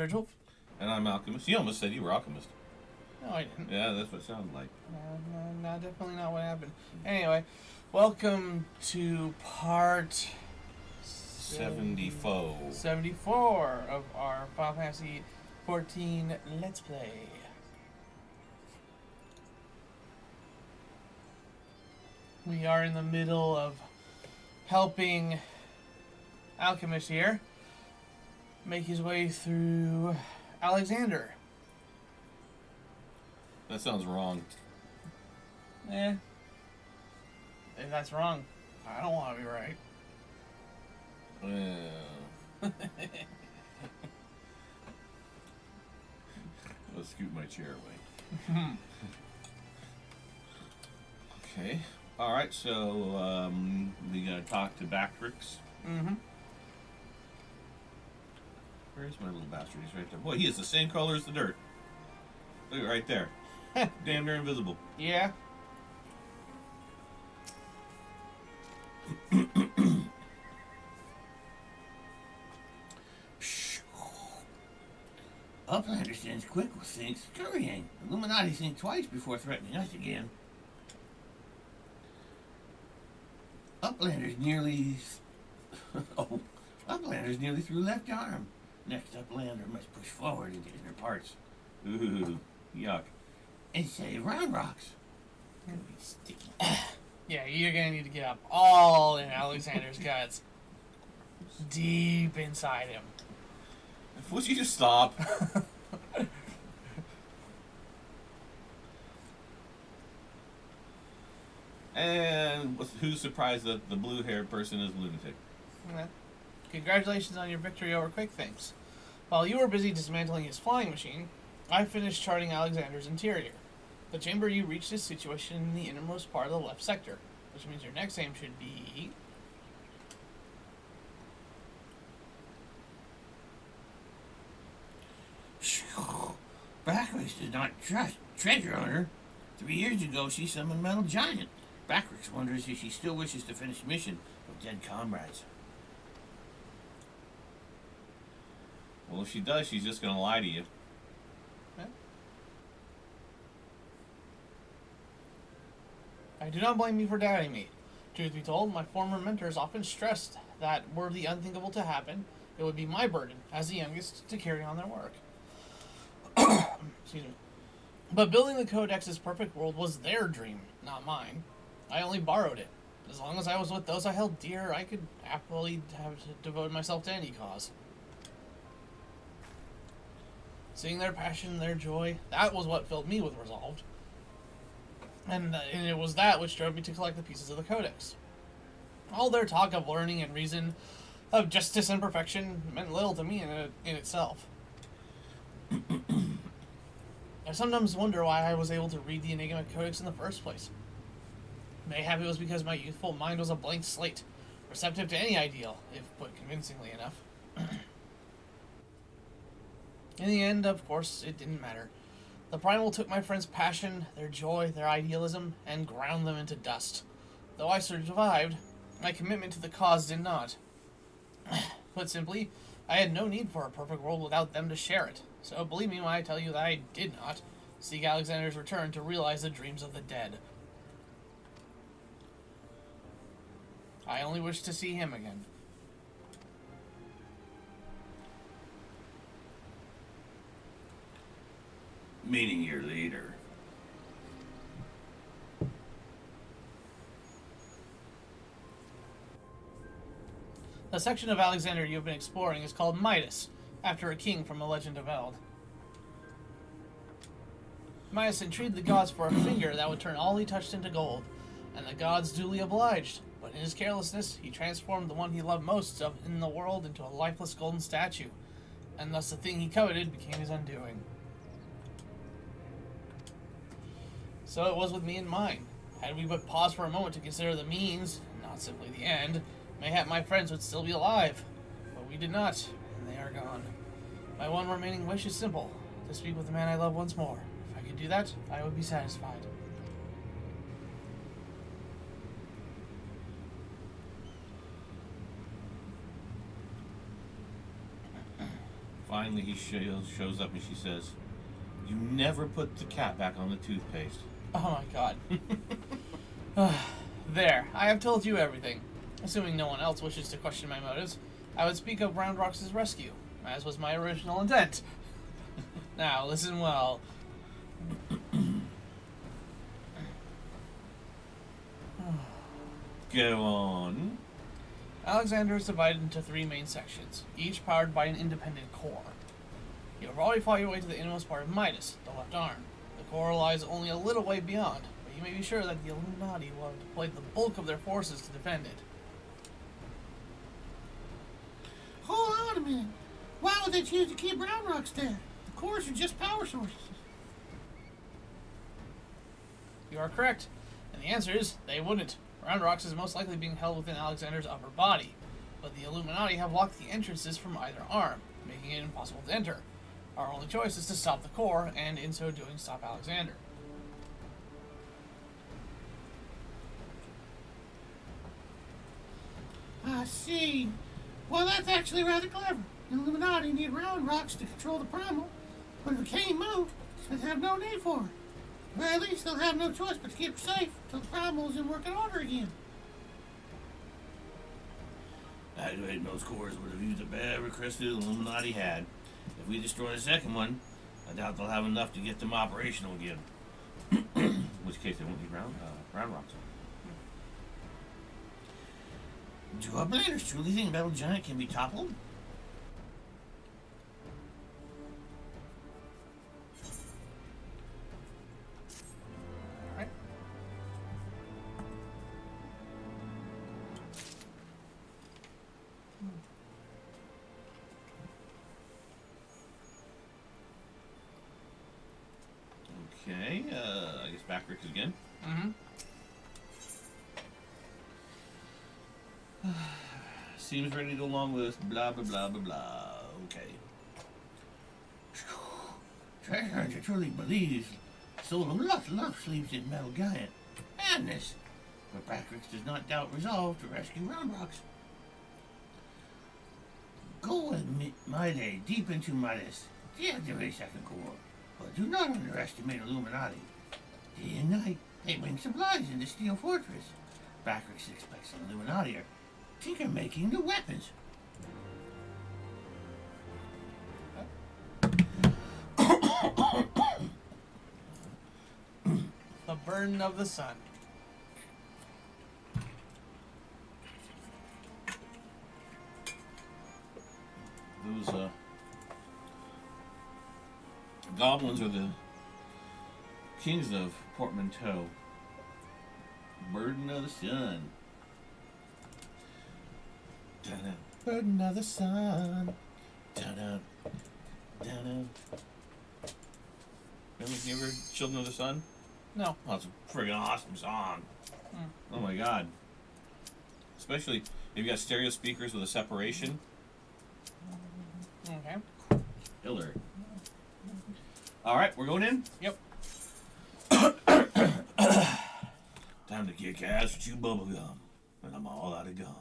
Dredgewolf. And I'm Alchemist. You almost said you were Alchemist. No, I didn't. Yeah, that's what it sounded like. No, definitely not what happened. Anyway, welcome to part 74 of our Final Fantasy 14 Let's Play. We are in the middle of helping Alchemist here make his way through Alexander. That sounds wrong. If that's wrong, I don't want to be right. Let's scoot my chair away. Okay. Alright, so we gotta talk to Bactrix. Mm-hmm. Where's my little bastard? He's right there. Boy, he is the same color as the dirt. Look right there. Damn near invisible. Yeah. Uplander stands quick with things. Scurrying. Illuminati think twice before threatening us again. Uplander's nearly... Uplander's nearly through left arm. Next Uplander must push forward into inner parts. Ooh, yuck. And save round rocks. Gonna be sticky. Yeah, you're gonna need to get up all in Alexander's guts. Deep inside him. Would you just stop? And who's surprised that the blue-haired person is a lunatic? Yeah. Congratulations on your victory over Quick Things. While you were busy dismantling his flying machine, I finished charting Alexander's interior. The chamber you reached is situated in the innermost part of the left sector, which means your next aim should be... Backrix does not trust treasure owner. 3 years ago, she summoned Metal Giant. Backrix wonders if she still wishes to finish mission with dead comrades. Well, if she does, she's just gonna lie to you. Huh? I do not blame you for doubting me. Truth be told, my former mentors often stressed that were the unthinkable to happen, it would be my burden, as the youngest, to carry on their work. Excuse me. But building the Codex's perfect world was their dream, not mine. I only borrowed it. As long as I was with those I held dear, I could happily have devoted myself to any cause. Seeing their passion, their joy, that was what filled me with resolve. And it was that which drove me to collect the pieces of the Codex. All their talk of learning and reason, of justice and perfection, meant little to me in itself. I sometimes wonder why I was able to read the Enigma Codex in the first place. Mayhap it was because my youthful mind was a blank slate, receptive to any ideal, if put convincingly enough. In the end, of course, it didn't matter. The Primal took my friends' passion, their joy, their idealism, and ground them into dust. Though I survived, my commitment to the cause did not. Put simply, I had no need for a perfect world without them to share it. So believe me when I tell you that I did not seek Alexander's return to realize the dreams of the dead. I only wish to see him again. Meaning your leader. The section of Alexander you have been exploring is called Midas, after a king from the Legend of Eld. Midas entreated the gods for a finger that would turn all he touched into gold, and the gods duly obliged, but in his carelessness, he transformed the one he loved most in the world into a lifeless golden statue, and thus the thing he coveted became his undoing. So it was with me in mind. Had we but paused for a moment to consider the means, not simply the end, mayhap my friends would still be alive. But we did not, and they are gone. My one remaining wish is simple, to speak with the man I love once more. If I could do that, I would be satisfied. Finally, he shows up and she says, "You never put the cap back on the toothpaste." Oh my god. There, I have told you everything. Assuming no one else wishes to question my motives, I would speak of Roundrox's rescue, as was my original intent. Now, listen well. Go on. Alexander is divided into 3 main sections, each powered by an independent core. You have already fought your way to the innermost part of Midas, the left arm. The core lies only a little way beyond, but you may be sure that the Illuminati will have deployed the bulk of their forces to defend it. Hold on a minute. Why would they choose to keep Roundrox there? The cores are just power sources. You are correct, and the answer is they wouldn't. Roundrox is most likely being held within Alexander's upper body, but the Illuminati have blocked the entrances from either arm, making it impossible to enter. Our only choice is to stop the core, and in so doing, stop Alexander. I see. Well, that's actually rather clever. The Illuminati need Roundrox to control the primal, but if it can't move, they'll have no need for it. Or at least they'll have no choice but to keep her safe until the primal is in working order again. Activating those cores would have used up every crystal the Illuminati had. If we destroy the second one, I doubt they'll have enough to get them operational again. In which case they won't need Roundrox. Do our believers truly think Metal Giant can be toppled? Alright. Okay, I guess Backrix again. Mm-hmm. Seems ready to go along with blah blah blah blah blah. Okay. Treasure Hunter truly believes soul of love sleeps in Metal Giant. Madness! But Backrix does not doubt resolve to rescue Roundrox. Go with Midas deep into Midas. Deactivate second core. But do not underestimate Illuminati. Day and night, they bring supplies into Steel Fortress. Backrix expects the Illuminati are tinker making the weapons. The burden of the sun. Those goblins are the kings of Portmanteau. Burden of the sun. Da-da. Burden of the sun. Da-da. Da-da. You ever Children of the Sun? No. Oh, it's a friggin' awesome song. Oh my god. Especially if you got stereo speakers with a separation. Okay. Killer. Alright, we're going in? Yep. Time to kick ass or chew bubble gum. And I'm all out of gum.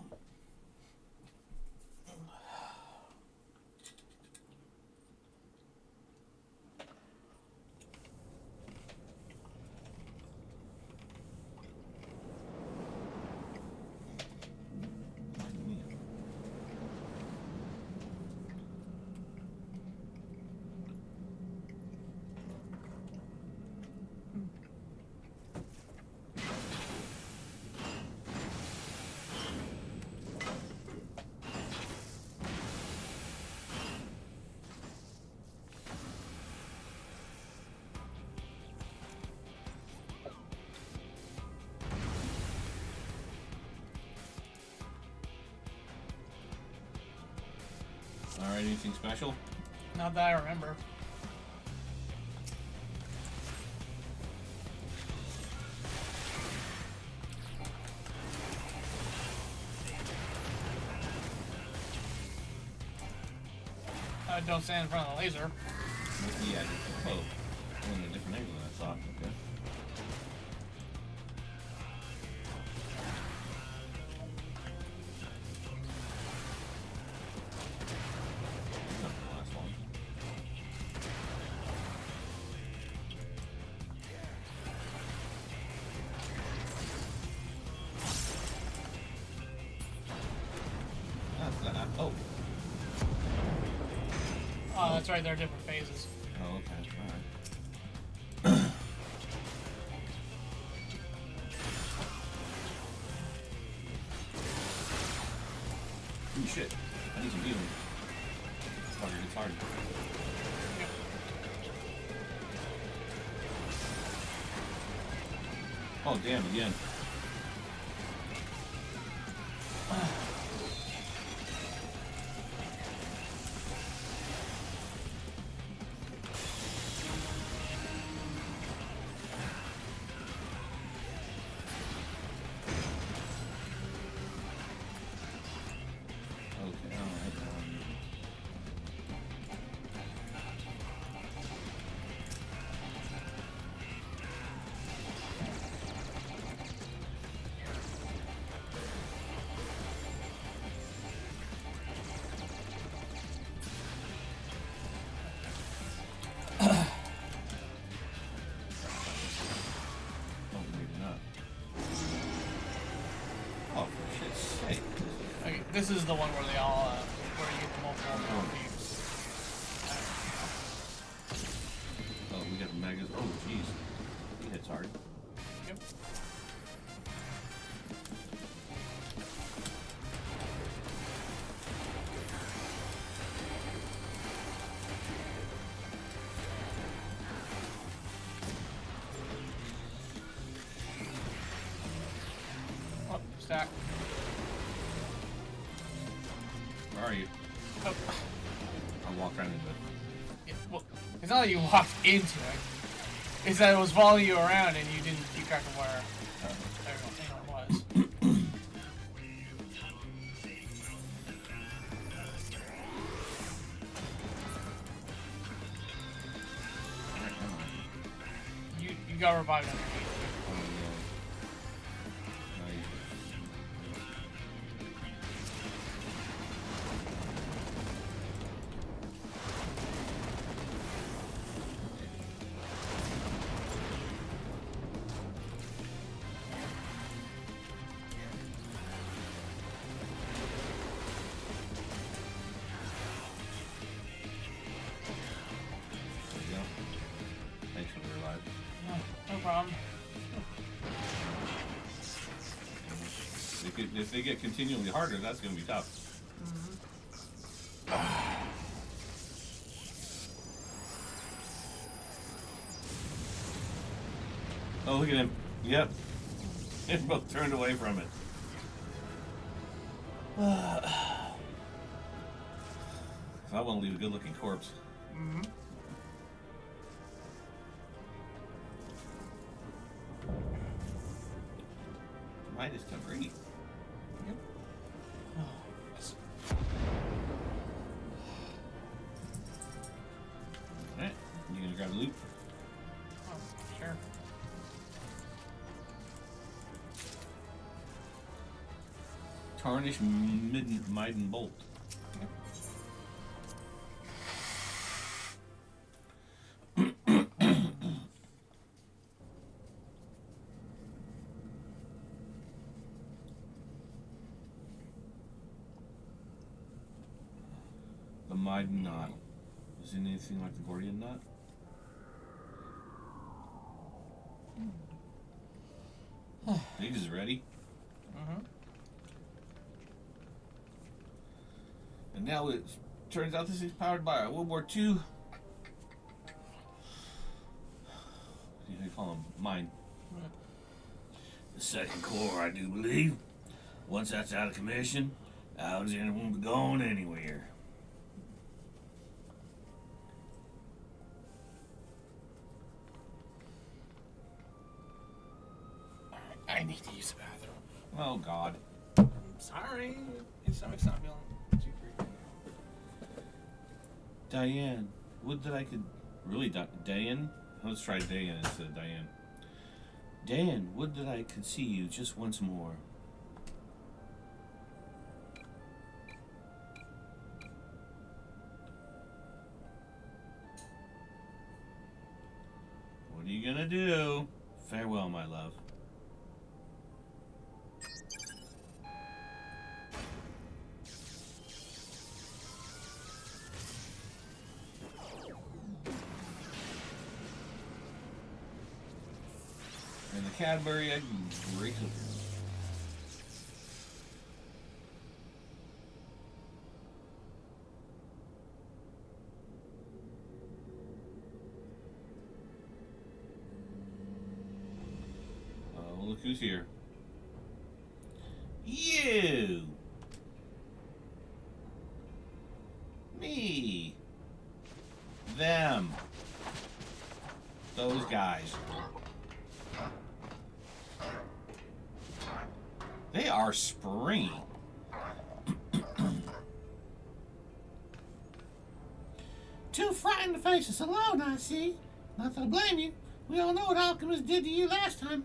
Alright, anything special? Not that I remember. Don't stand in front of the laser. Yeah, oh, in a different angle than I thought. Okay. Not the last one. Oh, that's right. There are different phases. Oh, okay. All right. Ooh, shit. I need some healing. It's hard. Oh, damn, again. Okay, alright. Oh, maybe not. Oh, for shit's sake. Okay, this is the one where they all, where you get the multiple views. Oh, we got megas. Oh, jeez. He hits hard. Yep. Oh, stack. Where are you? Oh. I walked right into it. Yeah, well, it's not that you walked into it. It's that it was following you around and you didn't keep track of where anyone was. You got revived underneath. Oh, no. Nice. There you go. Thanks for the revive. No problem. If they get continually harder, that's going to be tough. Oh, look at him. Yep. They both turned away from it. I want to leave a good-looking corpse. Mm-hmm. Might just come breathe. Yep. Oh, yes. Alright, you gonna grab a loot? Oh, sure. Tarnish Maiden Bolt. Yep. The Maiden Knot. Is it anything like the Gordian Knot? Biggs is ready. Mm-hmm. And now it turns out this is powered by World War II. What do you call them? Mine. The second corps, I do believe. Once that's out of commission, Alexander won't be going anywhere. I need to use the bathroom. Oh, God. I'm sorry. Your stomach's not feeling too great. Diane. Would that I could... Really, Diane? Let's try Diane instead of Diane. Diane, would that I could see you just once more. What are you gonna do? Farewell, my love. Cadbury egg great cooker. Look who's here. You! Me! Them! Those guys. They are springy. Too frightened to face us alone, I see. Not that I blame you. We all know what Alchemist did to you last time.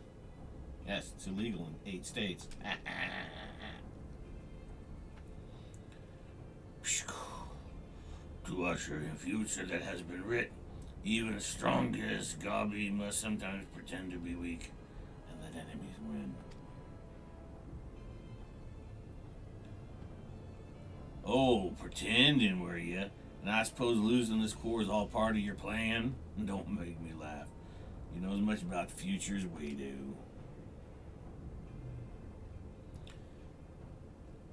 Yes, it's illegal in 8 states. To usher in a future that has been writ, even the strongest Gobby must sometimes pretend to be weak and let enemies win. Oh, pretending, were you? And I suppose losing this core is all part of your plan? Don't make me laugh. You know as much about the future as we do.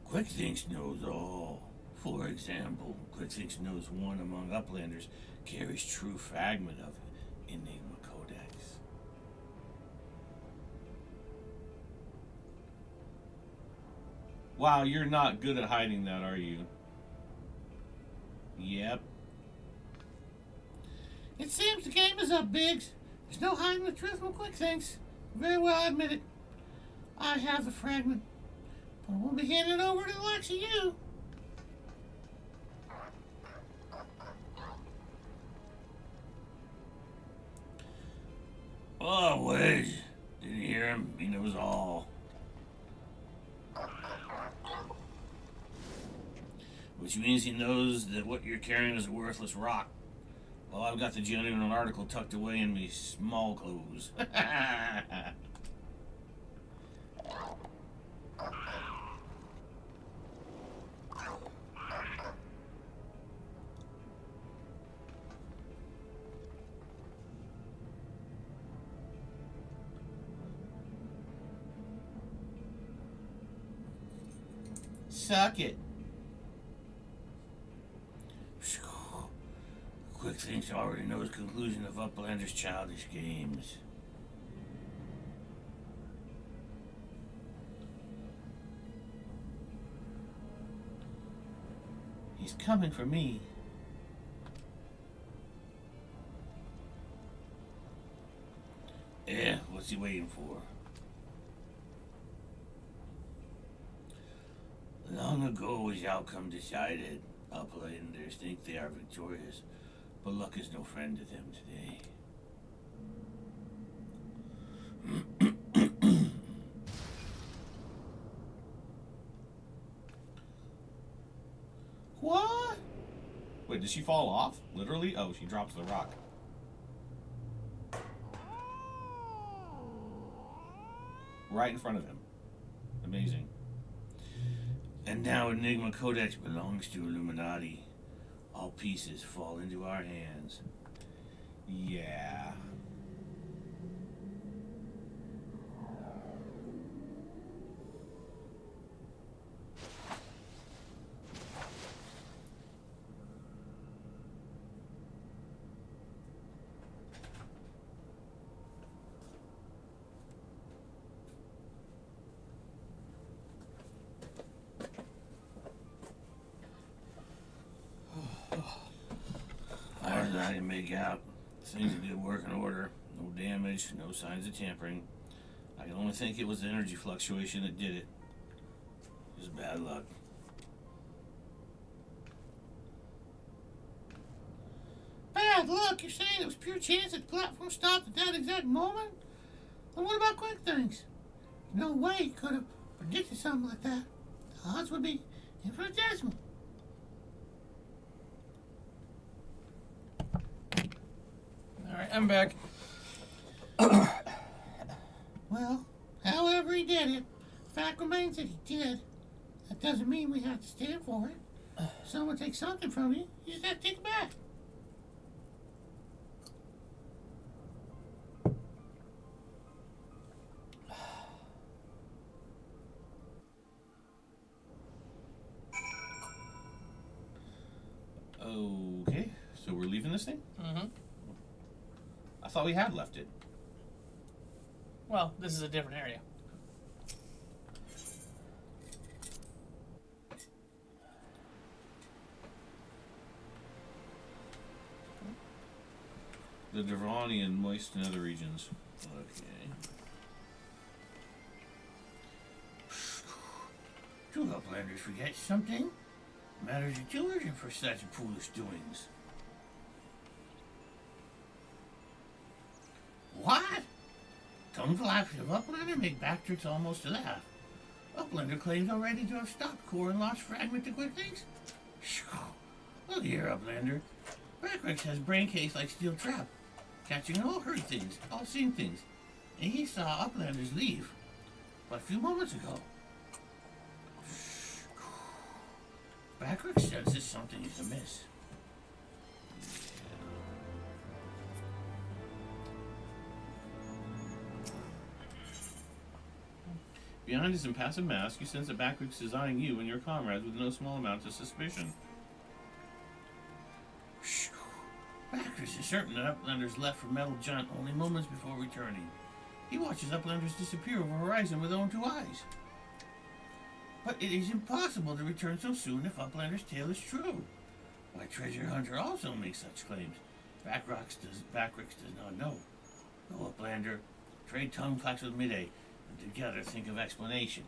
Quickthinks knows all. For example, Quickthinks knows one among Uplanders carries true fragment of Enigma Codex. Wow, you're not good at hiding that, are you? Yep. It seems the game is up, Biggs. There's no hiding the truth from Quickthinks. Very well, I admit it. I have the fragment, but I won't be handing it over to the likes of you. Oh, Wedge. Didn't hear him. He knows all. Which means he knows that what you're carrying is a worthless rock. Well, I've got the genuine article tucked away in me small clothes. Suck it. Quickthinks already knows conclusion of Uplander's childish games. He's coming for me. Yeah, what's he waiting for? Long ago, as the outcome decided, Uplanders think they are victorious, but luck is no friend to them today. What? Wait, did she fall off? Literally? Oh, she drops the rock. Right in front of him. Amazing. And now Enigma Codex belongs to Illuminati. All pieces fall into our hands. Yeah. I didn't make out. Things did work in order. No damage, no signs of tampering. I can only think it was the energy fluctuation that did it. Just bad luck. Bad luck? You're saying it was pure chance that the platform stopped at that exact moment? Then what about Quickthinks? No way he could have predicted something like that. The odds would be infinitesimal. Alright, I'm back. Well, however he did it, fact remains that he did. That doesn't mean we have to stand for it. If someone takes something from you, you just have to take it back. So we're leaving this thing? Mm-hmm. I thought we had left it. Well, this is a different area. The Dravani and moist in other regions. Okay. Do Uplanders forget something? Matters are too urgent for such foolish doings. What? Tongue collapse of Uplander make Bactrix almost laugh. Uplander claims already to have stopped core and lost fragment to quick things. Look here, Uplander. Bactrix has brain case like steel trap, catching all heard things, all seen things, and he saw Uplanders leave, but a few moments ago. Backrix senses something is amiss. Behind his impassive mask, you sense that Backrix is eyeing you and your comrades with no small amount of suspicion. Backrix is certain that Uplanders left for Metal Junt only moments before returning. He watches Uplanders disappear over the horizon with own two eyes. But it is impossible to return so soon if Uplander's tale is true. Why, Treasure Hunter also makes such claims. Backrix does not know. Go, Uplander. Trade tongue clacks with Midday, and together think of explanation.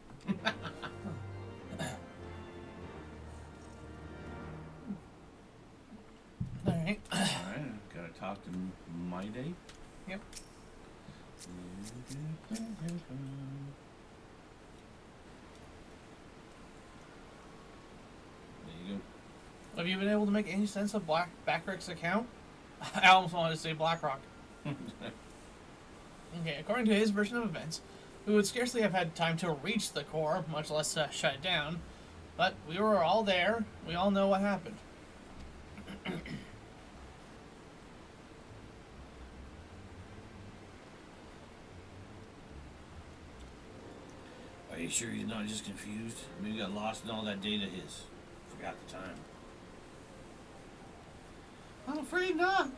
Alright. Alright, gotta talk to My Day. Yep. There you go. Have you been able to make any sense of Backrix's account? I almost wanted to say Blackrock. Okay, according to his version of events, we would scarcely have had time to reach the core, much less shut it down. But we were all there. We all know what happened. Are you sure he's not just confused? Maybe he got lost in all that data his. Forgot the time. I'm afraid not.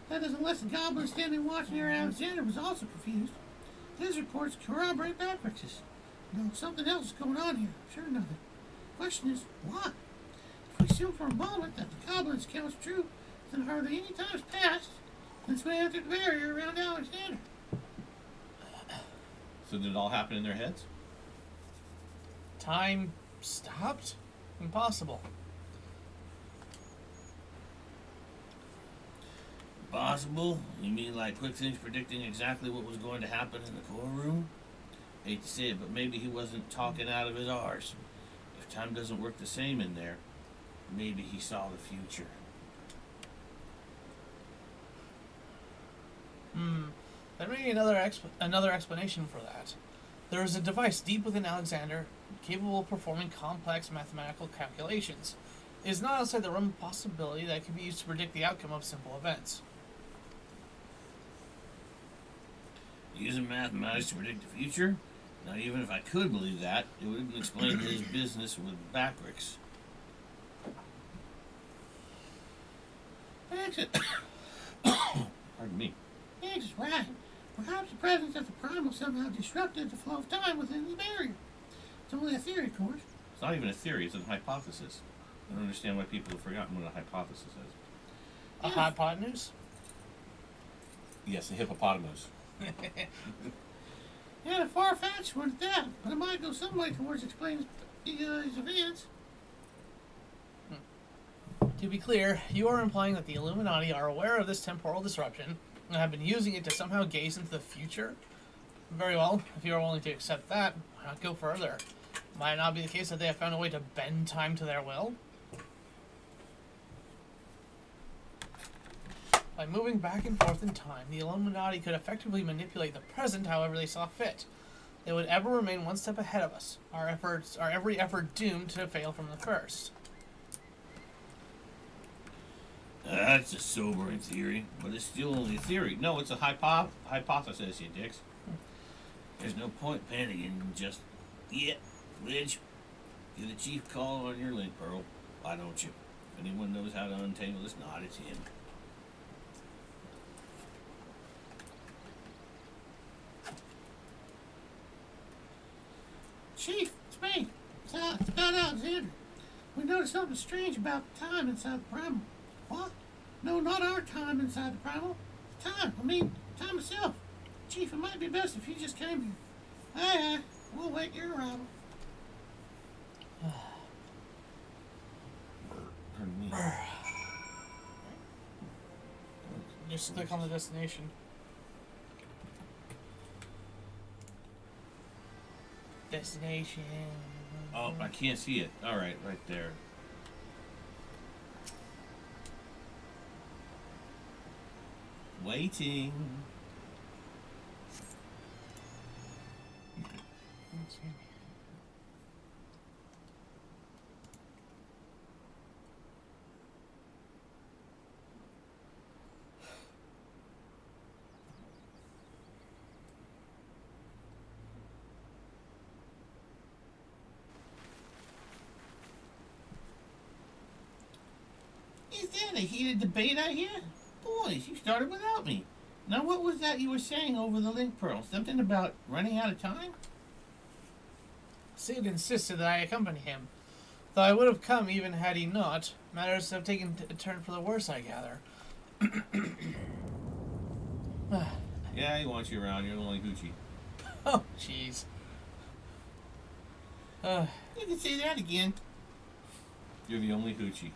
That is unless the goblin standing watching near Alexander was also confused. His reports corroborate Backrix's. No, something else is going on here. Sure enough. The question is, what? If we assume for a moment that the goblin's account is true, then hardly any time has passed since we entered the barrier around Alexander. So did it all happen in their heads? Time stopped? Impossible. Possible? You mean like Quick Things predicting exactly what was going to happen in the core room? Hate to say it, but maybe he wasn't talking out of his arse. If time doesn't work the same in there, maybe he saw the future. There may be another explanation for that. There is a device deep within Alexander capable of performing complex mathematical calculations. It is not outside the realm of possibility that it can be used to predict the outcome of simple events. Using mathematics to predict the future? Now, even if I could believe that, it wouldn't explain his business with Backrix. Pardon me. Higgs is right. Perhaps the presence of the primal somehow disrupted the flow of time within the barrier. It's only a theory, of course. It's not even a theory, it's a hypothesis. I don't understand why people have forgotten what a hypothesis is. A hypotenuse? Yes, a hippopotamus. Yeah, a far-fetched one at that, but it might go some way towards explaining these events. To be clear, you are implying that the Illuminati are aware of this temporal disruption and have been using it to somehow gaze into the future? Very well, if you are willing to accept that, why not go further? Might it not be the case that they have found a way to bend time to their will? By moving back and forth in time, the Illuminati could effectively manipulate the present however they saw fit. They would ever remain one step ahead of us, our every effort doomed to fail from the first. That's a sobering theory, but it's still only a theory. No, it's a hypothesis, you dicks. There's no point panicking, just, yeah, Lidge, give the chief call on your link, Pearl. Why don't you? If anyone knows how to untangle this knot, it's him. Chief, it's me. It's about Alexander. We noticed something strange about time inside the primal. What? No, not our time inside the primal. Time itself. Chief, it might be best if you just came here. Aye, we'll wait your arrival. Pardon me. Just click on the destination. Destination. Oh, I can't see it. Alright, right there. Waiting. Let's see. Is that a heated debate I hear? Boys, you started without me. Now, what was that you were saying over the link pearl? Something about running out of time? Sid insisted that I accompany him. Though I would have come even had he not. Matters have taken a turn for the worse, I gather. Yeah, he wants you around. You're the only hoochie. Oh, jeez. You can say that again. You're the only hoochie.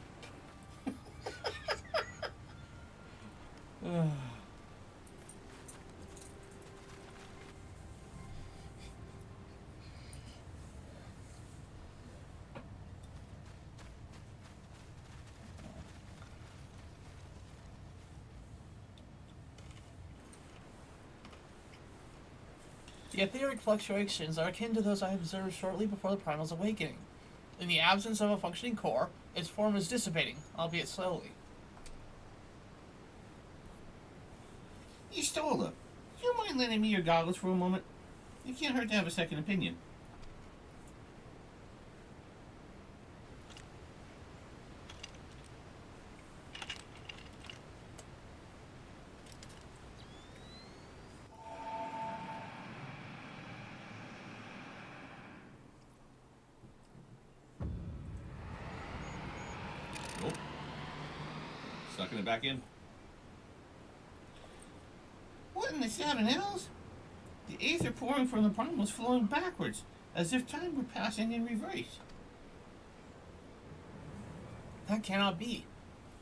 The etheric fluctuations are akin to those I observed shortly before the primal's awakening. In the absence of a functioning core, its form is dissipating, albeit slowly. You stole her. Do you mind lending me your goggles for a moment? It can't hurt to have a second opinion. Nope. Sucking it back in. What in the seven hells? The aether pouring from the primal was flowing backwards, as if time were passing in reverse. That cannot be.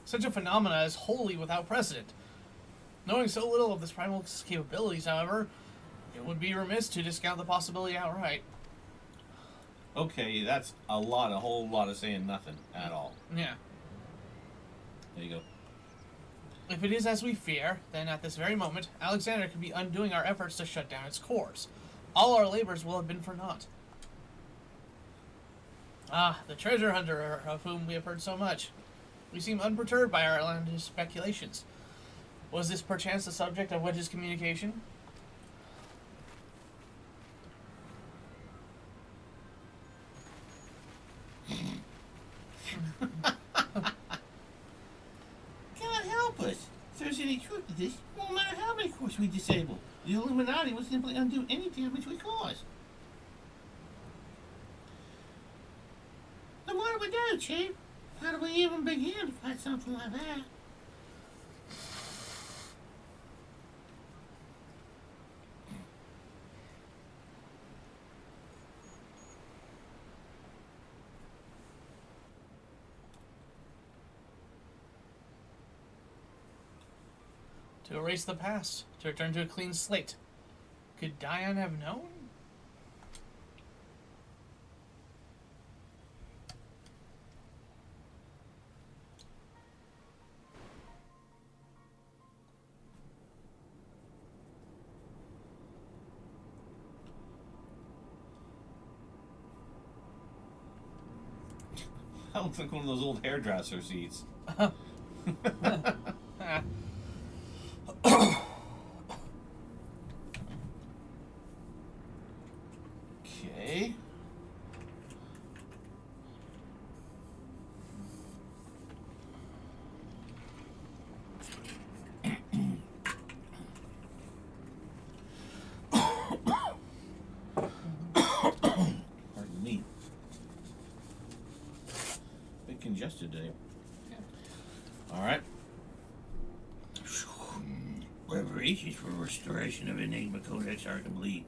Such a phenomena is wholly without precedent. Knowing so little of this primal's capabilities, however, it would be remiss to discount the possibility outright. Okay, that's a whole lot of saying nothing at all. Yeah. There you go. If it is as we fear, then at this very moment, Alexander could be undoing our efforts to shut down its cores. All our labors will have been for naught. Ah, the treasure hunter of whom we have heard so much. We seem unperturbed by our outlandish speculations. Was this perchance the subject of Wedge's communication? God help us! If there's any truth to this, it won't matter how many cores we disable. The Illuminati will simply undo any damage we cause. Then what do we do, Chief? How do we even begin to fight something like that? To erase the past, to return to a clean slate. Could Diane have known? That looks like one of those old hairdresser seats. Okay. congested today. Yeah. All right. Preparations for restoration of Enigma Codex are complete.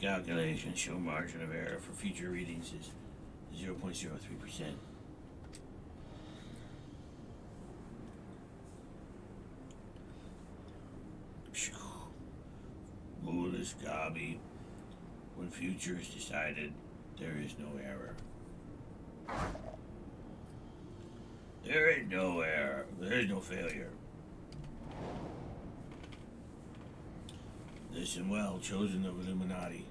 Calculations show margin of error for future readings is 0.03%. Foolish Gabi. When future is decided, there is no error. There ain't no error. There is no failure. Listen well, chosen of Illuminati.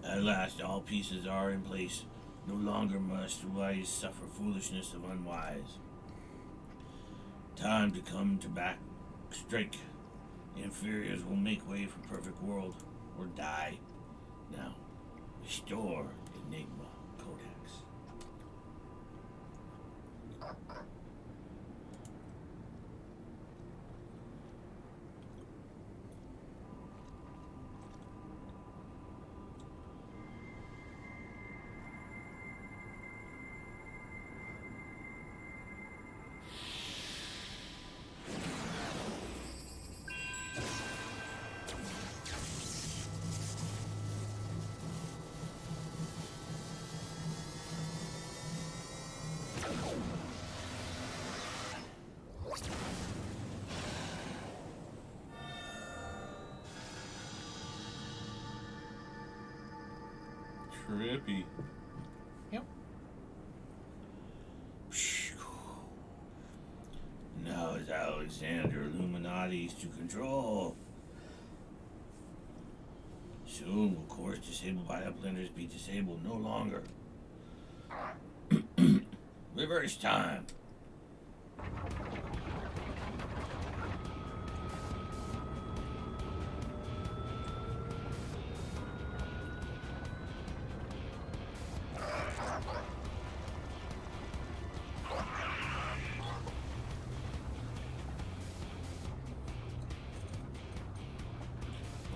At last, all pieces are in place. No longer must wise suffer foolishness of unwise. Time to come to back strike. Inferiors will make way for perfect world or die. Now, restore Enigma Codex. Trippy. Yep. Now is Alexander Illuminati's to control. Soon will cores disabled by uplanders be disabled no longer. Reverse time.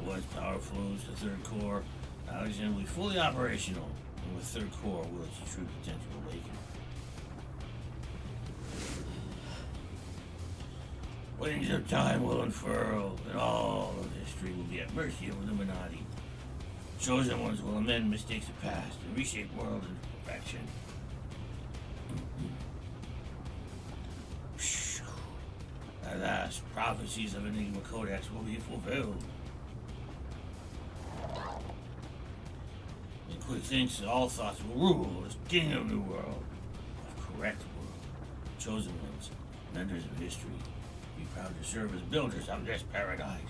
Once power flows to third core, Alexander will be fully operational, and with third core will its true potential awaken. Wings of time will unfurl, and all of history will be at mercy of Illuminati. Chosen ones will amend mistakes of past and reshape world into perfection. At last, prophecies of Enigma Codex will be fulfilled. And quick thinks that all thoughts will rule as king of new world, of correct world, chosen ones, menders of history. Be proud to serve as builders of this paradise.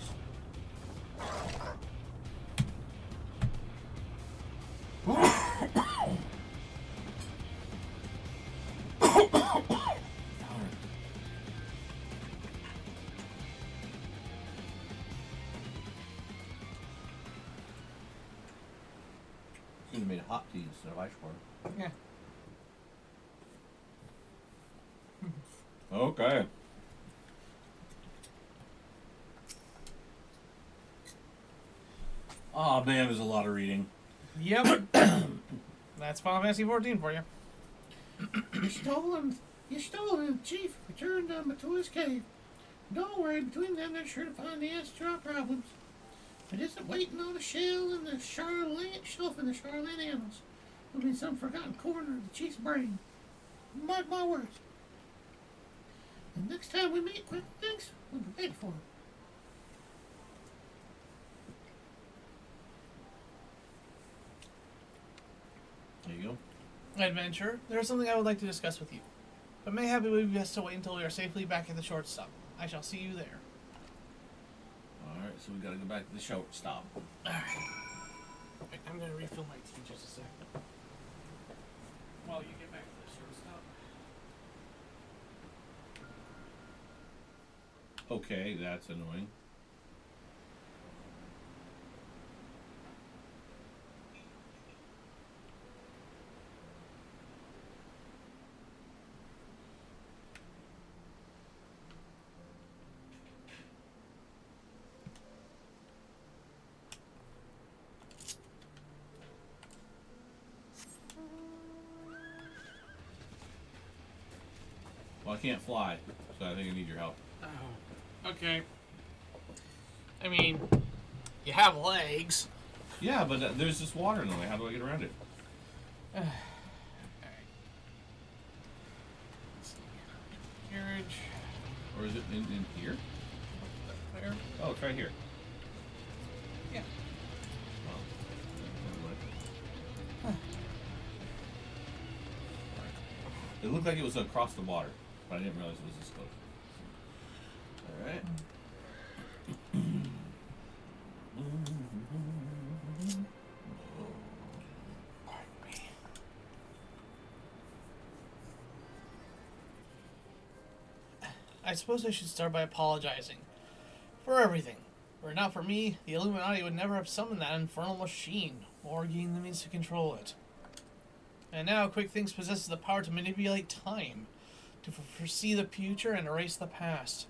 Should have made hot tea instead of ice water. Yeah. Okay. Oh man, there's a lot of reading. Yep. That's Final Fantasy 14 for you. You stole him, Chief. Return to Matua's cave. Don't worry, between them they're sure to find the answer to our problems. It isn't waiting on a shelf in the Charlotte annals. It'll be some forgotten corner of the Chief's brain. Mark my words. And next time we meet, quick things, we'll be ready for it. There you go. Adventure, there is something I would like to discuss with you. But mayhap it would be best to wait until we are safely back at the short stop. I shall see you there. Alright, so we gotta go back to the short stop. Alright. Wait, I'm gonna refill my tea just a second. While you get back to the short stop. Okay, that's annoying. Well, I can't fly, so I think I need your help. Oh, okay. I mean, you have legs. Yeah, but there's this water in the way. How do I get around it? Alright. Let's see. Carriage. Or is it in here? There. Oh, it's right here. Yeah. Oh. It looked like it was across the water, but I didn't realize it was this close. Alright. Pardon me. I suppose I should start by apologizing for everything. Were it not for me, the Illuminati would never have summoned that infernal machine, or gained the means to control it. And now Quick Things possesses the power to manipulate time, to foresee the future and erase the past.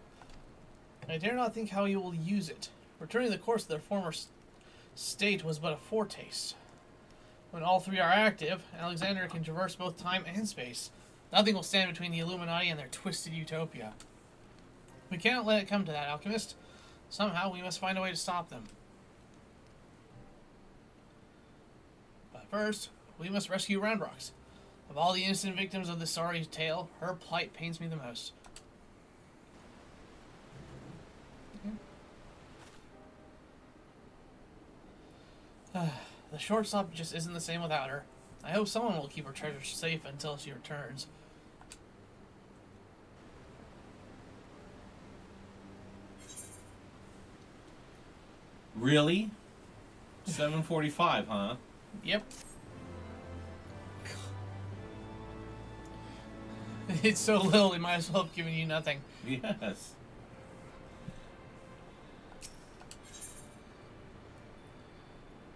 I dare not think how he will use it. Returning the course of their former state was but a foretaste. When all three are active, Alexander can traverse both time and space. Nothing will stand between the Illuminati and their twisted utopia. We cannot let it come to that, Alchemist. Somehow we must find a way to stop them. But first, we must rescue Roundrocks. Of all the innocent victims of this sorry tale, her plight pains me the most. The shortstop just isn't the same without her. I hope someone will keep her treasure safe until she returns. Really? 7:45, huh? Yep. It's so little, they might as well have given you nothing. Yes.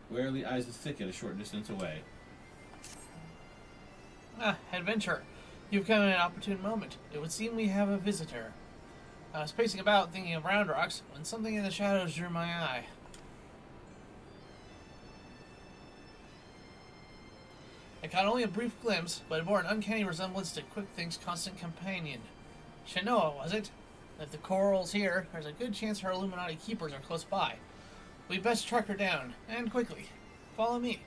Warily eyes the thicket a short distance away. Ah, adventure. You've come at an opportune moment. It would seem we have a visitor. I was pacing about thinking of Roundrocks when something in the shadows drew my eye. I caught only a brief glimpse, but it bore an uncanny resemblance to Quick Thing's constant companion. Shanoa, was it? If the coral's here, there's a good chance her Illuminati keepers are close by. We'd best track her down, and quickly. Follow me.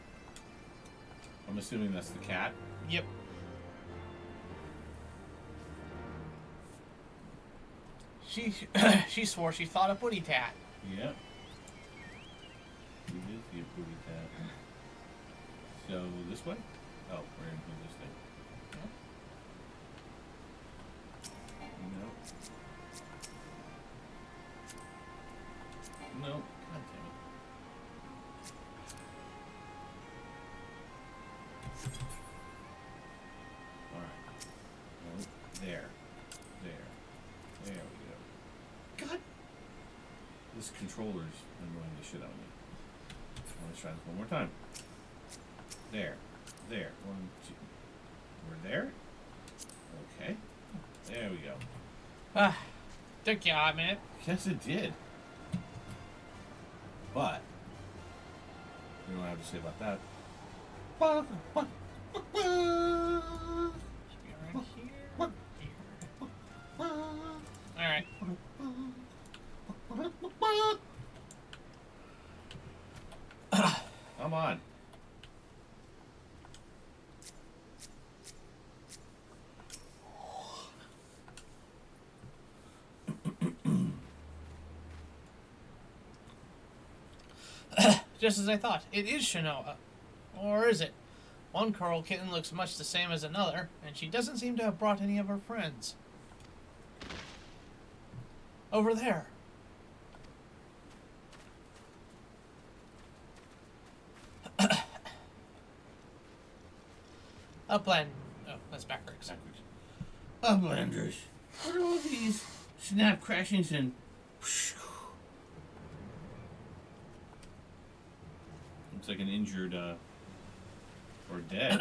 I'm assuming that's the cat. Yep. She swore she thought of Woody Tat. Yep. He did see a booty cat. So, this way? Oh, we're gonna do this thing. No. No. God damn it. Alright. No. There. There. There we go. God! This controller's annoying the shit out of me. Let's try this one more time. There. There. 1, 2. We're there? Okay. There we go. Ah, took you a minute. Yes, it did. But you know what I have to say about that. Alright. Come on. Just as I thought, it is Shanoa. Or is it? One coral kitten looks much the same as another, and she doesn't seem to have brought any of her friends. Over there. Upland. Oh, that's backwards. Uplanders. What are all these snap crashings and... Looks like an injured, or dead.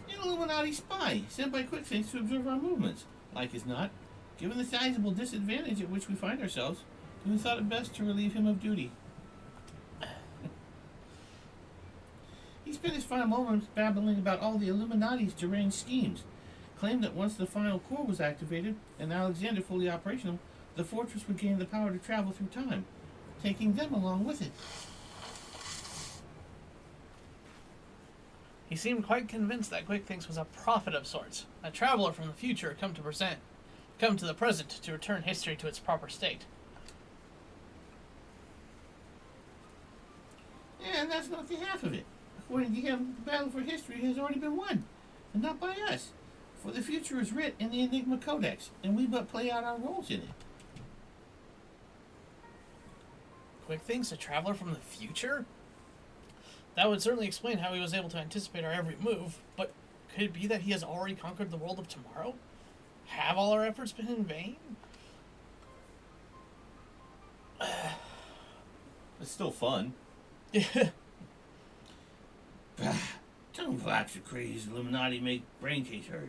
An Illuminati spy sent by Quick Things to observe our movements. Like as not, given the sizable disadvantage at which we find ourselves, we thought it best to relieve him of duty. He spent his final moments babbling about all the Illuminati's deranged schemes. claimed that once the final core was activated and Alexander fully operational, the fortress would gain the power to travel through time, taking them along with it. He seemed quite convinced that Quick Things was a prophet of sorts, a traveler from the future come to the present to return history to its proper state. And that's not the half of it. According to him, the battle for history has already been won, and not by us. For the future is writ in the Enigma Codex, and we but play out our roles in it. Quick Things, a traveler from the future? That would certainly explain how he was able to anticipate our every move, but could it be that he has already conquered the world of tomorrow? Have all our efforts been in vain? It's still fun. Tongue flaps of crazed Illuminati make brain case hurt.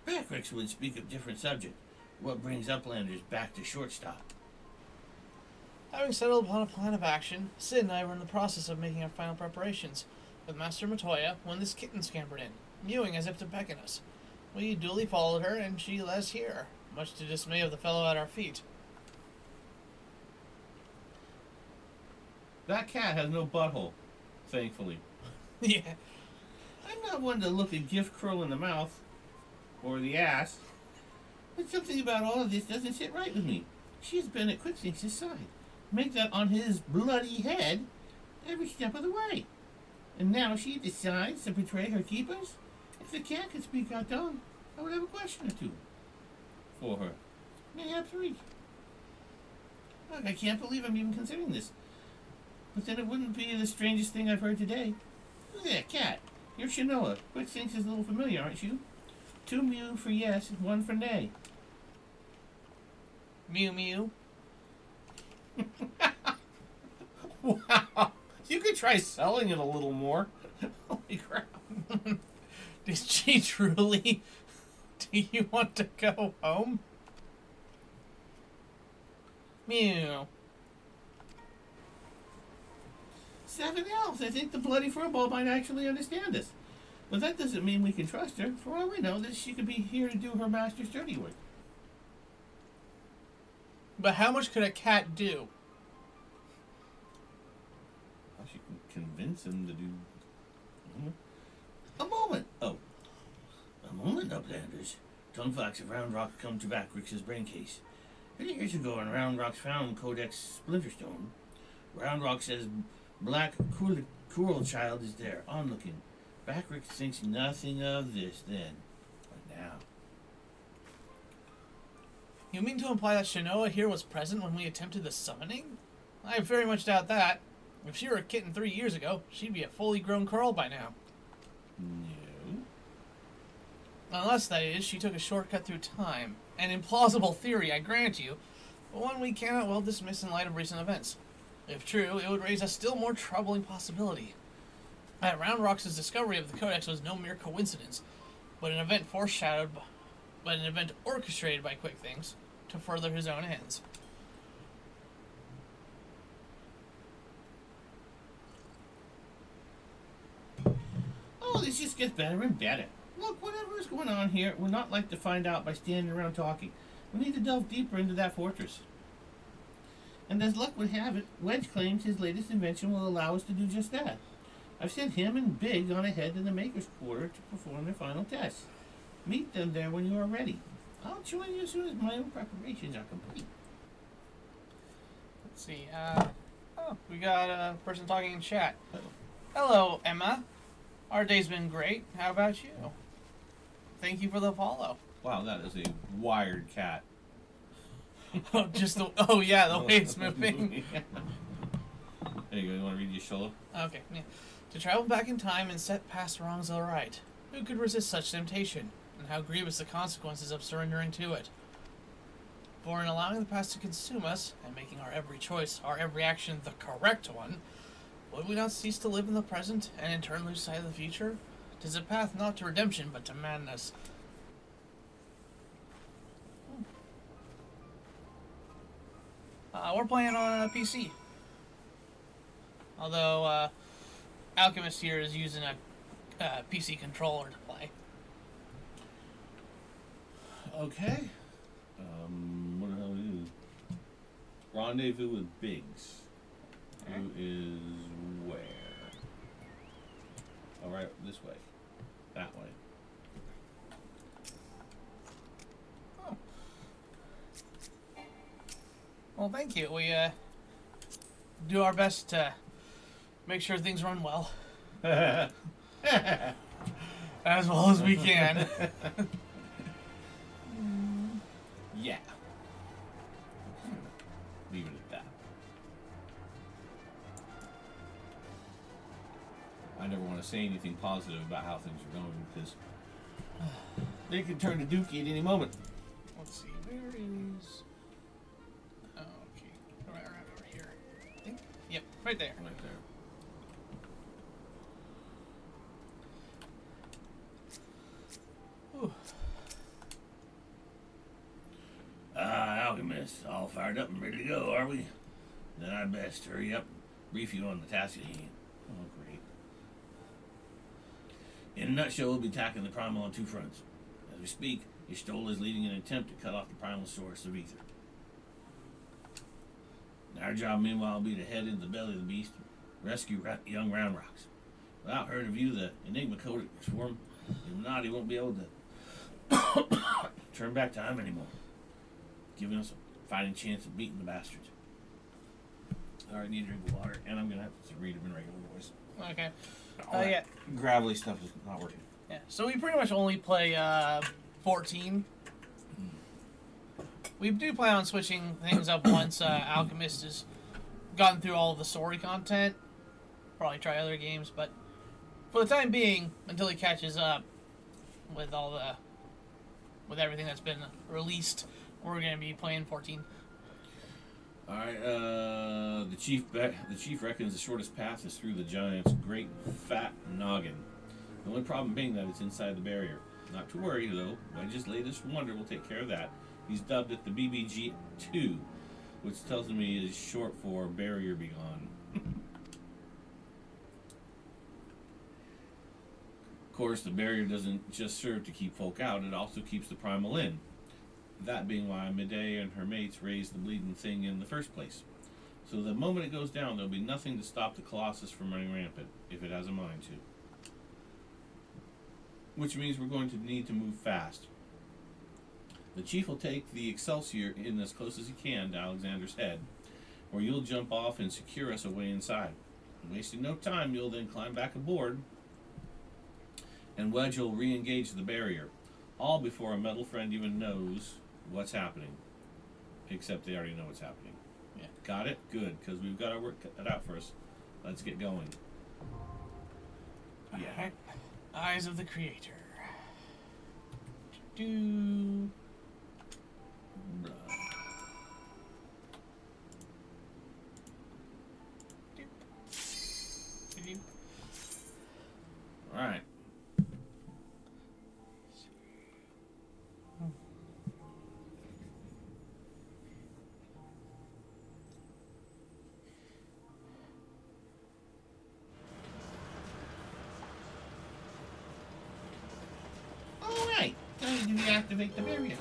Backricks would speak of different subject. What brings Uplanders back to shortstop? Having settled upon a plan of action, Sid and I were in the process of making our final preparations, with Master Matoya when this kitten scampered in, mewing as if to beckon us. We duly followed her, and she led us here, much to dismay of the fellow at our feet. That cat has no butthole, thankfully. Yeah. I'm not one to look a gift curl in the mouth, or the ass, but something about all of this doesn't sit right with me. She's been at Quicksinks' side. Make that on his bloody head every step of the way. And now she decides to betray her keepers? If the cat could speak our tongue, I would have a question or two. For her. Mayhap three. Look, I can't believe I'm even considering this. But then it wouldn't be the strangest thing I've heard today. Who's that cat? You're Shanoa. Quicksinks is a little familiar, aren't you? 2 mew for yes, 1 for nay. Mew mew. Wow. You could try selling it a little more. Holy crap. Did she truly? Do you want to go home? Mew. 7 elves. I think the bloody furball might actually understand us. But that doesn't mean we can trust her. For all we know, that she could be here to do her master's dirty work. But how much could a cat do? Well, she can convince him to do. A moment. Oh. A moment, Uplanders. Tonguefox of Round Rock come to Backrix's brain case. 30 years ago, when Round Rock's found Codex Splinterstone, Round Rock says Black Coral Child is there, onlooking. Backrix thinks nothing of this then. But now. You mean to imply that Shanoa here was present when we attempted the summoning? I very much doubt that. If she were a kitten 3 years ago, she'd be a fully grown curl by now. No. Unless, that is, she took a shortcut through time. An implausible theory, I grant you, but one we cannot well dismiss in light of recent events. If true, it would raise a still more troubling possibility. That Round Rock's discovery of the Codex was no mere coincidence, but an event orchestrated by Quick Things to further his own ends. Oh, this just gets better and better. Look, whatever is going on here, we're not like to find out by standing around talking. We need to delve deeper into that fortress. And as luck would have it, Wedge claims his latest invention will allow us to do just that. I've sent him and Big on ahead to the Maker's Quarter to perform their final tests. Meet them there when you are ready. I'll join you as soon as my own preparations are complete. Let's see, we got a person talking in chat. Hello, Emma. Our day's been great. How about you? Thank you for the follow. Wow, that is a wired cat. Oh yeah, the way it's moving. There you go. You want to read your solo? Okay, yeah. To travel back in time and set past wrongs aright. Who could resist such temptation? And how grievous the consequences of surrendering to it. For in allowing the past to consume us, and making our every choice, our every action the correct one, would we not cease to live in the present, and in turn lose sight of the future? 'Tis a path not to redemption, but to madness. We're playing on a PC. Although, Alchemist here is using a PC controller to play. Okay. What the hell do we do? Rendezvous with Biggs. Who is where? All right, this way. That way. Oh. Well, thank you. We do our best to make sure things run well, as well as we can. Yeah. Leave it at that. I never want to say anything positive about how things are going because they can turn to dookie at any moment. Let's see, where is... Oh, okay. Right around over here. I think. Yep, right there. Right there. Ooh. Alchemist, all fired up and ready to go, are we? Then I'd best hurry up and brief you on the task at hand. Oh, great. In a nutshell, we'll be attacking the primal on two fronts. As we speak, your Stola is leading an attempt to cut off the primal source of ether. Our job, meanwhile, will be to head into the belly of the beast, rescue young Round Rocks. Without her to view the Enigma Codex form, the Illuminati won't be able to turn back time anymore, giving us a fighting chance of beating the bastards. All right, need a drink of water, and I'm gonna have to read them in regular voice. Okay. All that Yeah. gravelly stuff is not working. Yeah. So we pretty much only play 14. We do plan on switching things up once Alchemist has gotten through all of the story content. Probably try other games, but for the time being, until he catches up with with everything that's been released, we're gonna be playing 14. All right. The chief reckons the shortest path is through the giant's great fat noggin. The only problem being that it's inside the barrier. Not to worry though. Wedge's latest wonder will take care of that. He's dubbed it the BBG-2, which tells me is short for Barrier Be Gone. Of course, the barrier doesn't just serve to keep folk out, it also keeps the primal in. That being why Medea and her mates raised the bleeding thing in the first place. So the moment it goes down, there'll be nothing to stop the Colossus from running rampant, if it has a mind to. Which means we're going to need to move fast. The chief will take the Excelsior in as close as he can to Alexander's head, where you'll jump off and secure us away inside. Wasting no time, you'll then climb back aboard, and Wedge will re-engage the barrier, all before a metal friend even knows what's happening. Except they already know what's happening. Yeah. Got it? Good, because we've got our work cut out for us. Let's get going. Yeah. Alright. Eyes of the Creator. Do. Alright. Alright, time to deactivate the barrier. Looks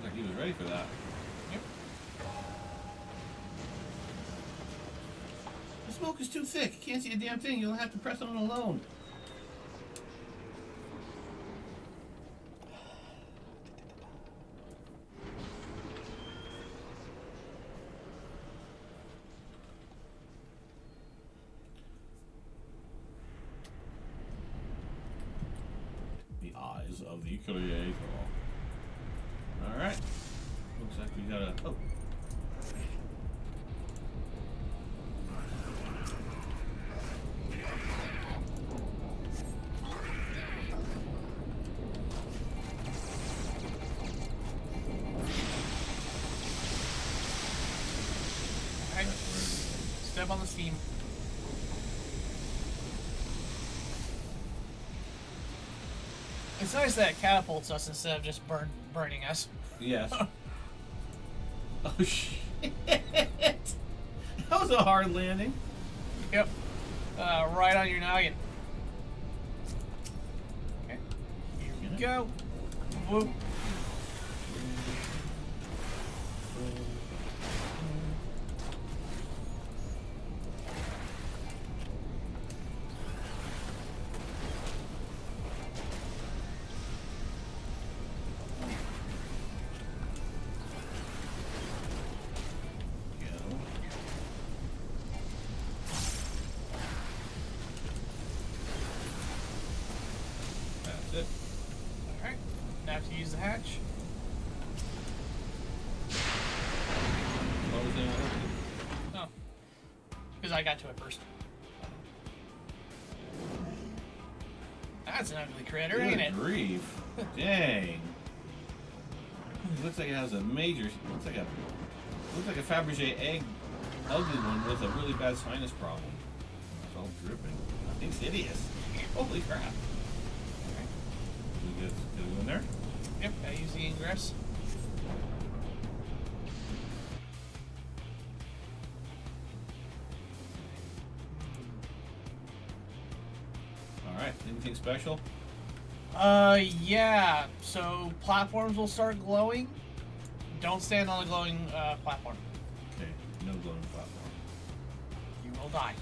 like he was ready for that. Yep. The smoke is too thick. You can't see a damn thing. You'll have to press on alone. The eyes of the Creator. Alright. Looks like we gotta. Oh. Alright. Step on the steam. It's nice that it catapults us instead of just burning us. Yes. Oh shit. was a hard landing. Yep. Right on your noggin. Okay. Here we go. Whoop. Alright, now have to use the hatch. What was that? Oh. Because I got to it first. That's an ugly critter, ain't it? Good grief. Dang. It looks like it has a major. Looks like a Fabergé egg, ugly one with a really bad sinus problem. It's all dripping. It's hideous. Holy crap. Alright. Did we go in there? Yep, gotta use the ingress. Alright, anything special? Yeah. So platforms will start glowing. Don't stand on a glowing platform. Okay, no glowing platform. You will die.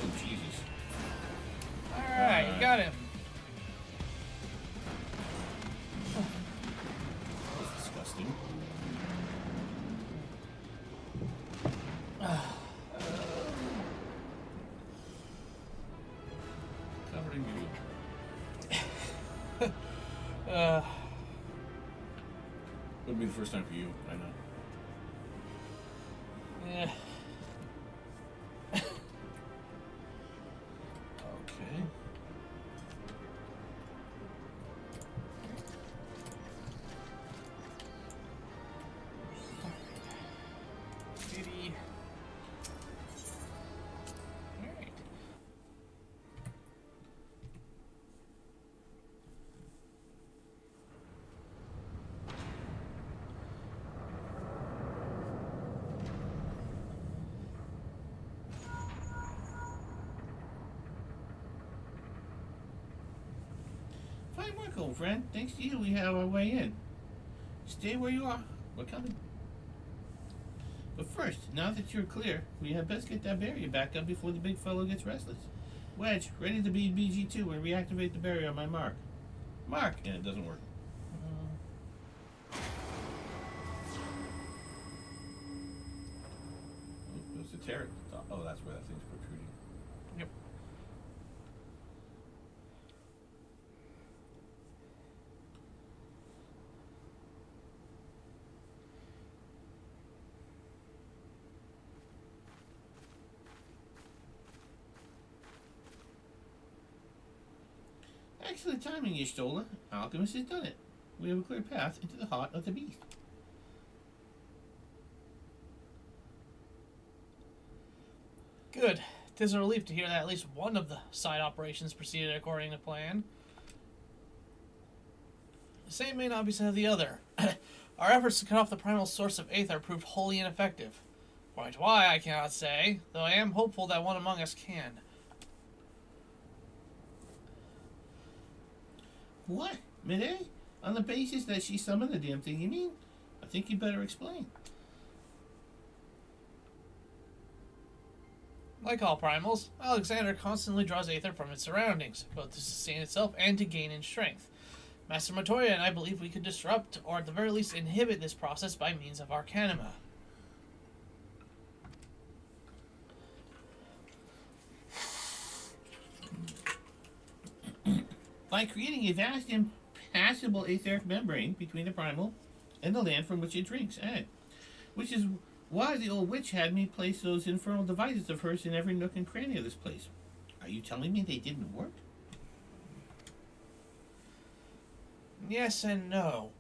Oh, Jesus. Alright, you got him. That's disgusting. Covered in goo. Wouldn't be the first time for you, I know. Yeah. Okay. Kitty. Alright. Fine work, old friend. Thanks to you, we have our way in. Stay where you are. We're coming. But first, now that you're clear, we had best get that barrier back up before the big fellow gets restless. Wedge, ready to be BG2 and reactivate the barrier on my mark. Mark! And it doesn't work. Oh, there's the turret. Oh, that's where that thing's protruding. Yep. Excellent timing, Y'shtola. Alchemist has done it. We have a clear path into the heart of the beast. Good. It is a relief to hear that at least one of the side operations proceeded according to plan. The same may not be said of the other. Our efforts to cut off the primal source of aether proved wholly ineffective. Quite why, I cannot say, though I am hopeful that one among us can. What? Midday? On the basis that she summoned the damn thing, you mean? I think you better explain. Like all primals, Alexander constantly draws aether from its surroundings, both to sustain itself and to gain in strength. Master Matoya and I believe we could disrupt, or at the very least inhibit this process by means of Arcanima. By creating a vast, impassable etheric membrane between the primal and the land from which it drinks, which is why the old witch had me place those infernal devices of hers in every nook and cranny of this place. Are you telling me they didn't work? Yes and no.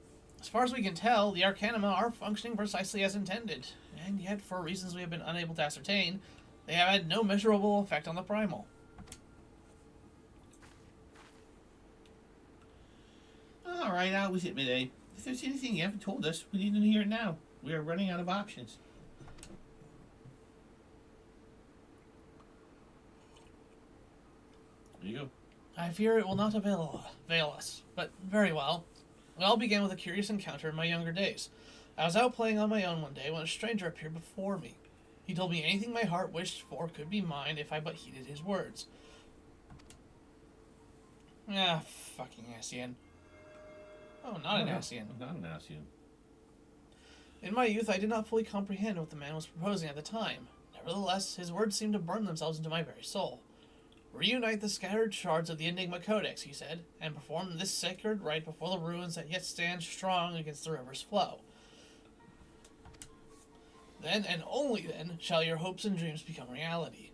As far as we can tell, the Arcanima are functioning precisely as intended, and yet, for reasons we have been unable to ascertain, they have had no measurable effect on the primal. Alright, out with it, Midday. If there's anything you haven't told us, we need to hear it now. We are running out of options. There you go. I fear it will not avail us, but very well. It all began with a curious encounter in my younger days. I was out playing on my own one day when a stranger appeared before me. He told me anything my heart wished for could be mine if I but heeded his words. Ah, fucking Asian. Oh, not an Asian. Not an Asian. In my youth, I did not fully comprehend what the man was proposing at the time. Nevertheless, his words seemed to burn themselves into my very soul. Reunite the scattered shards of the Enigma Codex, he said, and perform this sacred rite before the ruins that yet stand strong against the river's flow. Then, and only then, shall your hopes and dreams become reality.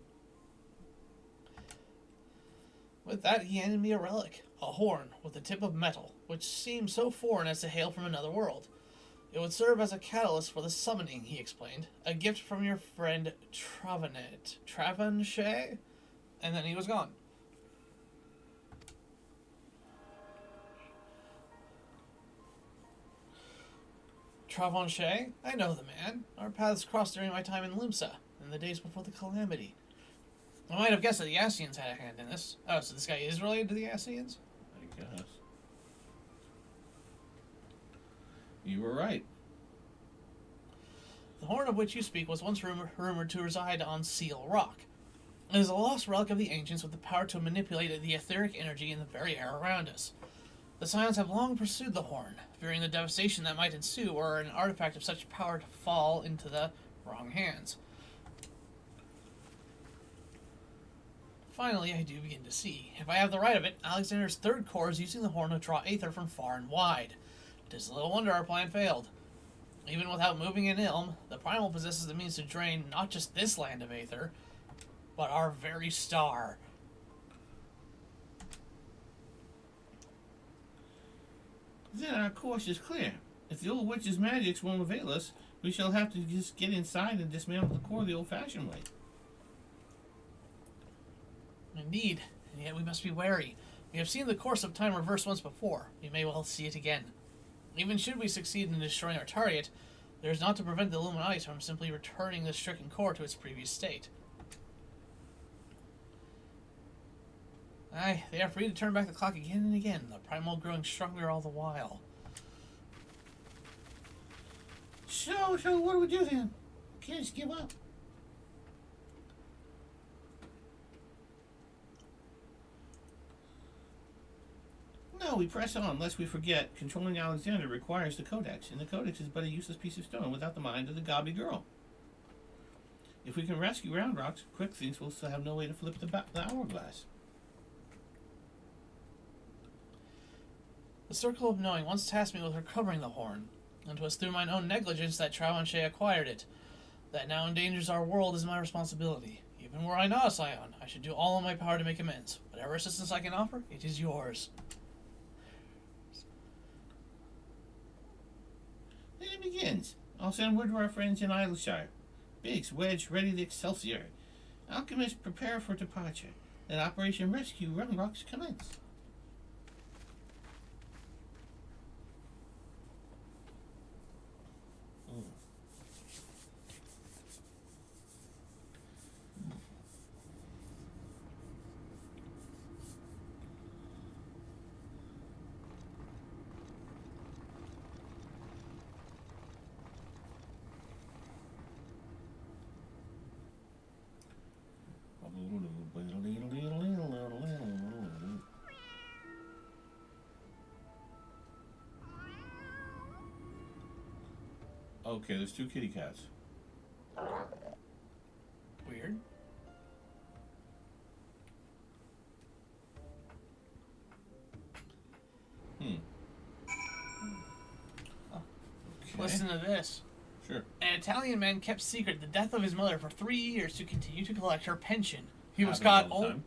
With that, he handed me a relic, a horn with a tip of metal, which seemed so foreign as to hail from another world. It would serve as a catalyst for the summoning, he explained. A gift from your friend Travanchet? And then he was gone. Travanchet? I know the man. Our paths crossed during my time in Limsa, in the days before the Calamity. I might have guessed that the Asians had a hand in this. Oh, so this guy is related to the Asians? I guess. You were right. The horn of which you speak was once rumored to reside on Seal Rock. It is a lost relic of the ancients with the power to manipulate the etheric energy in the very air around us. The Scions have long pursued the horn, fearing the devastation that might ensue were an artifact of such power to fall into the wrong hands. Finally, I do begin to see. If I have the right of it, Alexander's third core is using the horn to draw aether from far and wide. It is little wonder our plan failed. Even without moving an Ilm, the Primal possesses the means to drain not just this land of aether, but our very star. Then our course is clear. If the old witch's magics won't avail us, we shall have to just get inside and dismantle the core the old-fashioned way. Indeed, and yet we must be wary. We have seen the course of time reverse once before. We may well see it again. Even should we succeed in destroying our target, there is not to prevent the Illuminati from simply returning the stricken core to its previous state. Aye, they are free to turn back the clock again and again, the primal growing stronger all the while. So what do we do then? Can't just give up. No, we press on, lest we forget. Controlling Alexander requires the Codex, and the Codex is but a useless piece of stone without the mind of the gobby girl. If we can rescue Round Rocks, Quick thinks we'll still have no way to flip the hourglass. The Circle of Knowing once tasked me with recovering the horn, and 'twas through mine own negligence that Travanchet acquired it. That now endangers our world is my responsibility. Even were I not a scion, I should do all in my power to make amends. Whatever assistance I can offer, it is yours. Then it begins. I'll send word to our friends in Isleshire. Biggs, Wedge, ready the Excelsior. Alchemist, prepare for departure. Let Operation Rescue Run Rocks commence. Okay, there's 2 kitty cats. Weird. Okay. Listen to this. Sure. An Italian man kept secret the death of his mother for 3 years to continue to collect her pension. He was Happens caught all the time.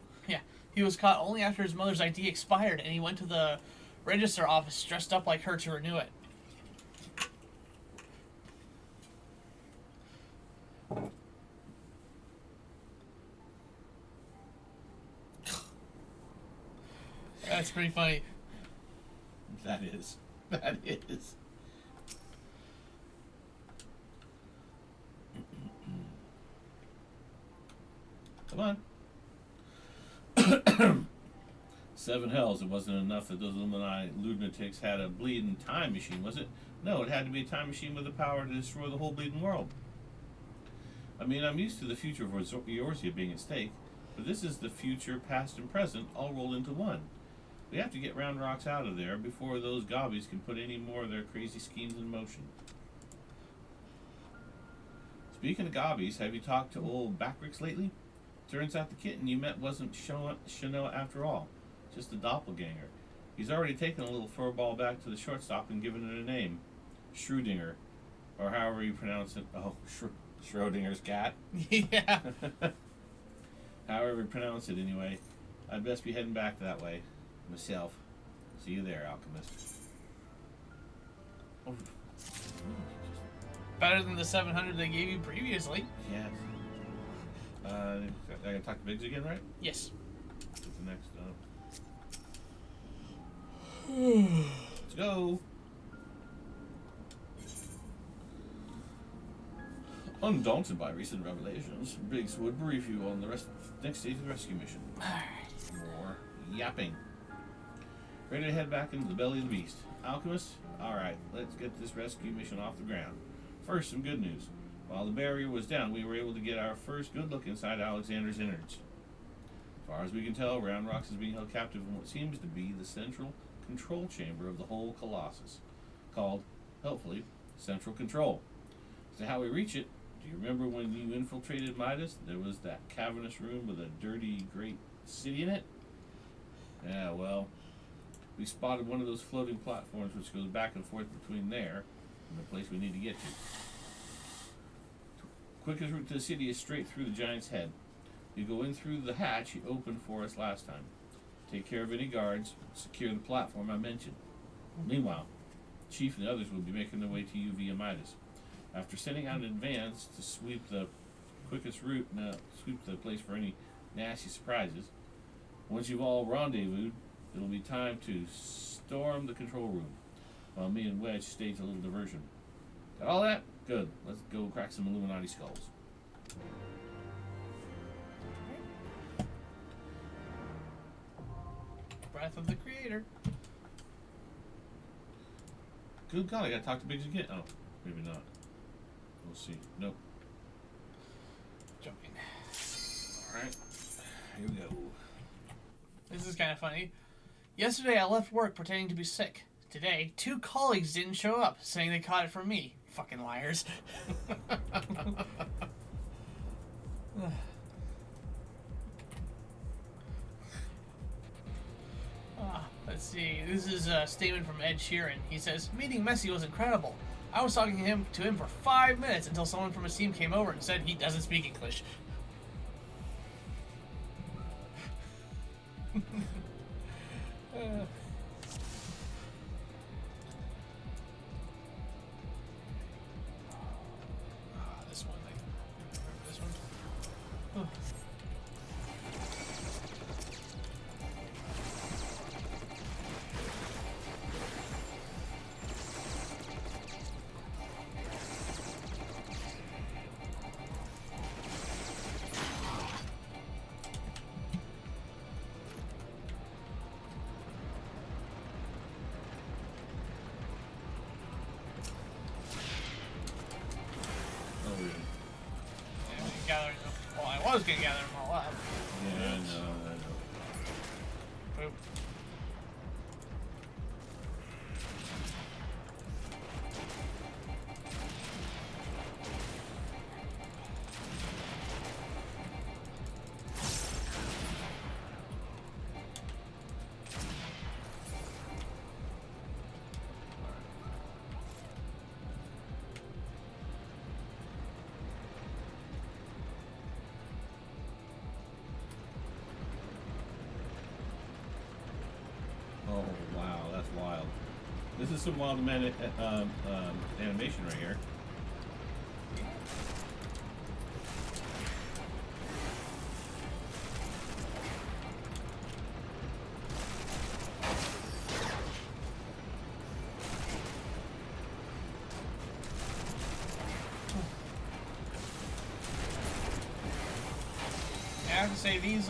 he was caught only after his mother's ID expired, and he went to the register office dressed up like her to renew it. That's pretty funny. That is. That is. Come on. 7 hells. It wasn't enough that those Illuminati lunatics had a bleeding time machine, was it? No, it had to be a time machine with the power to destroy the whole bleeding world. I mean, I'm used to the future of Eorzea being at stake, but this is the future, past, and present all rolled into one. We have to get Round Rocks out of there before those gobbies can put any more of their crazy schemes in motion. Speaking of gobbies, have you talked to old Backricks lately? Turns out the kitten you met wasn't Chanel after all, just a doppelganger. He's already taken a little furball back to the shortstop and given it a name. Schrödinger, or however you pronounce it. Oh, Schrödinger's cat? Yeah. However you pronounce it anyway. I'd best be heading back that way. Myself. See you there, Alchemist. Oh. Better than the 700 they gave you previously. Yes. I gotta talk to Biggs again, right? Yes. What's the next Let's go. Undaunted by recent revelations, Biggs would brief you on the next stage of the rescue mission. More yapping. Ready to head back into the belly of the beast. Alchemist? Alright, let's get this rescue mission off the ground. First, some good news. While the barrier was down, we were able to get our first good look inside Alexander's innards. As far as we can tell, Round Rocks is being held captive in what seems to be the central control chamber of the whole Colossus, called, helpfully, Central Control. As to how we reach it, do you remember when you infiltrated Midas? There was that cavernous room with a dirty, great city in it? Yeah, well, we spotted one of those floating platforms which goes back and forth between there and the place we need to get to. Quickest route to the city is straight through the giant's head. You go in through the hatch you opened for us last time. Take care of any guards, secure the platform I mentioned. Meanwhile, Chief and the others will be making their way to you via Midas. After sending out an advance to sweep the quickest route and sweep the place for any nasty surprises, once you've all rendezvoused, it'll be time to storm the control room, while me and Wedge stage a little diversion. Got all that? Good. Let's go crack some Illuminati skulls. Breath of the Creator. Good God, I gotta talk to Biggs again. Oh, maybe not. We'll see. Nope. Joking. Alright. Here we go. This is kind of funny. Yesterday I left work pretending to be sick. Today, 2 colleagues didn't show up, saying they caught it from me. Fucking liars. Let's see. This is a statement from Ed Sheeran. He says, "Meeting Messi was incredible. I was talking to him for 5 minutes until someone from his team came over and said he doesn't speak English." This one, I remember this one. was gonna gather them all up. Yeah, I know. Boop. Oh wow, that's wild. This is some wild animation right here. I have to say, these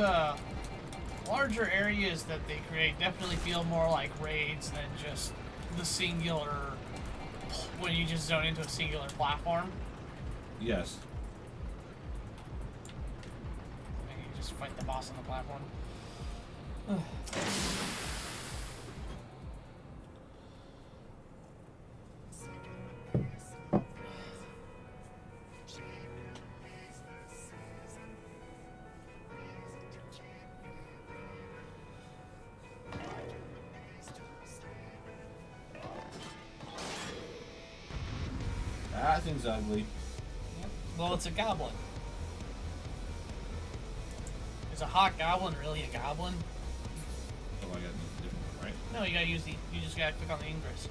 larger areas that they create definitely feel more like raids than just the singular, when you just zone into a singular platform. Yes. And you just fight the boss on the platform. That thing's ugly. Well, it's a goblin. Is a hot goblin really a goblin? Oh, I got a different one, right? No, you gotta use the. You just gotta click on the ingress.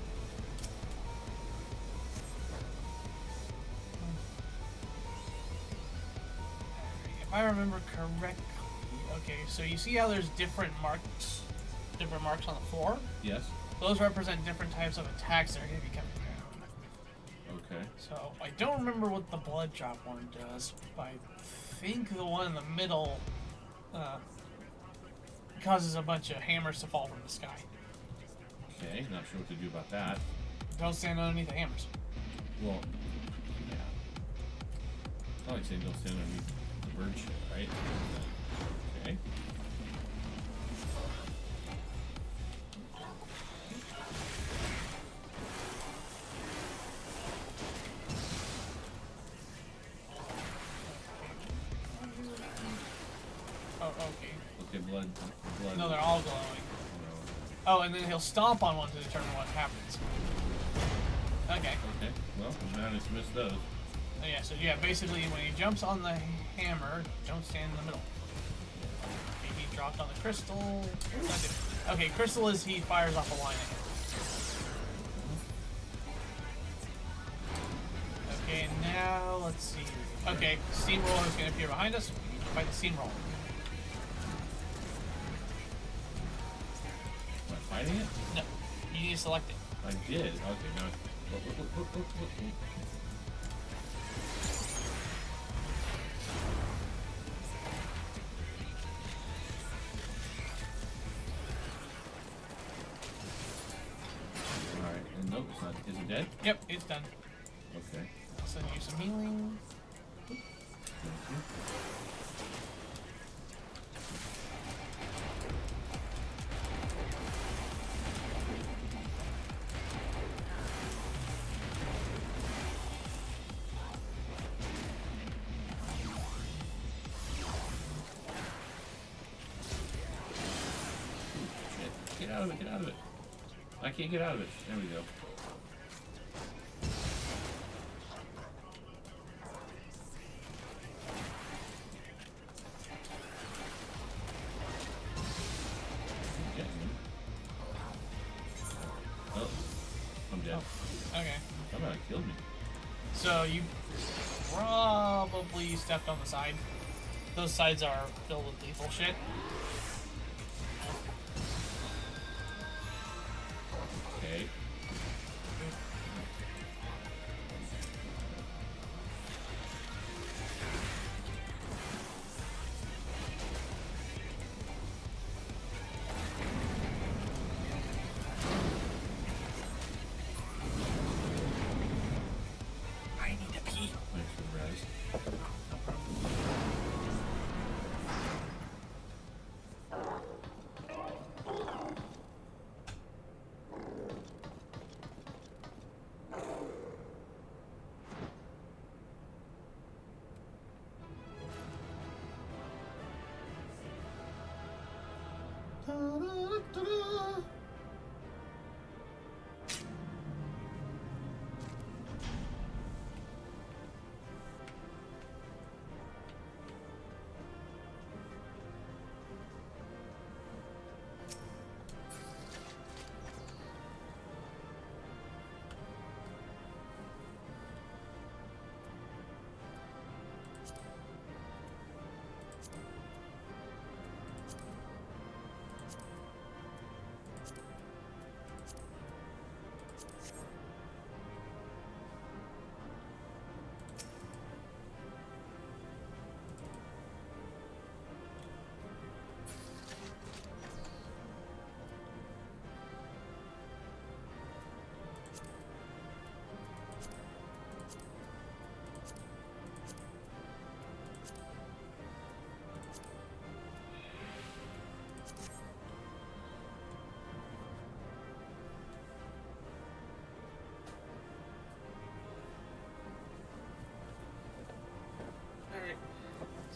If I remember correctly, okay. So you see how there's different marks on the floor? Yes. Those represent different types of attacks that are gonna be coming down. Okay. So I don't remember what the blood drop one does, but I think the one in the middle causes a bunch of hammers to fall from the sky. Okay, not sure what to do about that. Don't stand underneath the hammers. Well, yeah. I like saying don't stand underneath the bird shit, right? Okay. Oh, okay. Okay, blood. No, they're all glowing. Oh, and then he'll stomp on one to determine what happens. Okay. Okay, well, we managed to miss those. Oh, yeah, so yeah, basically when he jumps on the hammer, don't stand in the middle. Okay, he dropped on the crystal. What did I do? Okay, crystal is he fires off a line at him. Okay, now let's see. Okay, steamroller is going to appear behind us. We need to fight the steamroller. Am I fighting it? No, you need to select it. I did. Okay, now. Alright, and nope, it's not. Is it dead? Yep, it's done. Okay. I'll send you some healing. Thank you. Shit. Get out of it, get out of it. I can't get out of it. There we go. Get him. Oh, I'm dead. Oh, okay. Somebody killed me. So you probably stepped on the side. Those sides are filled with lethal shit. Okay. I need to pee. Thanks for the res. Da-da-da-da. Alright.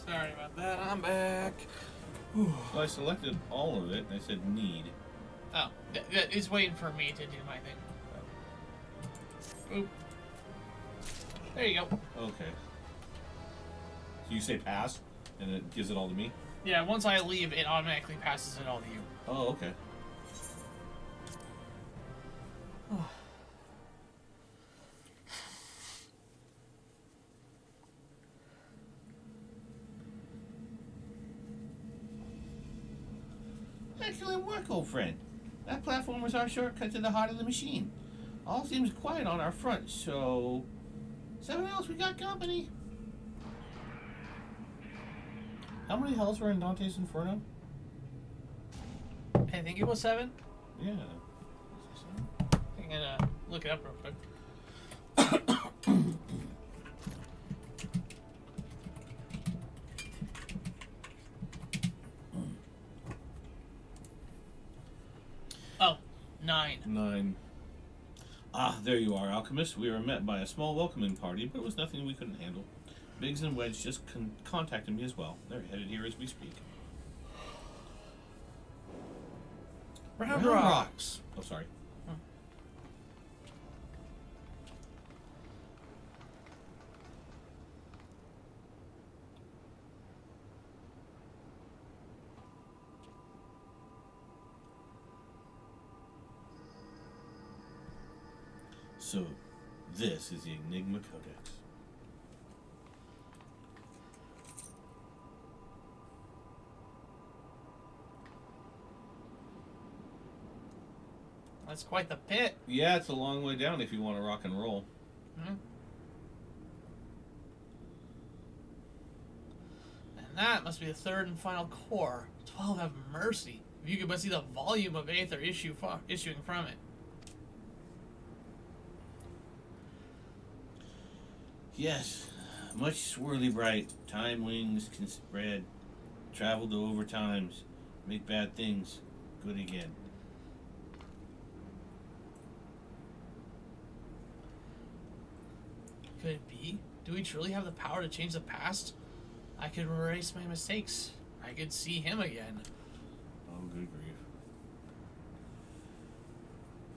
Sorry about that. I'm back. Well, I selected all of it and I said need. Oh, it's waiting for me to do my thing. Oop. There you go. Okay. So you say pass and it gives it all to me? Yeah, once I leave, it automatically passes it all to you. Oh, okay. Excellent work, old friend. That platform was our shortcut to the heart of the machine. All seems quiet on our front, so... Someone else, we got company. How many hells were in Dante's Inferno? I think it was 7. Yeah. I'm gonna look it up real quick. Oh, 9. 9. Ah, there you are, Alchemist. We were met by a small welcoming party, but it was nothing we couldn't handle. Biggs and Wedge just contacted me as well. They're headed here as we speak. Round rocks. Oh, sorry. So, this is the Enigma Codex. That's quite the pit. Yeah, it's a long way down if you want to rock and roll. Hmm. And that must be the third and final core. 12 have mercy. If you could but see the volume of aether issuing from it. Yes, much swirly bright. Time wings can spread. Travel to overtimes. Make bad things good again. Could it be? Do we truly have the power to change the past? I could erase my mistakes. I could see him again. Oh, good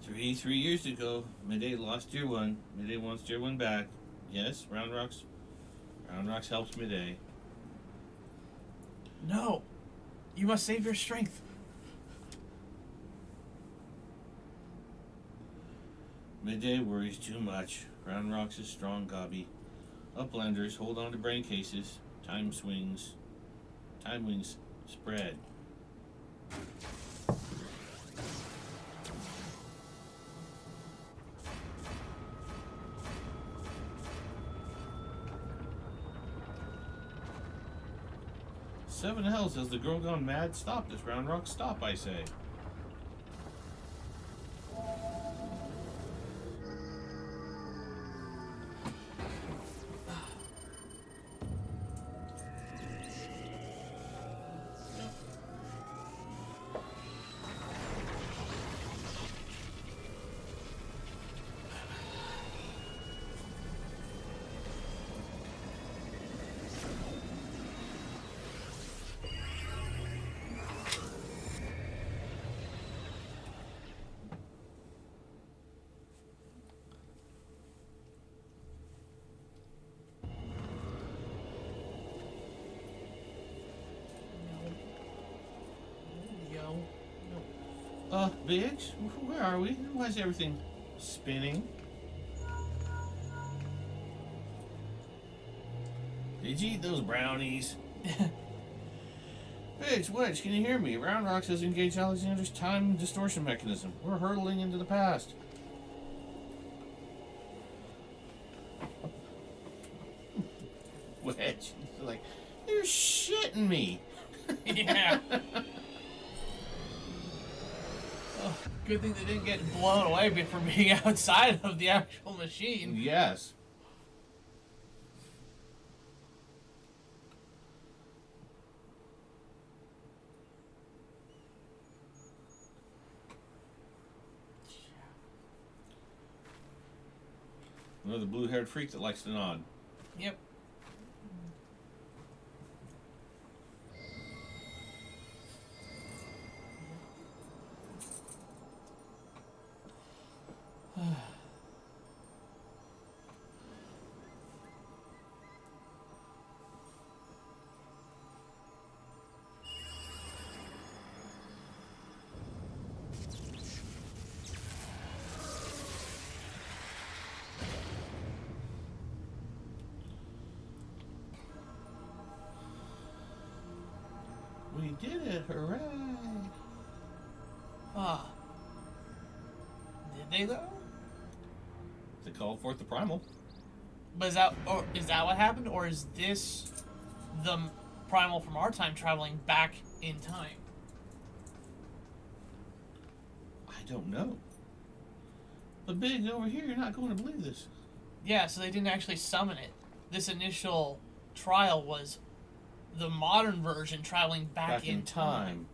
grief. 3 years ago, Midday lost Tier 1. Midday wants Tier 1 back. Yes, Round Rocks helps Midday. No! You must save your strength. Midday worries too much. Round Rocks is strong, Gobby. Uplanders, hold on to brain cases. Time wings spread. Seven hells, has the girl gone mad? Stop this, Round Rock. Stop, I say. Biggs, where are we? Why is everything spinning? Did you eat those brownies? Biggs, Wedge, can you hear me? Round Rocks has engaged Alexander's time distortion mechanism. We're hurtling into the past. Wedge, like, you're shitting me. Yeah. Oh, good thing they didn't get blown away for being outside of the actual machine. Yes. Another blue-haired freak that likes to nod. Yep. We did it! Hooray! Ah. Did they though? They called forth the primal. But is that what happened, or is this the primal from our time traveling back in time? I don't know. But Big, over here, you're not going to believe this. Yeah, so they didn't actually summon it. This initial trial was the modern version traveling back in time.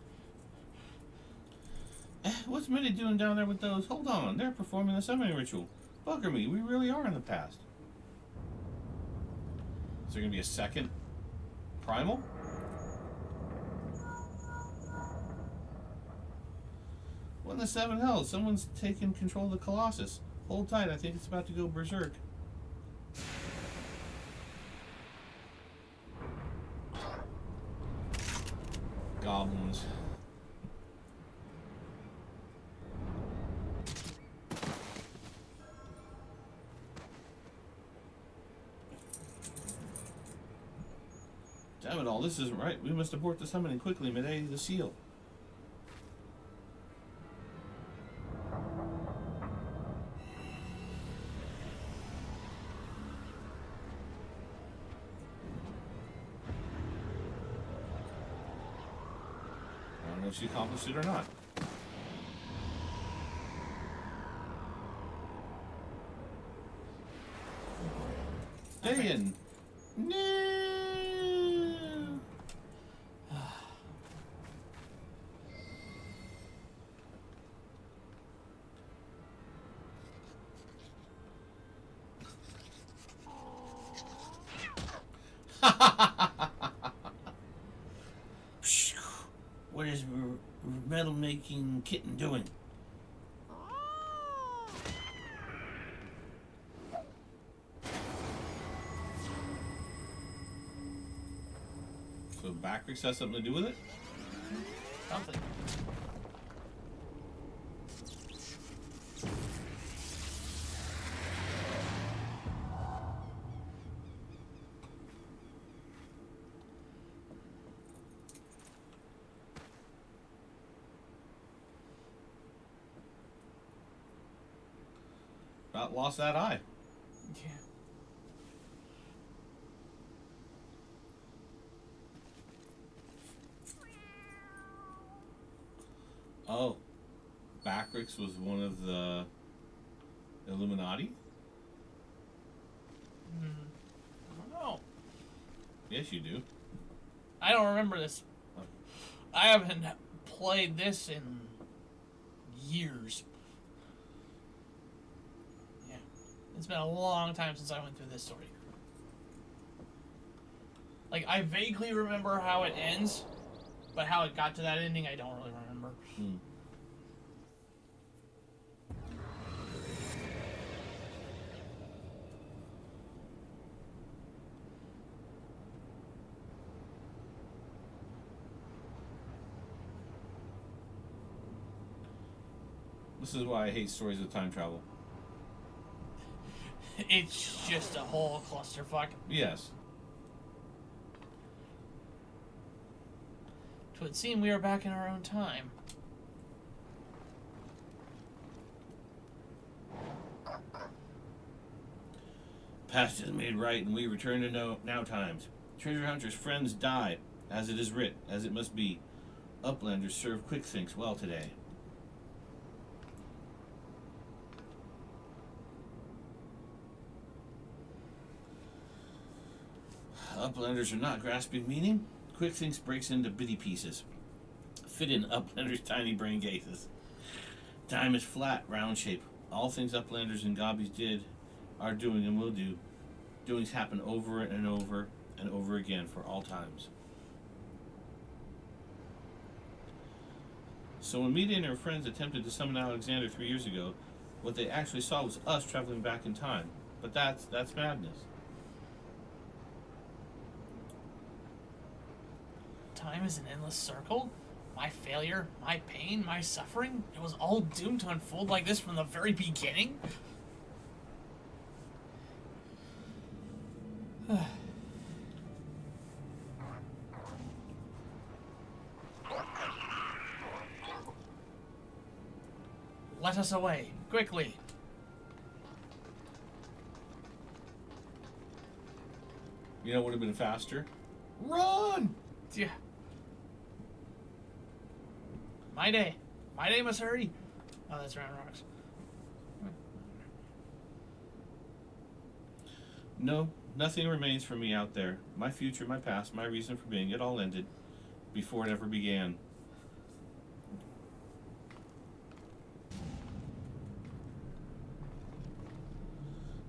What's Minnie doing down there with those? Hold on, they're performing the summoning ritual. Bugger me, we really are in the past. Is there going to be a second primal? What in the seven hells? Someone's taken control of the Colossus. Hold tight, I think it's about to go berserk. Goblins. Damn it all, this isn't right. We must abort the summoning quickly, Midday the seal. I don't know if she accomplished it or not. Stay in. No. What is metal making kitten doing? So Backrix has something to do with it? Something. About lost that eye. Yeah. Oh. Backrix was one of the Illuminati? I don't know. Yes, you do. I don't remember this. I haven't played this in years. Yeah. It's been a long time since I went through this story. Like, I vaguely remember how it ends, but how it got to that ending, I don't really remember. Hmm. This is why I hate stories of time travel. It's just a whole clusterfuck. Yes. Twould seem we are back in our own time. Past is made right, and we return to now times. Treasure hunters' friends die, as it is writ, as it must be. Uplanders serve quick thinks well today. Uplanders are not grasping meaning. Quick thinks breaks into bitty pieces. Fit in Uplanders' tiny brain gazes. Time is flat, round shape. All things Uplanders and Gobbies did, are doing, and will do. Doings happen over and over and over again for all times. So when Mita and her friends attempted to summon Alexander 3 years ago, what they actually saw was us traveling back in time. But that's madness. Time is an endless circle? My failure, my pain, my suffering? It was all doomed to unfold like this from the very beginning? Let us away, quickly. You know what would have been faster? Run! Yeah. My day. My day must hurry. Oh, that's Round Rocks. No, nothing remains for me out there. My future, my past, my reason for being, it all ended before it ever began.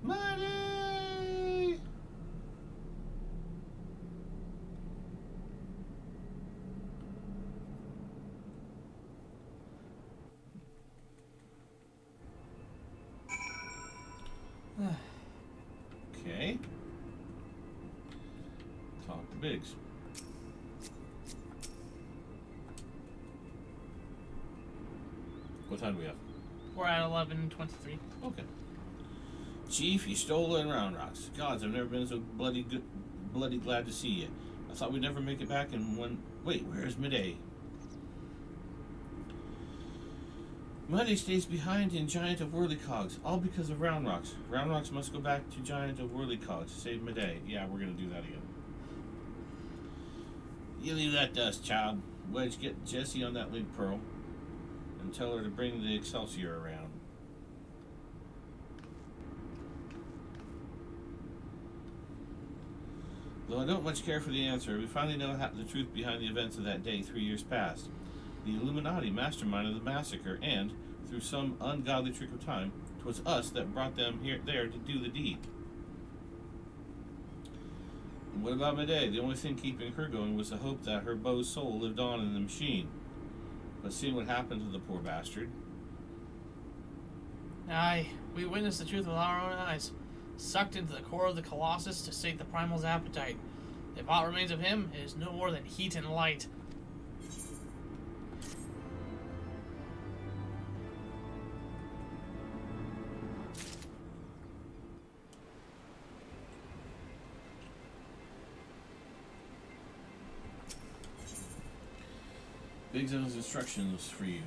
Money! Okay. Talk to Biggs. What time do we have? We're at 11:23. Okay. Chief, you stole in Round Rocks. Gods, I've never been so bloody glad to see you. I thought we'd never make it back in one. Wait, where's Midday? Midday stays behind in Giant of Whirlycogs, all because of Round Rocks. Round Rocks must go back to Giant of Whirlycogs to save Midday. Yeah, we're gonna do that again. You leave that to us, child. Wedge, get Jessie on that link pearl and tell her to bring the Excelsior around. Though I don't much care for the answer, we finally know the truth behind the events of that day 3 years past. The Illuminati masterminded the massacre, and, through some ungodly trick of time, 'twas us that brought them there to do the deed. And what about Midday? The only thing keeping her going was the hope that her beau's soul lived on in the machine. But seeing what happened to the poor bastard... Aye, we witnessed the truth with our own eyes. Sucked into the core of the Colossus to sate the primal's appetite. If aught remains of him, it is no more than heat and light. Biggs and his instructions for you.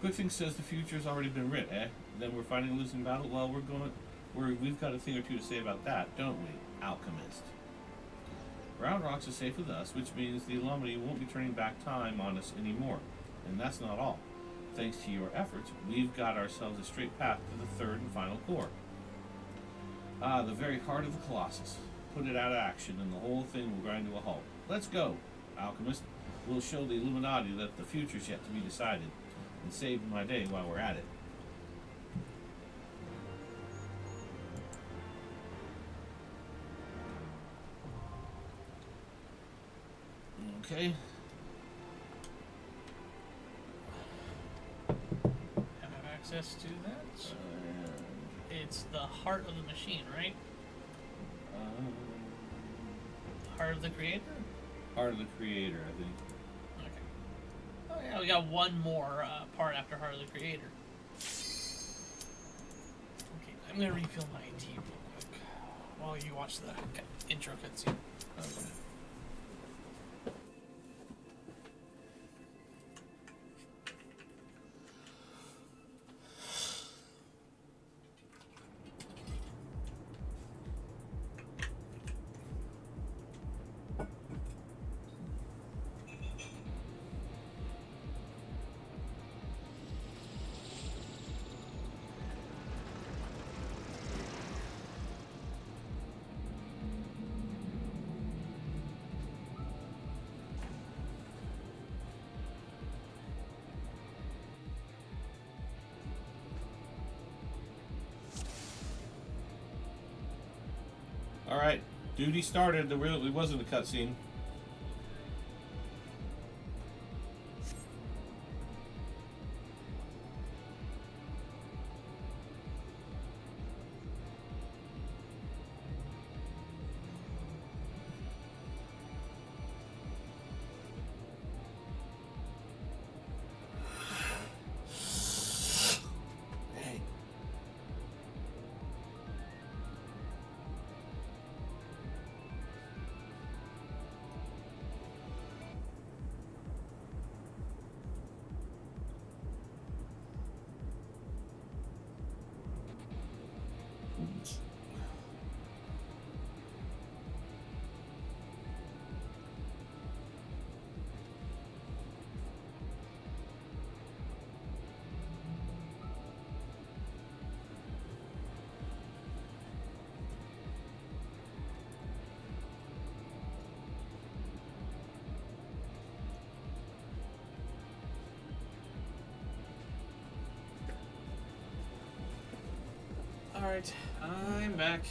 Quickthing says the future's already been writ, eh? Then we're fighting a losing battle? Well, we've got a thing or two to say about that, don't we, Alchemist? Round Rocks is safe with us, which means the Illuminati won't be turning back time on us anymore. And that's not all. Thanks to your efforts, we've got ourselves a straight path to the third and final core. Ah, the very heart of the Colossus. Put it out of action, and the whole thing will grind to a halt. Let's go, Alchemist. We'll show the Illuminati that the future's yet to be decided, and save my day while we're at it. Okay. Have access to that? It's the heart of the machine, right? Heart of the creator? Heart of the creator, I think. Okay. Oh yeah, we got one more part after Heart of the Creator. Okay, I'm gonna refill my tea real quick while you watch the intro cutscene. Okay. All right, duty started. It wasn't a cutscene. Hey, Alright, I'm back.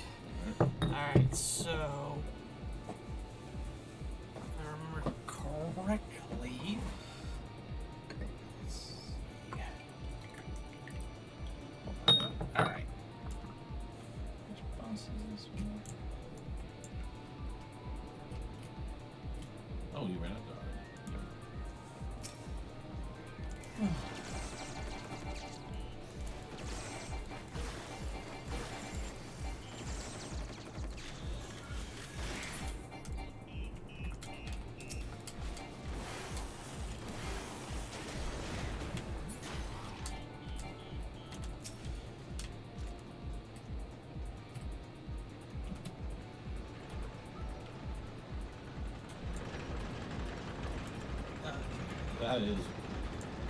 Alright, so. If I remember correctly. Let's see. Alright. Which boss is this one? Oh, you ran up there. That is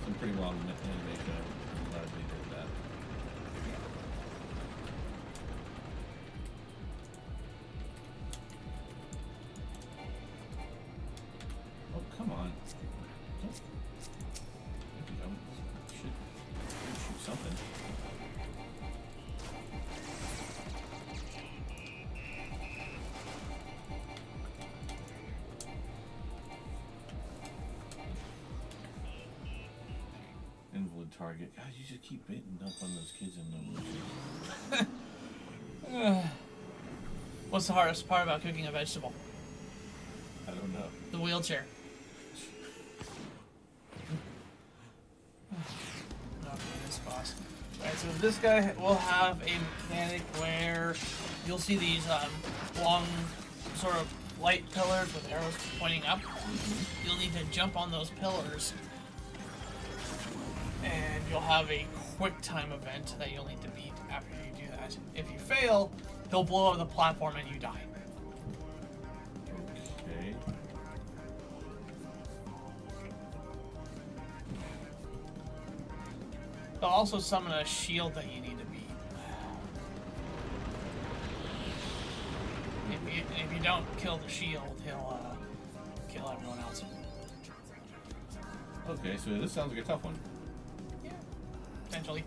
some pretty wild animation. I'm glad they did that. Oh, come on. Don't. Shoot something. Invalid target. God, you just keep beating up on those kids in the woods. What's the hardest part about cooking a vegetable? I don't know. The wheelchair. Okay, this boss. Alright, so this guy will have a mechanic where you'll see these long, sort of light pillars with arrows pointing up. You'll need to jump on those pillars, and you'll have a quick time event that you'll need to beat after you do that. If you fail, he'll blow up the platform and you die. Okay. He'll also summon a shield that you need to beat. If you don't kill the shield, he'll kill everyone else. Okay, so this sounds like a tough one. Yeah, potentially.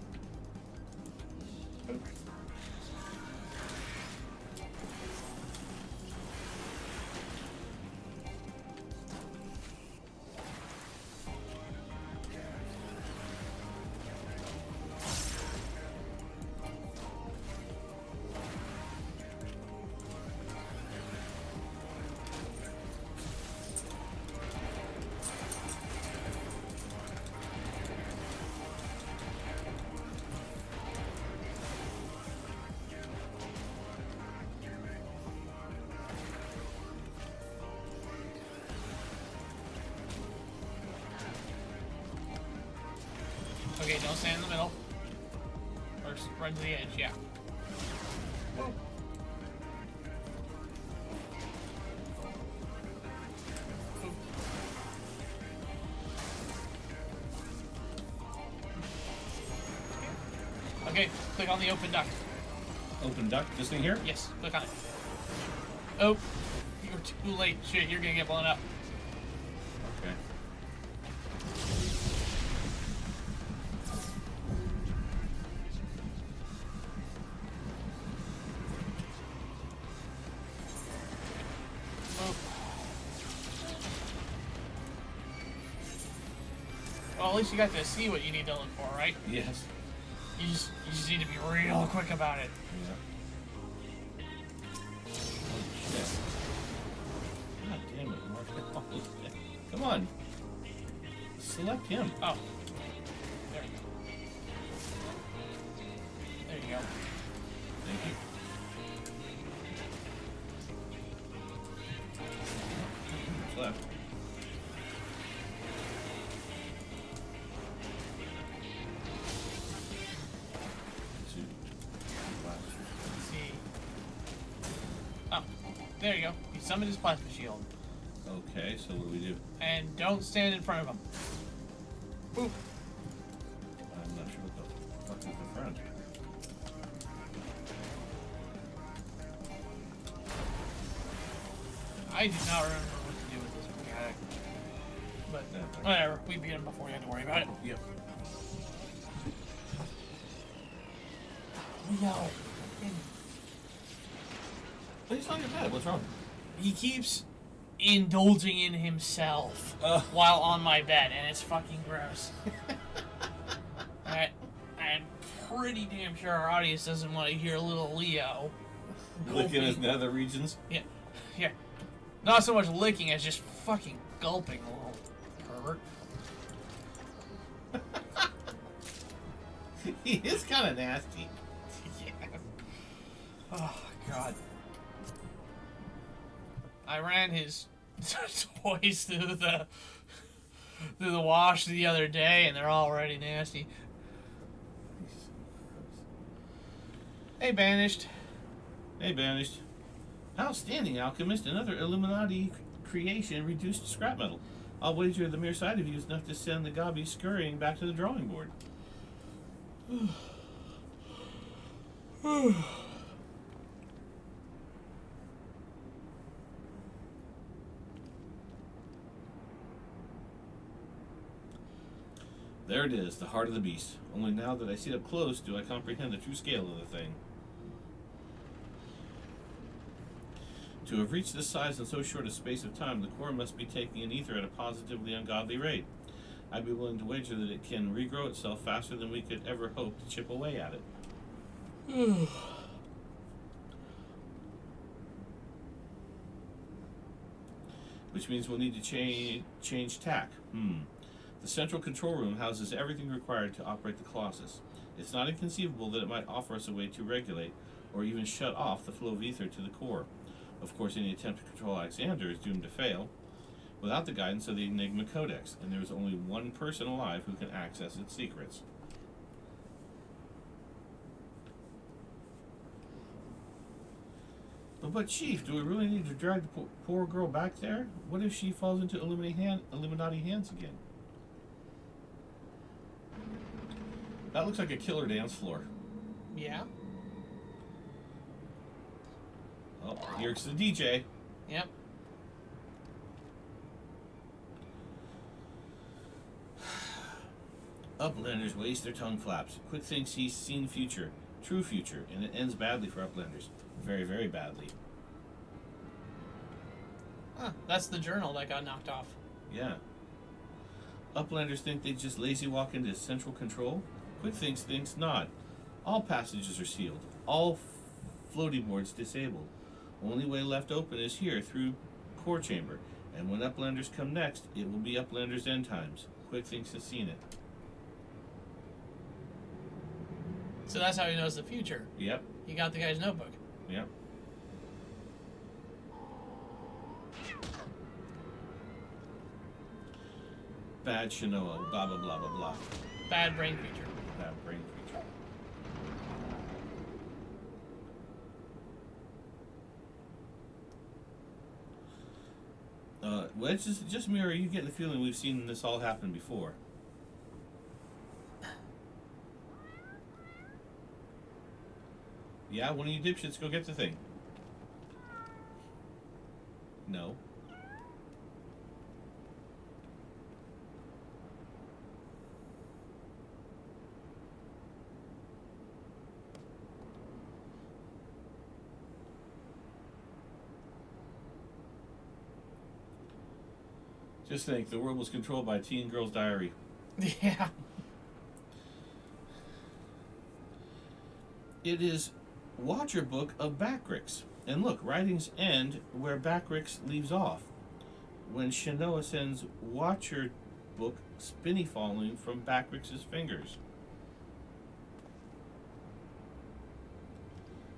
Okay, don't stand in the middle. Or run to the edge, yeah. Okay, click on the open duct. Open duct. This thing here. Yes, click on it. Oh, you're too late. Shit, you're gonna get blown up. Okay. Oh. Well, at least you got to see what you need to look for, right? Yes. You just need to be real quick about it. Yeah. Oh shit. God damn it, Mark. Come on. Select him. Oh. There you go. There you go. Thank you. What's left? Let's see. Oh, there you go. He summoned his plasma shield. Okay, so what do we do? And don't stand in front of him. Ooh. I'm not sure what the fuck is the front. I do not remember what to do with this mechanic. But Yeah. whatever. We beat him before you had to worry about it. Yep. No. But he's not your bad. What's wrong? He keeps indulging in himself while on my bed, and it's fucking gross. I'm pretty damn sure our audience doesn't want to hear little Leo Licking his gulping. nether regions. Yeah. Not so much licking as just fucking gulping, little pervert. He is kind of nasty. Yeah. Oh, God. I ran his toys through the wash the other day, and they're already nasty. Hey, Banished. Hey, Banished. Outstanding, Alchemist. Another Illuminati creation reduced to scrap metal. I'll wager the mere sight of you is enough to send the gobby scurrying back to the drawing board. There it is, the heart of the beast. Only now that I see it up close do I comprehend the true scale of the thing. To have reached this size in so short a space of time, the core must be taking in ether at a positively ungodly rate. I'd be willing to wager that it can regrow itself faster than we could ever hope to chip away at it. Which means we'll need to change tack. The central control room houses everything required to operate the Colossus. It's not inconceivable that it might offer us a way to regulate, or even shut off, the flow of ether to the core. Of course, any attempt to control Alexander is doomed to fail, without the guidance of the Enigma Codex, and there is only one person alive who can access its secrets. But Chief, do we really need to drag the poor girl back there? What if she falls into Illuminati hands again? That looks like a killer dance floor. Yeah. Oh, here's the DJ. Yep. Uplanders waste their tongue flaps. Quick thinks he's seen future, true future, and it ends badly for Uplanders. Very, very badly. Huh, that's the journal that got knocked off. Yeah. Uplanders think they just lazy walk into central control. Quick thinks not. All passages are sealed. All floating boards disabled. Only way left open is here through core chamber. And when Uplanders come next, it will be Uplanders' end times. Quick thinks has seen it. So that's how he knows the future. Yep. He got the guy's notebook. Yep. Bad Shinoa, blah blah blah blah blah. Bad brain creature. Bad brain creature. Wedge, just mirror, you getting the feeling we've seen this all happen before. Yeah, one of you dipshits go get the thing. No. Just think, the world was controlled by a teen girl's diary. Yeah. It is Watcher Book of Backrix. And look, writings end where Backrix leaves off. When Shanoa sends Watcher Book spinny falling from Backrix's fingers.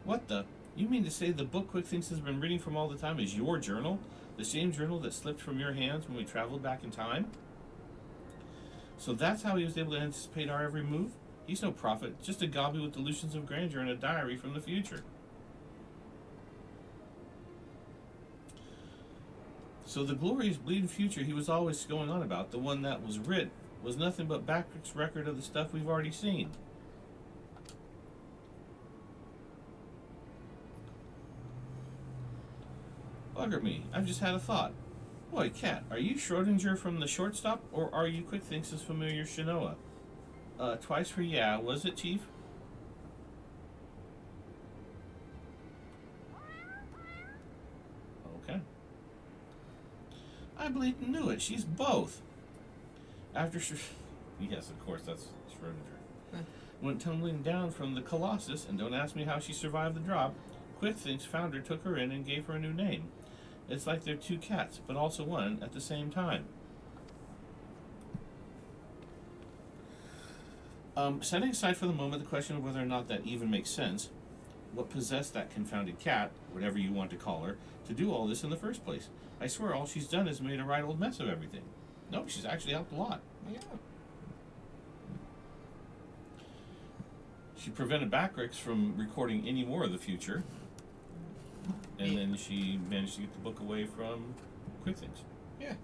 What the? You mean to say the book Quick Thinks has been reading from all the time is your journal? The same journal that slipped from your hands when we traveled back in time? So that's how he was able to anticipate our every move? He's no prophet, just a gobby with delusions of grandeur and a diary from the future. So the glorious bleeding future he was always going on about, the one that was writ, was nothing but Backrix's record of the stuff we've already seen. Bugger me, I've just had a thought. Boy, Cat, are you Schrodinger from the shortstop, or are you Quick Thinks' familiar Shanoa? Twice for yeah, was it, Chief? Okay. I bleeding knew it, she's both. After yes, of course, that's Schrodinger. Went tumbling down from the Colossus, and don't ask me how she survived the drop. Quick Thinks' founder took her in and gave her a new name. It's like they're two cats, but also one at the same time. Setting aside for the moment the question of whether or not that even makes sense, what possessed that confounded cat, whatever you want to call her, to do all this in the first place? I swear all she's done is made a right old mess of everything. No, she's actually helped a lot. Yeah. She prevented Backrix from recording any more of the future. And then she managed to get the book away from Quick Things. Yeah.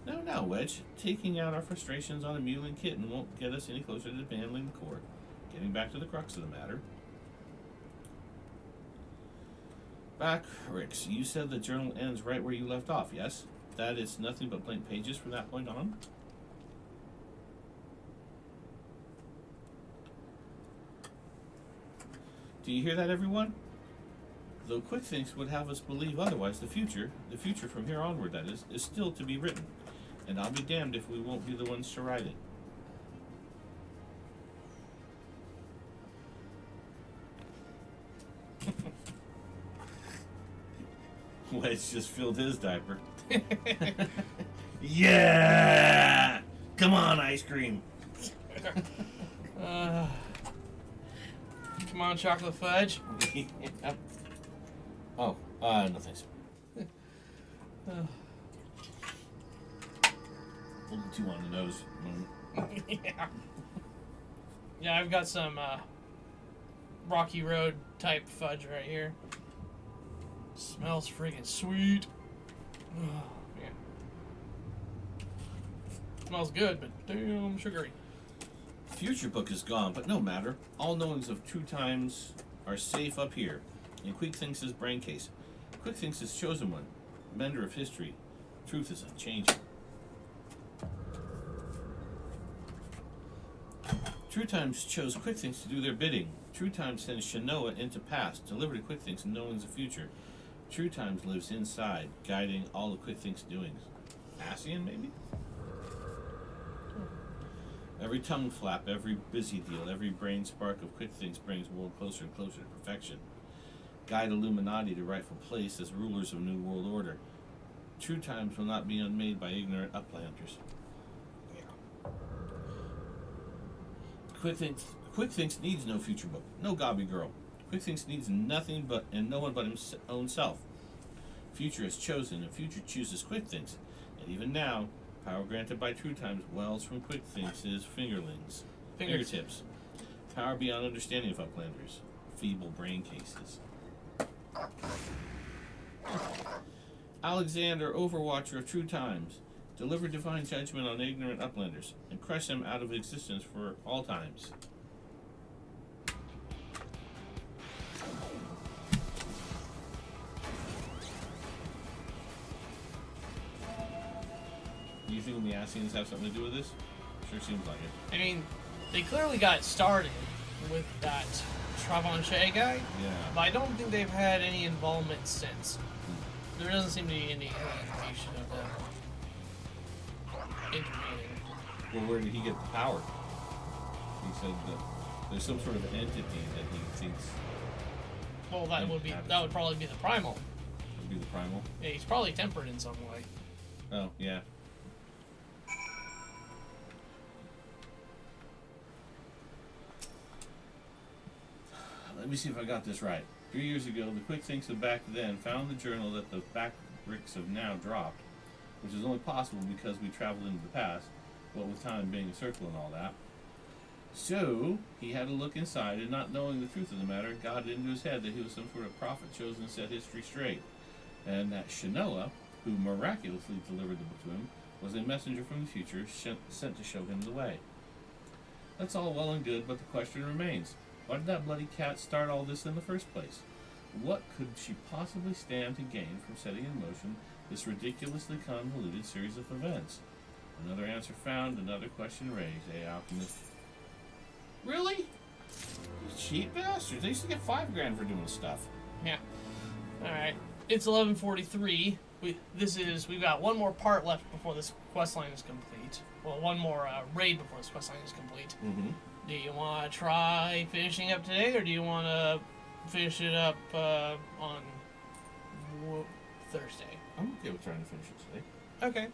No, Wedge. Taking out our frustrations on a mewling kitten won't get us any closer to handling the court. Getting back to the crux of the matter. Backrix, you said the journal ends right where you left off, yes? That it's nothing but blank pages from that point on? Do you hear that, everyone? Though Quick Thinks would have us believe otherwise, the future from here onward, that is still to be written. And I'll be damned if we won't be the ones to write it. Wedge just filled his diaper. Yeah! Come on, ice cream. Come on, chocolate fudge. Yep. Oh, no thanks. A little too on the nose. Yeah. Yeah, I've got some Rocky Road type fudge right here. Smells freaking sweet. Oh, man. Smells good, but damn sugary. Future book is gone, but no matter. All knowings of true times are safe up here, in Quick Thinks' brain case. Quick Thinks' chosen one, mender of history. Truth is unchanging. True Times chose Quick Thinks to do their bidding. True Times sends Shanoa into past, delivered to Quick Thinks knowings of future. True Times lives inside, guiding all of Quick Thinks' doings. Ascian, maybe? Every tongue flap, every busy deal, every brain spark of Quick Thinks brings the world closer and closer to perfection. Guide Illuminati to rightful place as rulers of New World Order. True Times will not be unmade by ignorant uplanders. Quick Thinks needs no future book, no gobby girl. Quick Thinks needs nothing but and no one but his own self. Future is chosen, and future chooses Quick Thinks. And even now, Power granted by True Times wells from Quick Thinks' fingertips. Power beyond understanding of Uplanders. Feeble brain cases. Alexander, Overwatcher of True Times, deliver divine judgment on ignorant Uplanders and crush them out of existence for all times. Do you think the Ascians have something to do with this? Sure seems like it. I mean, they clearly got started with that Travanchet guy, Yeah. but I don't think they've had any involvement since. There doesn't seem to be any indication of them intervening. Well, where did he get the power? He said that there's some sort of entity that he thinks Well, that would probably be the primal. would be the primal. Yeah, he's probably tempered in some way. Oh, yeah. Let me see if I got this right. 3 years ago, the Quick Thinks of back then found the journal that the back bricks have now dropped, which is only possible because we traveled into the past, what with time being a circle and all that. So, he had to look inside, and not knowing the truth of the matter, got it into his head that he was some sort of prophet chosen to set history straight, and that Shanoa, who miraculously delivered the book to him, was a messenger from the future sent to show him the way. That's all well and good, but the question remains. Why did that bloody cat start all this in the first place? What could she possibly stand to gain from setting in motion this ridiculously convoluted series of events? Another answer found, another question raised, Alchemist? Really? You cheap bastards. They used to get $5,000 for doing stuff. Yeah. Alright. It's 11:43. We've got one more part left before this quest line is complete. Well, one more raid before this quest line is complete. Mm-hmm. Do you want to try finishing up today, or do you want to finish it up on Thursday? I'm okay with trying to finish it today. Okay.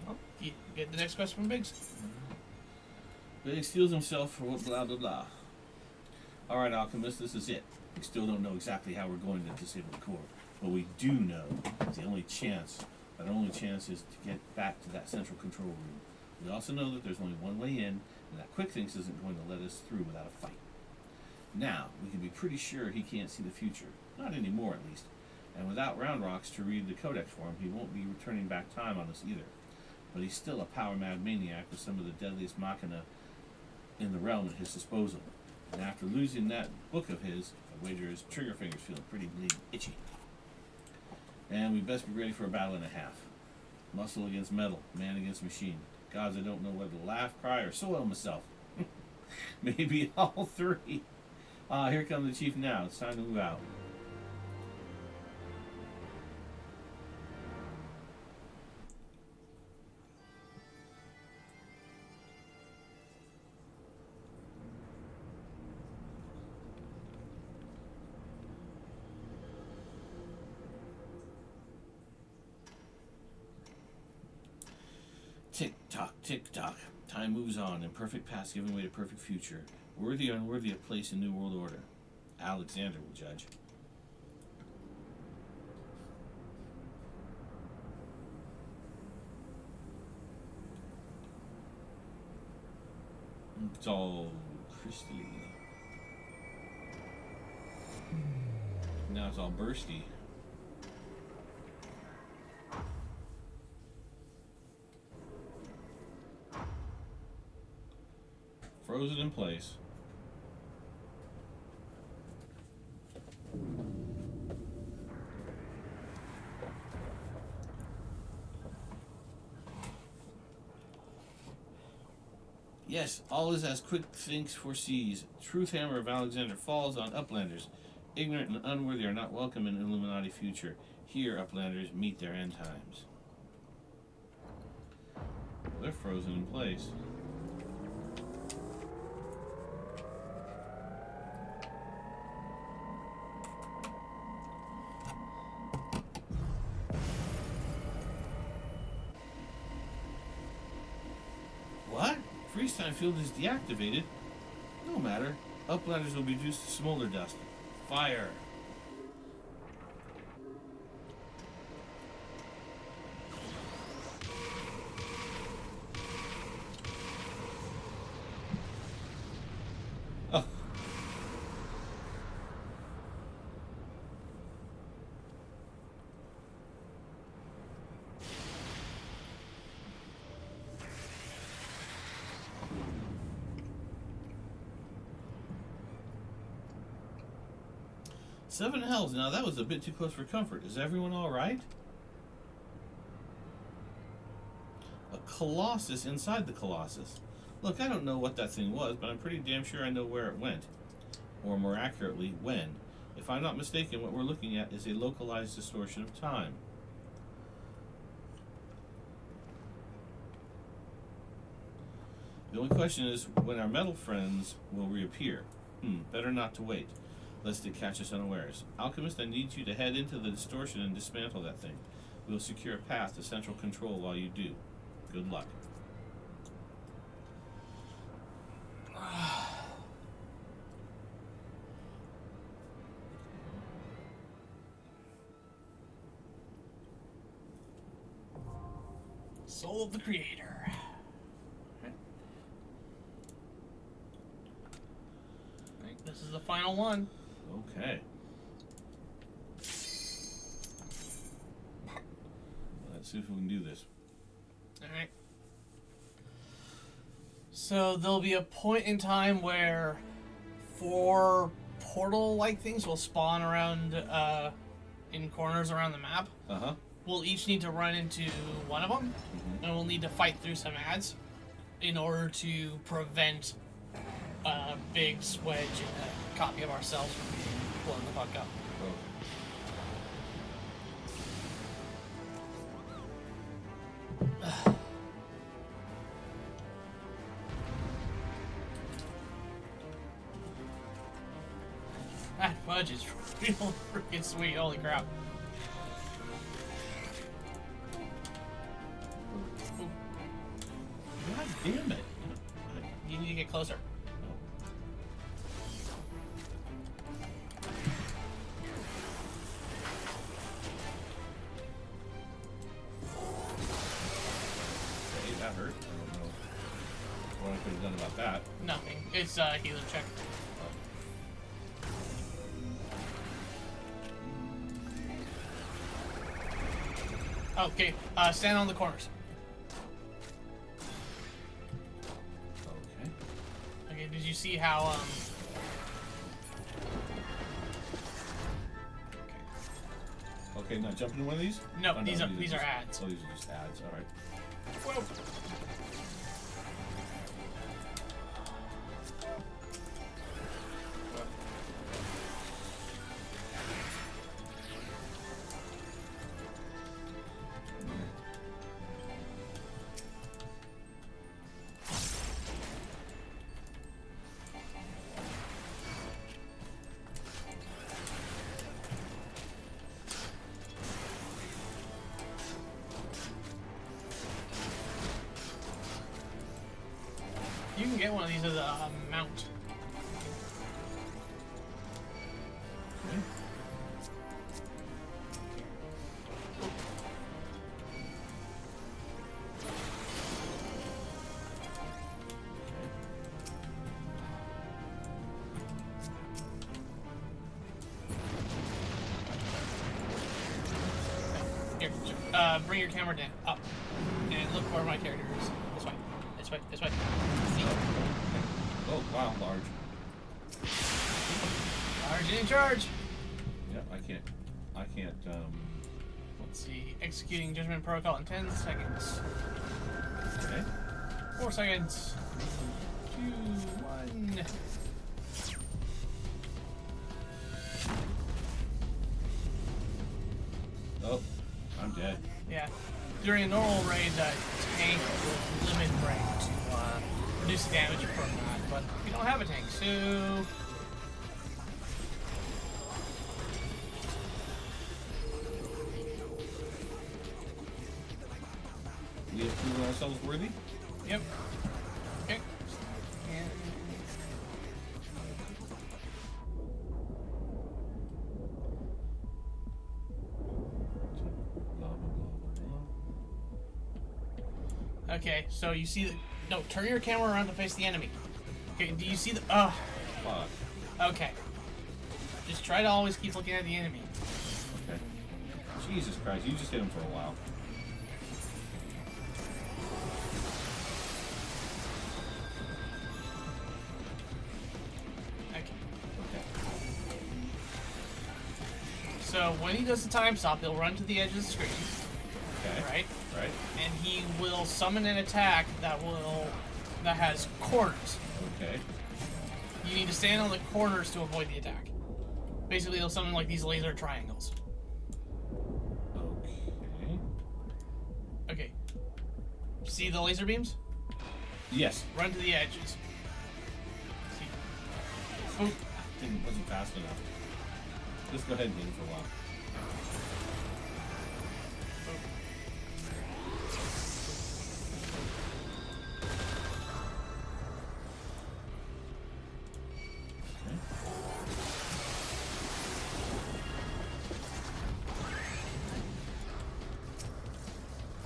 Well, you get the next quest from Biggs. Biggs steals himself for what blah blah blah. Alright, Alchemist, this is it. We still don't know exactly how we're going to disable the core. But we do know the only chance is to get back to that central control room. We also know that there's only one way in, and that Quick Thinks isn't going to let us through without a fight. Now, we can be pretty sure he can't see the future. Not anymore, at least. And without Round Rocks to read the codex for him, he won't be returning back time on us either. But he's still a power-mad maniac with some of the deadliest machina in the realm at his disposal. And after losing that book of his, I wager his trigger finger's feeling pretty bleeding itchy. And we best be ready for a battle and a half. Muscle against metal, man against machine. Gods, I don't know whether to laugh, cry, or soil myself. Maybe all three. Here comes the chief now. It's time to move out. Tick-tock, tick-tock. Time moves on, and perfect past giving way to perfect future. Worthy or unworthy of place in New World Order. Alexander will judge. It's all crystally. Now it's all bursty. Frozen in place. Yes, all is as Quick Thinks foresees. Truth hammer of Alexander falls on Uplanders. Ignorant and unworthy are not welcome in Illuminati future. Here, Uplanders meet their end times. They're frozen in place. What? Freeze time field is deactivated? No matter. Uplanders will be reduced to smolder dust. Fire. 7 hells. Now that was a bit too close for comfort. Is everyone all right? A colossus inside the colossus. Look, I don't know what that thing was, but I'm pretty damn sure I know where it went. Or more accurately, when. If I'm not mistaken, what we're looking at is a localized distortion of time. The only question is when our metal friends will reappear. Better not to wait, lest it catch us unawares. Alchemist, I need you to head into the distortion and dismantle that thing. We'll secure a path to central control while you do. Good luck. Soul of the Creator. Right, this is the final one. Okay. Let's see if we can do this. Alright. So there'll be a point in time where 4 portal-like things will spawn around in corners around the map. Uh-huh. We'll each need to run into one of them, and we'll need to fight through some ads in order to prevent a big swedge and a copy of ourselves from being blown the fuck up. That fudge is real freaking sweet, holy crap. God damn it. You need to get closer. Okay, that hurt. I don't know what I could have done about that. Nothing. It's a healer check. Okay, stand on the corners. Okay. Okay, did you see how, Okay, now jump into one of these? No, Oh, these are just- ads. Oh, these are just ads. All right. Whoa. You can get one of these as a mount. Okay. Here, bring your camera down, up, and look where my character is. This way, this way, this way. See? Oh, wow, large. Sergeant in charge. Yeah, I can't, Let's see, executing judgment protocol in 10 seconds. okay. 4 seconds. 2, 1. Oh, I'm dead. Yeah. During a normal raid, tank will limit break to reduce the damage from that, but we don't have a tank, so We have proven ourselves worthy? yep. Okay. And Blah, blah, blah, blah, okay, so you see the no, turn your camera around to face the enemy. Okay, do you see the blah. Fuck. okay. Just try to always keep looking at the enemy. Okay. Jesus Christ, you just hit him for a while. Okay. Okay. So when he does the time stop, he'll run to the edge of the screen, Okay. right? Right. And he will summon an attack that has corners. Okay. You need to stand on the corners to avoid the attack. Basically, he'll summon like these laser triangles. Okay. Okay. See the laser beams? Yes. Run to the edges. See. Boop. Wasn't fast enough. Just go ahead and hit it for a while.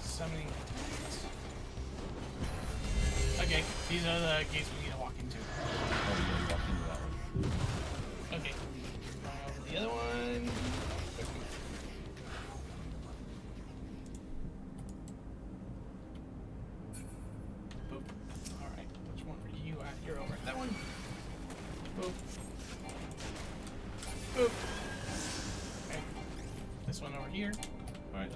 Summoning. Okay, these are the gates we need to walk into. Oh, we gotta walk into that one. Okay. The other one. Boop. Alright, which one are you at? You're over at that one. Boop. Boop. Okay. This one over here. Alright,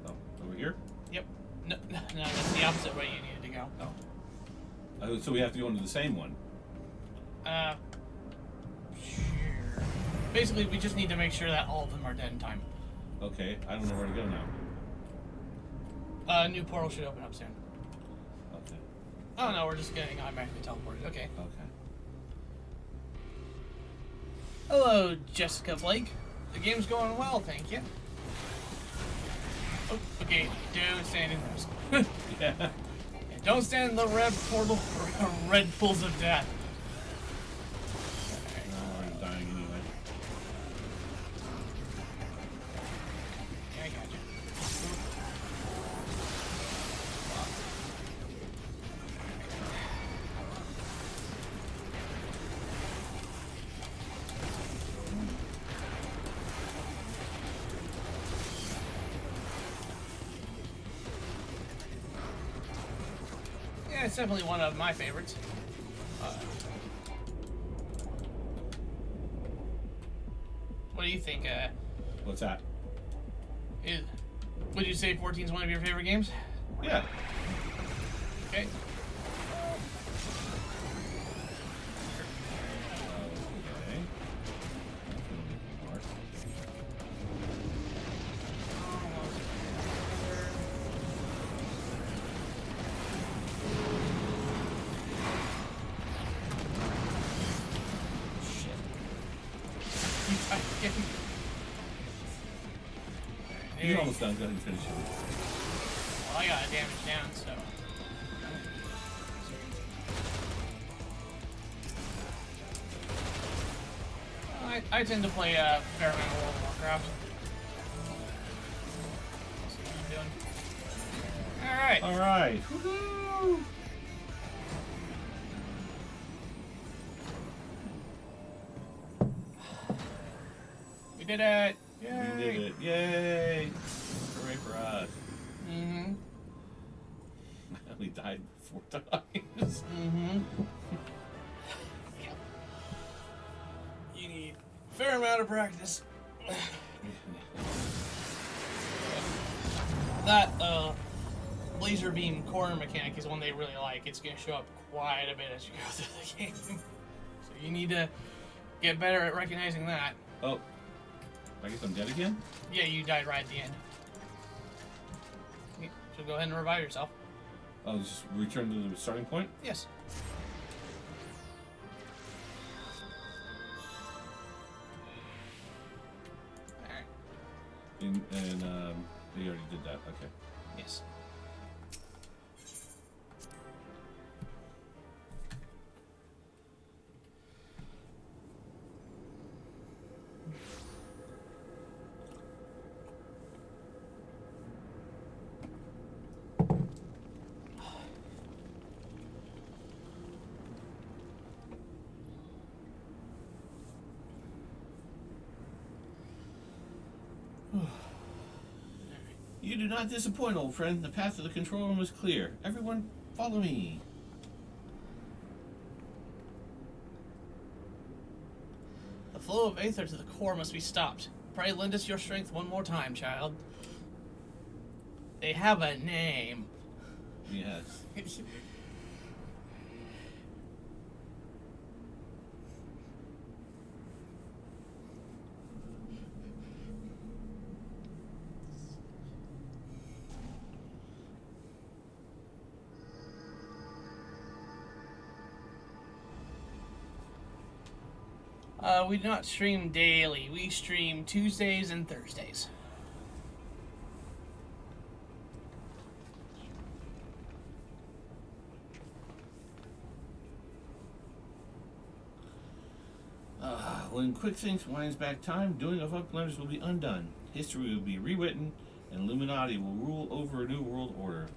oh, over here? Yep. No, that's the opposite way you needed to go. Oh. So we have to go into the same one. Sure. Basically, we just need to make sure that all of them are dead in time. Okay, I don't know where to go now. A new portal should open up soon. Okay. Oh no, we're just getting automatically teleported. Okay. Okay. Hello, Jessica Blake. The game's going well, thank you. Oh, okay, don't stand in those. Yeah. Yeah, don't stand in the red portal or red pools of death. No, I'm dying anyway. Yeah, I got you. Yeah, it's definitely one of my favorites. What do you think? What's that? Would you say 14 is one of your favorite games? Yeah. Okay. Okay. You're almost done. Go ahead and finish it. Well, I got a damage down, so. I tend to play a fair amount of World of Warcraft. See what I'm doing. Alright. All right. Woohoo! We did it! We did it! Yay! Hooray for us! Mm-hmm. I only died 4 times. Mm-hmm. You need a fair amount of practice. That laser beam corner mechanic is one they really like. It's going to show up quite a bit as you go through the game. So you need to get better at recognizing that. Oh, I guess I'm dead again? Yeah, you died right at the end. So go ahead and revive yourself. Oh, just return to the starting point? Yes. Alright. And they already did that. Okay. Yes. You do not disappoint, old friend. The path to the control room is clear. Everyone, follow me. The flow of aether to the core must be stopped. Pray lend us your strength one more time, child. They have a name. Yes. We do not stream daily. We stream Tuesdays and Thursdays. When Quick Thinks winds back time, doing of Uplanders will be undone. History will be rewritten, and Illuminati will rule over a new world order.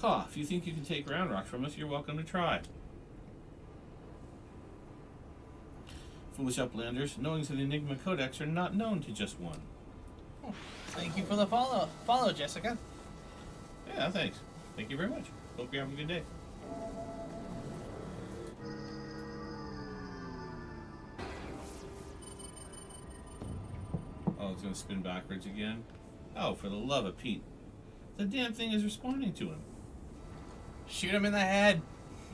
If you think you can take ground rocks from us, you're welcome to try. Foolish Uplanders, knowings of the Enigma Codex are not known to just one. Thank you for the follow, Jessica. Yeah, thanks. Thank you very much. Hope you're having a good day. Oh, it's going to spin backwards again? Oh, for the love of Pete. The damn thing is responding to him. Shoot him in the head.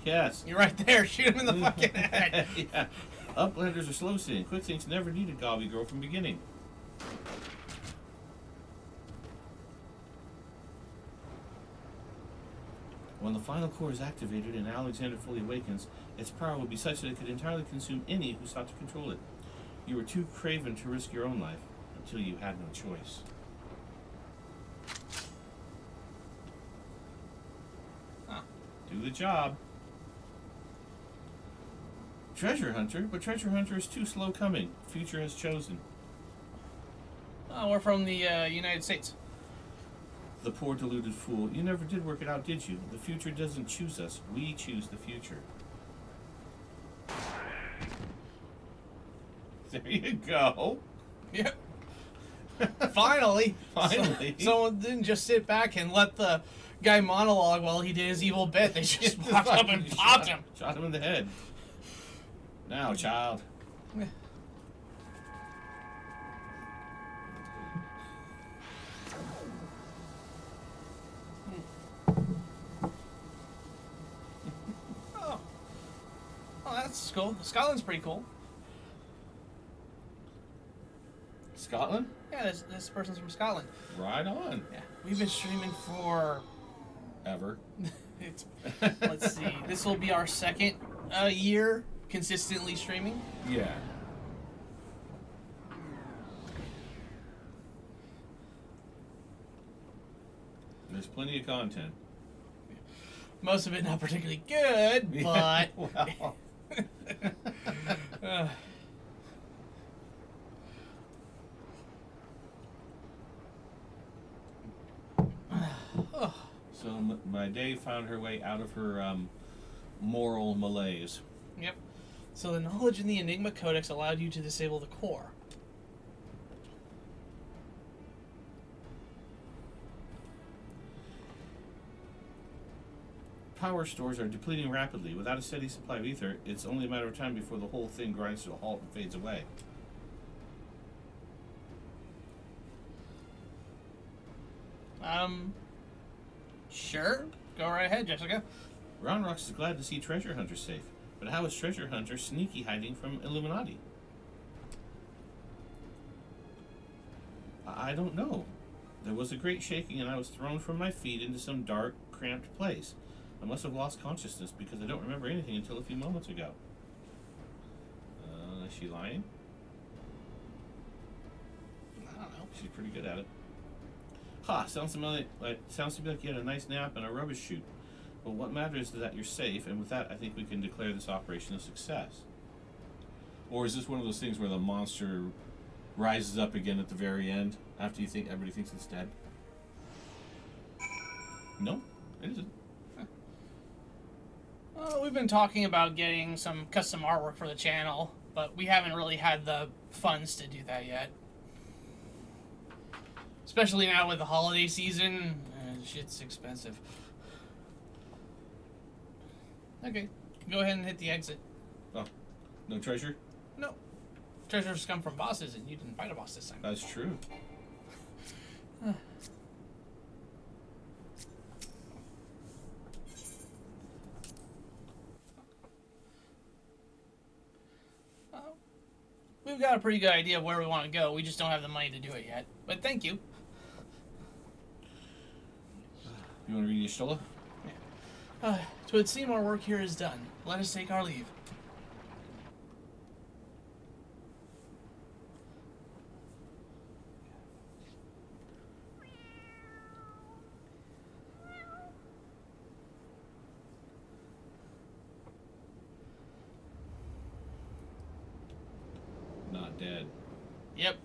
Yes. You're right there. Shoot him in the fucking head. Yeah. Uplanders are slow seeing. Quick Thinks never needed Gobby Girl from beginning. When the final core is activated and Alexander fully awakens, its power will be such that it could entirely consume any who sought to control it. You were too craven to risk your own life until you had no choice. Do the job. Treasure Hunter, but Treasure Hunter is too slow coming. Future has chosen. Oh, we're from the United States. The poor deluded fool. You never did work it out, did you? The future doesn't choose us. We choose the future. There you go. Yep. Finally. Finally. Someone didn't just sit back and let the guy monologue while he did his evil bit. They just walked up and popped him. Shot him in the head. Now, child. Oh, that's cool. Scotland's pretty cool. Scotland? Yeah, this person's from Scotland. Right on. Yeah, we've been streaming for Ever. let's see. This will be our second year consistently streaming. Yeah. There's plenty of content. Most of it not particularly good, but Well. So my day found her way out of her moral malaise. Yep. So the knowledge in the Enigma Codex allowed you to disable the core. Power stores are depleting rapidly. Without a steady supply of ether, it's only a matter of time before the whole thing grinds to a halt and fades away. Sure. Go right ahead, Jessica. Round Rocks is glad to see Treasure Hunter safe, but how is Treasure Hunter sneaky hiding from Illuminati? I don't know. There was a great shaking and I was thrown from my feet into some dark, cramped place. I must have lost consciousness because I don't remember anything until a few moments ago. Is she lying? I don't know. She's pretty good at it. Sounds to me like you had a nice nap and a rubbish shoot. But what matters is that you're safe, and with that, I think we can declare this operation a success. Or is this one of those things where the monster rises up again at the very end after you think everybody thinks it's dead? No, it isn't. We've been talking about getting some custom artwork for the channel, but we haven't really had the funds to do that yet. Especially now with the holiday season, shit's expensive. Okay, go ahead and hit the exit. Oh, no treasure? No. Treasures come from bosses, and you didn't fight a boss this time. That's true. We've got a pretty good idea of where we want to go. We just don't have the money to do it yet. But thank you. You want to read your Stola? It would seem our work here is done. Let us take our leave. Not dead. Yep.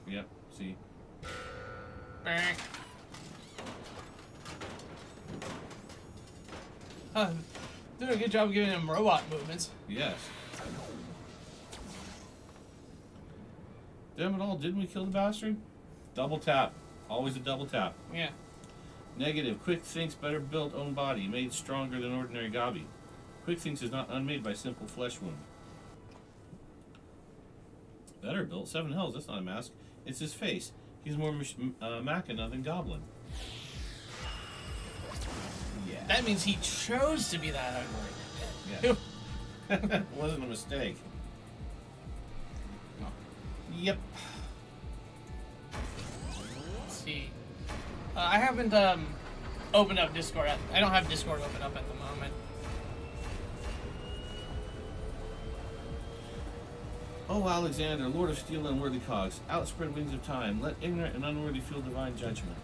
Yep, see? Bang. Doing a good job of giving him robot movements. Yes. Damn it all, didn't we kill the bastard? Double tap. Always a double tap. Yeah. Negative. Quick thinks better built own body, made stronger than ordinary Gabi. Quick thinks is not unmade by simple flesh wound. Better built. 7 hells, that's not a mask. It's his face. He's more Machina than Goblin. Yeah. That means he chose to be that ugly. Yeah. Wasn't a mistake. Oh. Yep. Let's see. I haven't opened up Discord. I don't have Discord open up at the moment. Oh, Alexander, Lord of Steel and Worthy Cogs, outspread wings of time, let ignorant and unworthy feel divine judgment.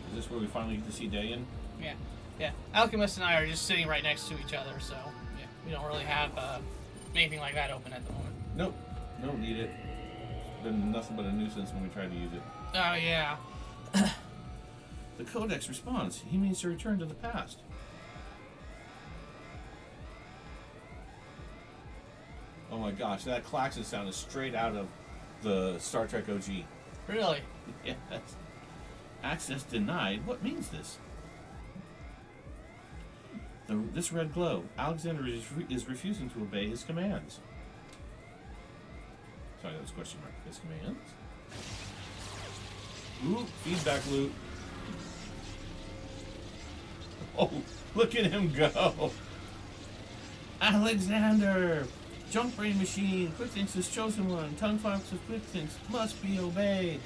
Is this where we finally get to see Dayan? Yeah. Yeah. Alchemist and I are just sitting right next to each other, so yeah, we don't really have anything like that open at the moment. Nope. Don't need it. Been nothing but a nuisance when we tried to use it. Oh, yeah. The Codex responds. He means to return to the past. Oh my gosh, that klaxon sound is straight out of the Star Trek OG. Really? Yes. Access denied? What means this? This red glow. Alexander is refusing to obey his commands. Sorry, that was a question mark. His commands? Ooh, feedback loot. Oh, look at him go. Alexander! Junk brain machine, Quickthings is chosen one. Tongue fox of Quickthings must be obeyed.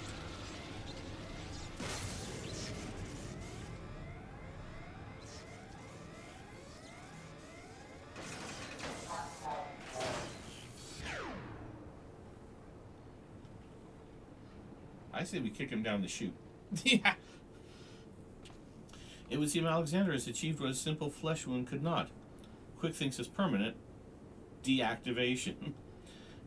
I say we kick him down the chute. Yeah. It would seem Alexander has achieved what a simple flesh wound could not. Quickthings is permanent. Deactivation.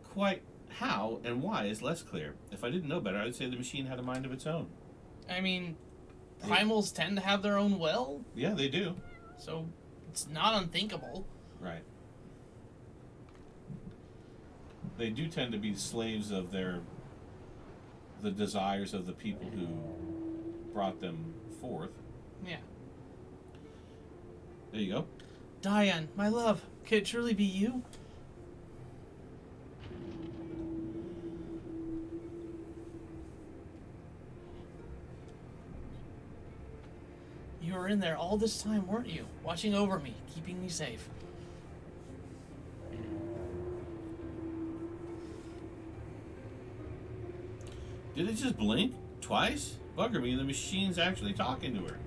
Quite how and why is less clear. If I didn't know better, I would say the machine had a mind of its own. I mean, primals tend to have their own will, Yeah, they do. so it's not unthinkable. Right. They do tend to be slaves of the desires of the people who brought them forth. Yeah. There you go. Diane, my love, could it truly be you? You were in there all this time, weren't you? Watching over me, keeping me safe. Did it just blink? Twice? Bugger me, the machine's actually talking to her.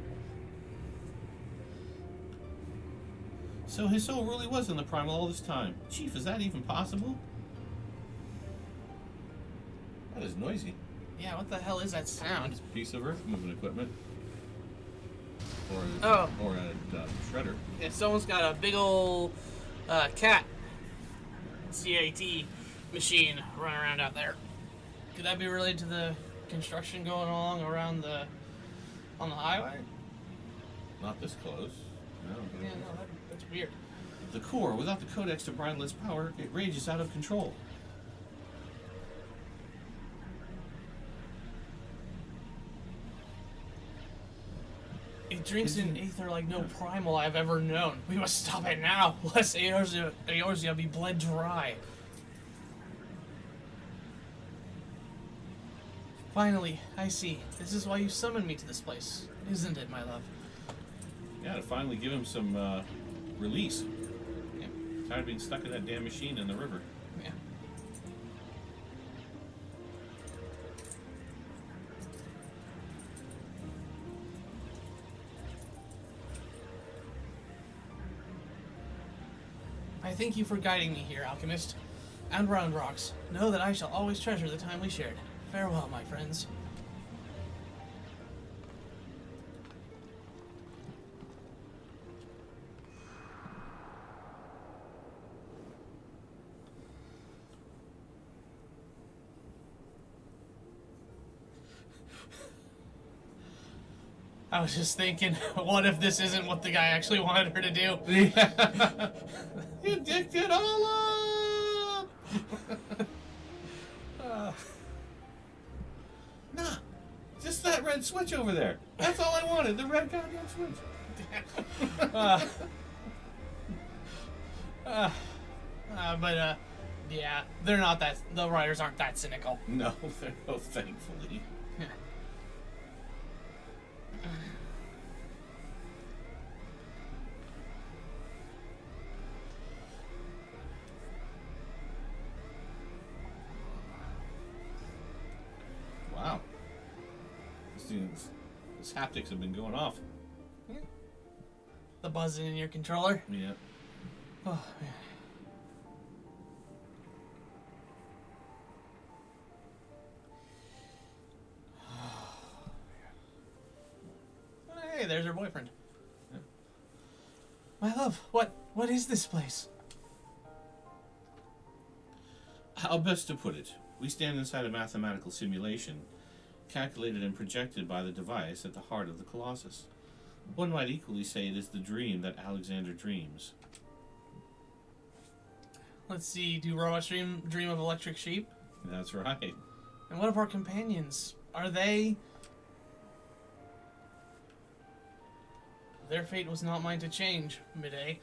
So his soul really was in the primal all this time. Chief, is that even possible? That is noisy. Yeah, what the hell is that sound? It's a piece of earth moving equipment. Or a shredder. Yeah, someone's got a big ol' cat CAT machine running around out there. Could that be related to the construction going along around on the highway? Not this close. No. Yeah, no, that's weird. The core, without the codex to bridle its power, it rages out of control. It drinks in aether like no primal I've ever known. We must stop it now, lest Eorzea be bled dry. Finally, I see. This is why you summoned me to this place, isn't it, my love? Yeah, to finally give him some release. Yeah. Tired of being stuck in that damn machine in the river. Yeah. I thank you for guiding me here, Alchemist. And Round Rocks, know that I shall always treasure the time we shared. Farewell, my friends. I was just thinking, what if this isn't what the guy actually wanted her to do? You dicked it all up! Nah, just that red switch over there. That's all I wanted, the red goddamn switch. Yeah, they're not that, the writers aren't that cynical. No, they're no, thankfully. Wow. This haptics have been going off. Yeah. The buzzing in your controller. Yeah. Oh, man. Hey, there's her boyfriend. Yeah. My love, what is this place? How best to put it? We stand inside a mathematical simulation, calculated and projected by the device at the heart of the Colossus. One might equally say it is the dream that Alexander dreams. Let's see, do robots dream of electric sheep? That's right. And what of our companions? Are they... Their fate was not mine to change, Midday.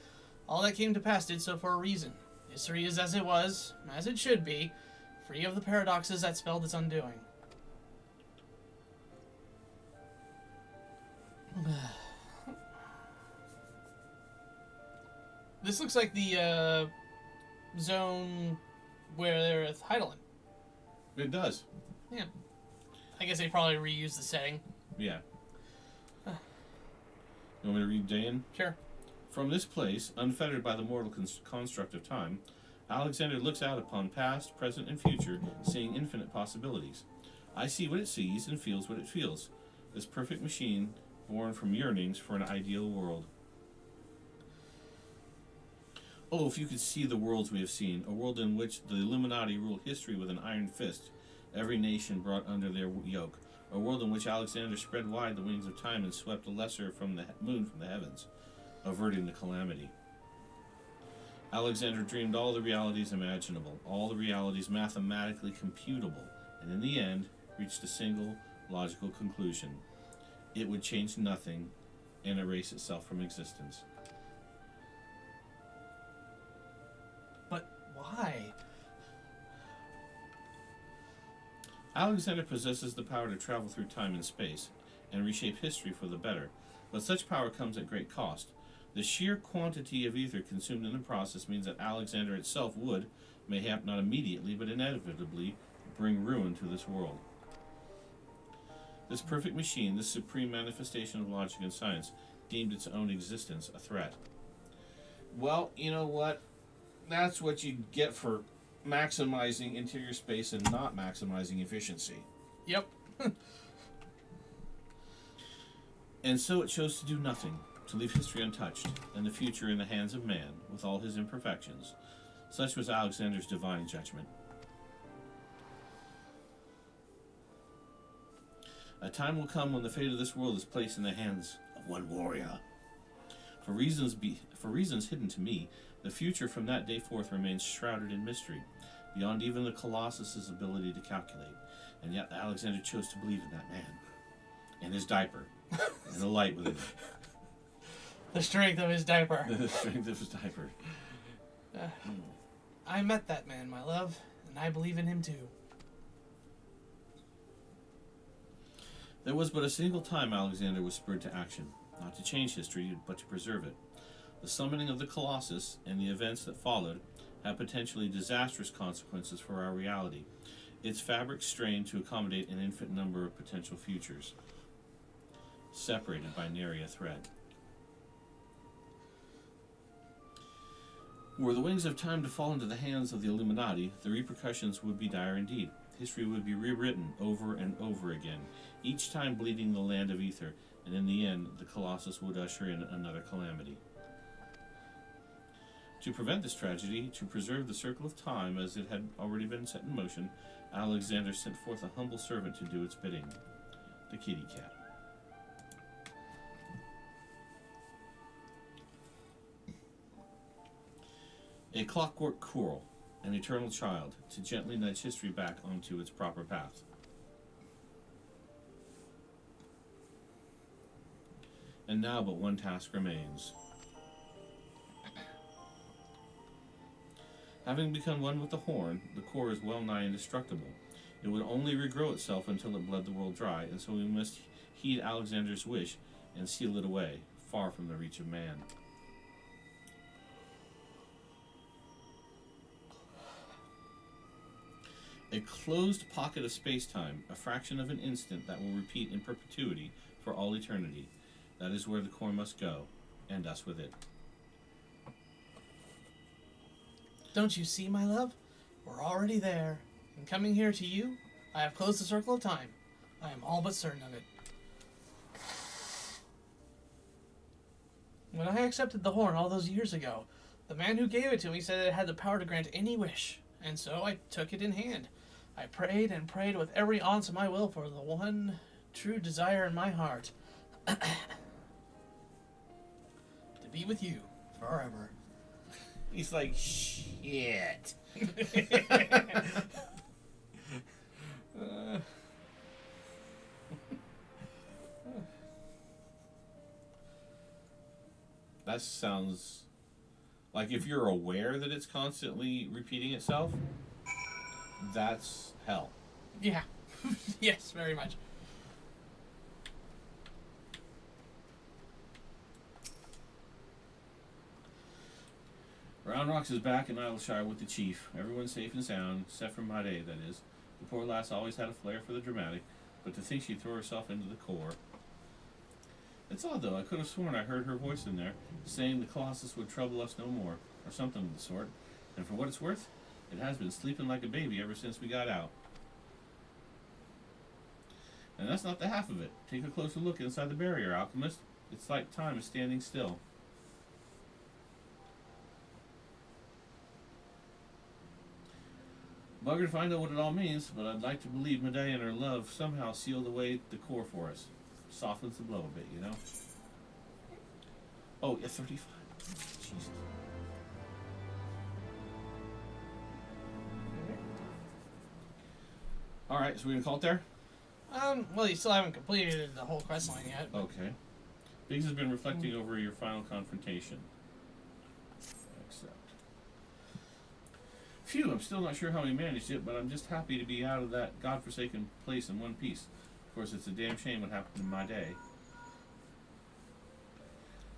All that came to pass did so for a reason. History is as it was, as it should be, free of the paradoxes that spelled its undoing. This looks like the zone where they're at Heidelin. It does. Yeah. I guess they probably reused the setting. Yeah. You want me to read Dan? Sure. From this place, unfettered by the mortal construct of time, Alexander looks out upon past, present, and future, seeing infinite possibilities. I see what it sees and feels what it feels. This perfect machine, born from yearnings for an ideal world. Oh, if you could see the worlds we have seen, a world in which the Illuminati rule history with an iron fist, every nation brought under their yoke. A world in which Alexander spread wide the wings of time and swept the lesser from the moon from the heavens, averting the calamity. Alexander dreamed all the realities imaginable, all the realities mathematically computable, and in the end reached a single logical conclusion. It would change nothing and erase itself from existence. But why? Alexander possesses the power to travel through time and space and reshape history for the better, but such power comes at great cost. The sheer quantity of ether consumed in the process means that Alexander itself would, mayhap not immediately, but inevitably, bring ruin to this world. This perfect machine, this supreme manifestation of logic and science, deemed its own existence a threat. Well, you know what? That's what you get for maximizing interior space and not maximizing efficiency. Yep. And so it chose to do nothing, to leave history untouched, and the future in the hands of man, with all his imperfections. Such was Alexander's divine judgment. A time will come when the fate of this world is placed in the hands of one warrior. For reasons hidden to me, the future from that day forth remains shrouded in mystery, beyond even the Colossus's ability to calculate. And yet Alexander chose to believe in that man. And his diaper. And the light within it. The strength of his diaper. The strength of his diaper. I met that man, my love, and I believe in him too. There was but a single time Alexander was spurred to action, not to change history, but to preserve it. The summoning of the Colossus and the events that followed had potentially disastrous consequences for our reality, its fabric strained to accommodate an infinite number of potential futures, separated by nary a thread. Were the wings of time to fall into the hands of the Illuminati, the repercussions would be dire indeed. History would be rewritten over and over again, each time bleeding the land of ether, and in the end, the Colossus would usher in another calamity. To prevent this tragedy, to preserve the circle of time as it had already been set in motion, Alexander sent forth a humble servant to do its bidding, the kitty cat. A clockwork coral, an eternal child, to gently nudge history back onto its proper path. And now but one task remains. Having become one with the horn, the core is well nigh indestructible. It would only regrow itself until it bled the world dry, and so we must heed Alexander's wish and seal it away, far from the reach of man. A closed pocket of space-time, a fraction of an instant that will repeat in perpetuity for all eternity. That is where the core must go, and us with it. Don't you see, my love? We're already there. And coming here to you, I have closed the circle of time. I am all but certain of it. When I accepted the horn all those years ago, the man who gave it to me said it had the power to grant any wish, and so I took it in hand. I prayed and prayed with every ounce of my will for the one true desire in my heart. To be with you forever. He's like, shit. That sounds like if you're aware that it's constantly repeating itself, that's hell. Yeah. Yes, very much. Round Rocks is back in Idleshire with the chief. Everyone's safe and sound, except for Made, that is. The poor lass always had a flair for the dramatic, but to think she'd throw herself into the core. It's odd, though. I could have sworn I heard her voice in there, saying the Colossus would trouble us no more, or something of the sort. And for what it's worth, it has been sleeping like a baby ever since we got out. And that's not the half of it. Take a closer look inside the barrier, Alchemist. It's like time is standing still. Bugger to find out what it all means, but I'd like to believe Medea and her love somehow sealed away the core for us. Softens the blow a bit, you know? Oh, yeah, 35. Jesus. Alright, so we're gonna call it there? Well, you still haven't completed the whole quest line yet. But... Okay. Biggs has been reflecting over your final confrontation. Accept. Phew, I'm still not sure how we managed it, but I'm just happy to be out of that godforsaken place in one piece. Of course, it's a damn shame what happened in my day.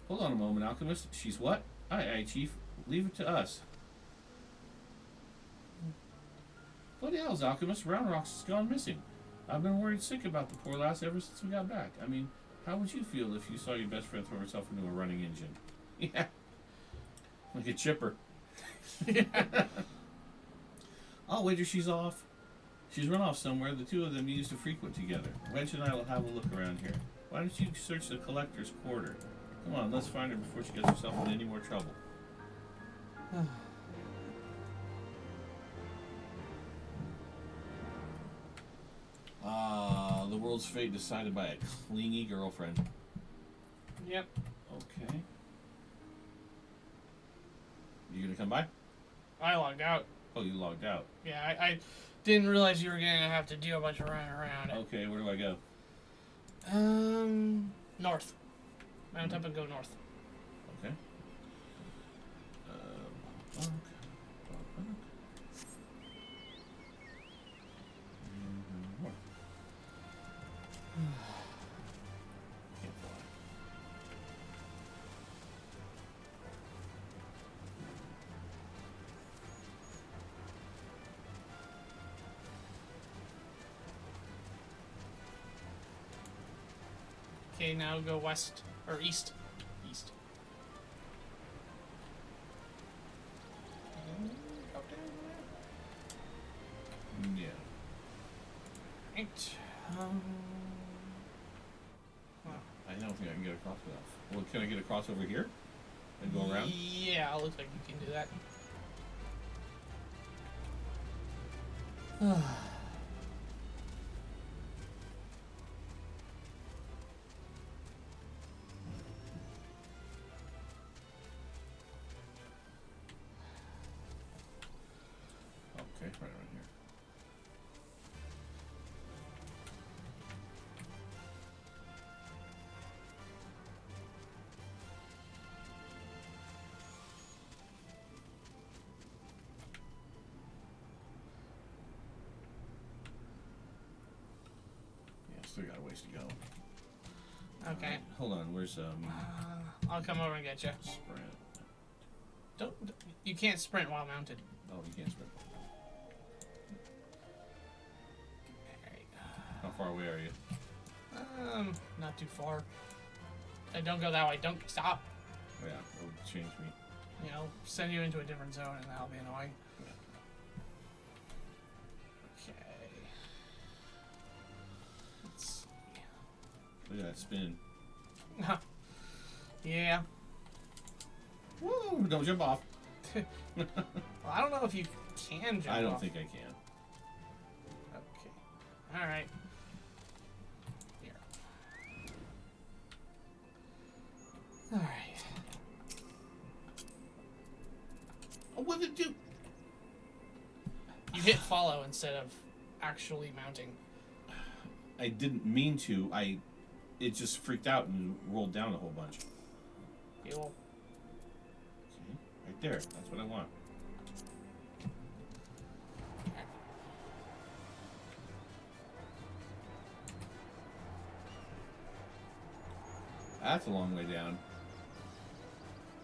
Hold on a moment, Alchemist. She's what? Aye, Chief. Leave it to us. Bloody hell's Alchemist. Round Rocks has gone missing. I've been worried sick about the poor lass ever since we got back. I mean, how would you feel if you saw your best friend throw herself into a running engine? Yeah. Like a chipper. I'll wager she's off. She's run off somewhere. The two of them used to frequent together. Wedge and I will have a look around here. Why don't you search the collector's quarter? Come on, let's find her before she gets herself in any more trouble. The world's fate decided by a clingy girlfriend. Yep. Okay. You gonna come by? I logged out. Oh, you logged out. Yeah, I didn't realize you were going to have to do a bunch of running around. Okay, where do I go? North. Mount up and go north. Okay. Bonk, bonk. And north. Can't fly. Okay, now go west or east. East. Go down there. Yeah. Right. Well, I don't think I can get across enough. Well, can I get across over here? And go around? Yeah, it looks like you can do that. Okay, right around here. Yeah, still got a ways to go. Okay. Hold on, where's I'll come over and get you. sprint? Don't. You can't sprint while mounted. Oh, you can't sprint. Alright. How far away are you? Not too far. Don't go that way. Don't stop. Oh, yeah, it'll change me. You know, send you into a different zone, and that'll be annoying. Okay. Let's see. Look at that spin. Yeah. Woo! Don't jump off. Well, I don't know if you can jump I don't off. think I can. Okay. All right. Here. All right. Oh, what did it do? You hit follow instead of actually mounting. I didn't mean to. It just freaked out and rolled down a whole bunch. Okay, well, Okay, right there. That's what I want. That's a long way down.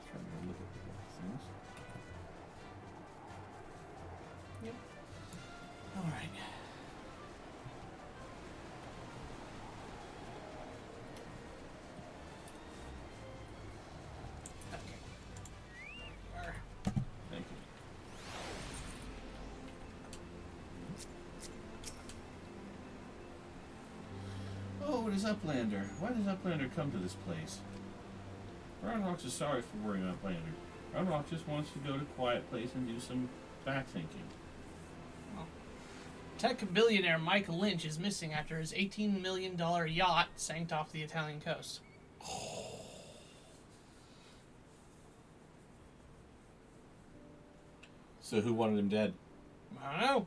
Trying to look at things. yep. All right. Okay. There. Thank you. Oh, what is Uplander? Why does Uplander come to this place? Roundrox is sorry for worrying Uplander. Roundrox just wants to go to a quiet place and do some back thinking. Tech billionaire Mike Lynch is missing after his $18 million yacht sank off the Italian coast. So who wanted him dead? I don't know.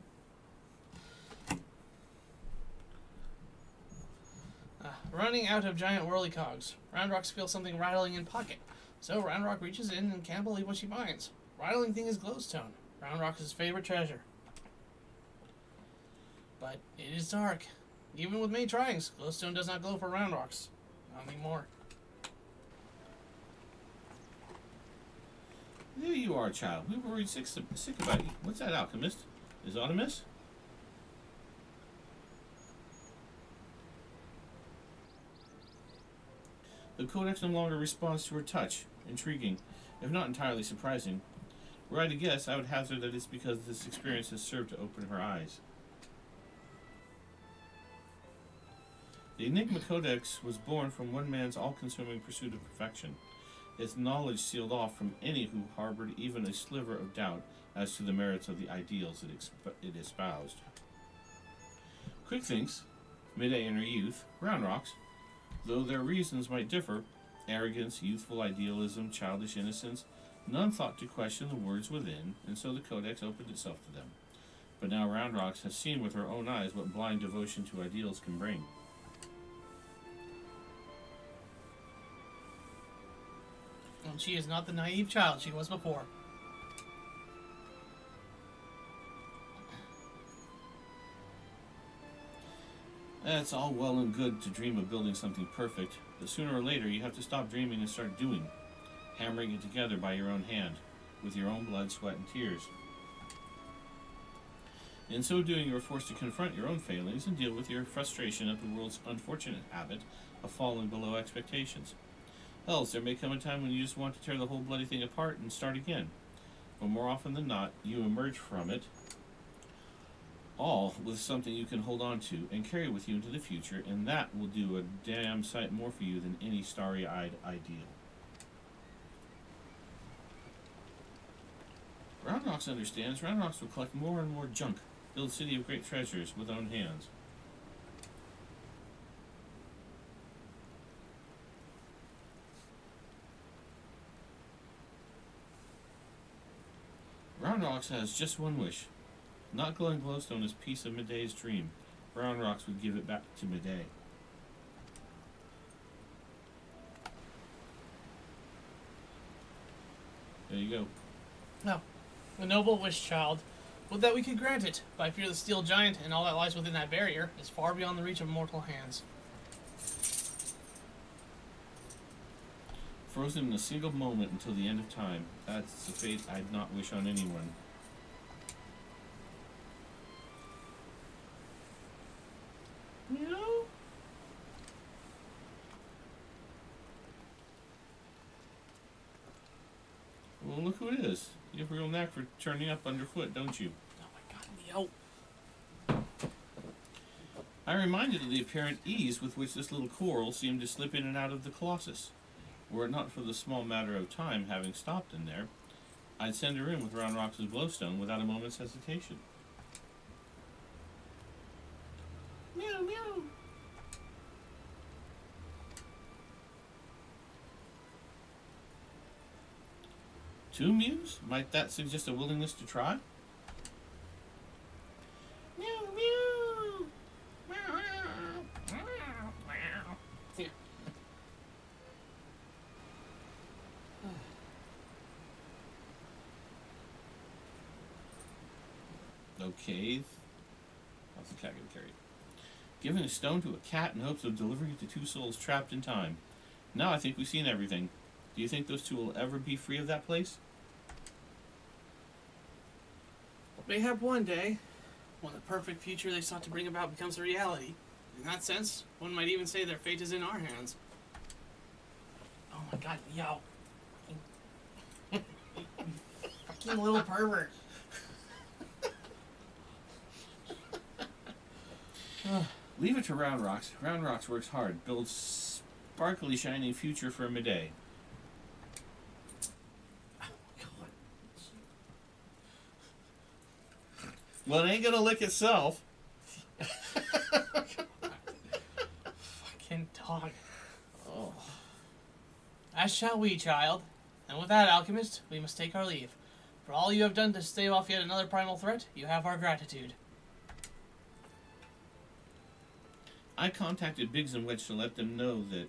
Running out of giant whirly cogs, Roundrox feels something rattling in pocket. So Roundrock reaches in and can't believe what she finds. Rattling thing is glowstone, Roundrox's favorite treasure. But it is dark. Even with many tryings, glowstone does not glow for Roundrox. Not anymore. There you are, child. We were worried sick about you. What's that, Alchemist? Is it Alchemist? The Codex no longer responds to her touch. Intriguing, if not entirely surprising. Were I to guess, I would hazard that it's because this experience has served to open her eyes. The Enigma Codex was born from one man's all-consuming pursuit of perfection. Its knowledge sealed off from any who harbored even a sliver of doubt as to the merits of the ideals it espoused. Quick thinks, midday in her youth, Roundrox, though their reasons might differ, arrogance, youthful idealism, childish innocence, none thought to question the words within, and so the Codex opened itself to them. But now Roundrox has seen with her own eyes what blind devotion to ideals can bring. and she is not the naive child she was before. It's all well and good to dream of building something perfect, but sooner or later you have to stop dreaming and start doing, hammering it together by your own hand, with your own blood, sweat, and tears. In so doing, you are forced to confront your own failings and deal with your frustration at the world's unfortunate habit of falling below expectations. Else, there may come a time when you just want to tear the whole bloody thing apart and start again. But more often than not, you emerge from it all with something you can hold on to and carry with you into the future, and that will do a damn sight more for you than any starry-eyed ideal. Round Rocks understands. Round Rocks will collect more and more junk, build city of great treasures with own hands. Round Rocks has just one wish. Not glowing glowstone is piece of Medea's dream. Round Rocks would give it back to Medea. There you go. No. A noble wish, child. Would that we could grant it, but I fear the steel giant and all that lies within that barrier is far beyond the reach of mortal hands. Frozen in a single moment until the end of time. That's a fate I'd not wish on anyone. No? Well, look who it is. You have a real knack for turning up underfoot, don't you? Oh my god, Neo. I'm reminded of the apparent ease with which this little coral seemed to slip in and out of the Colossus. Were it not for the small matter of time having stopped in there, I'd send her in with Round Rocks' glowstone without a moment's hesitation. Meow, meow. Two mews? Might that suggest a willingness to try? Meow, meow. Here. Okay. How's the cat gonna carry it? Giving a stone to a cat in hopes of delivering it to two souls trapped in time. Now I think we've seen everything. Do you think those two will ever be free of that place? Mayhap one day, when the perfect future they sought to bring about becomes a reality. In that sense, one might even say their fate is in our hands. Oh my god, yo. Fucking little pervert. Leave it to Round Rocks. Round Rocks works hard, builds sparkly, shining future for Medea. Well, it ain't gonna lick itself. Fucking dog. Oh. As shall we, child. And with that, Alchemist, we must take our leave. For all you have done to stave off yet another primal threat, you have our gratitude. I contacted Biggs and Wedge to let them know that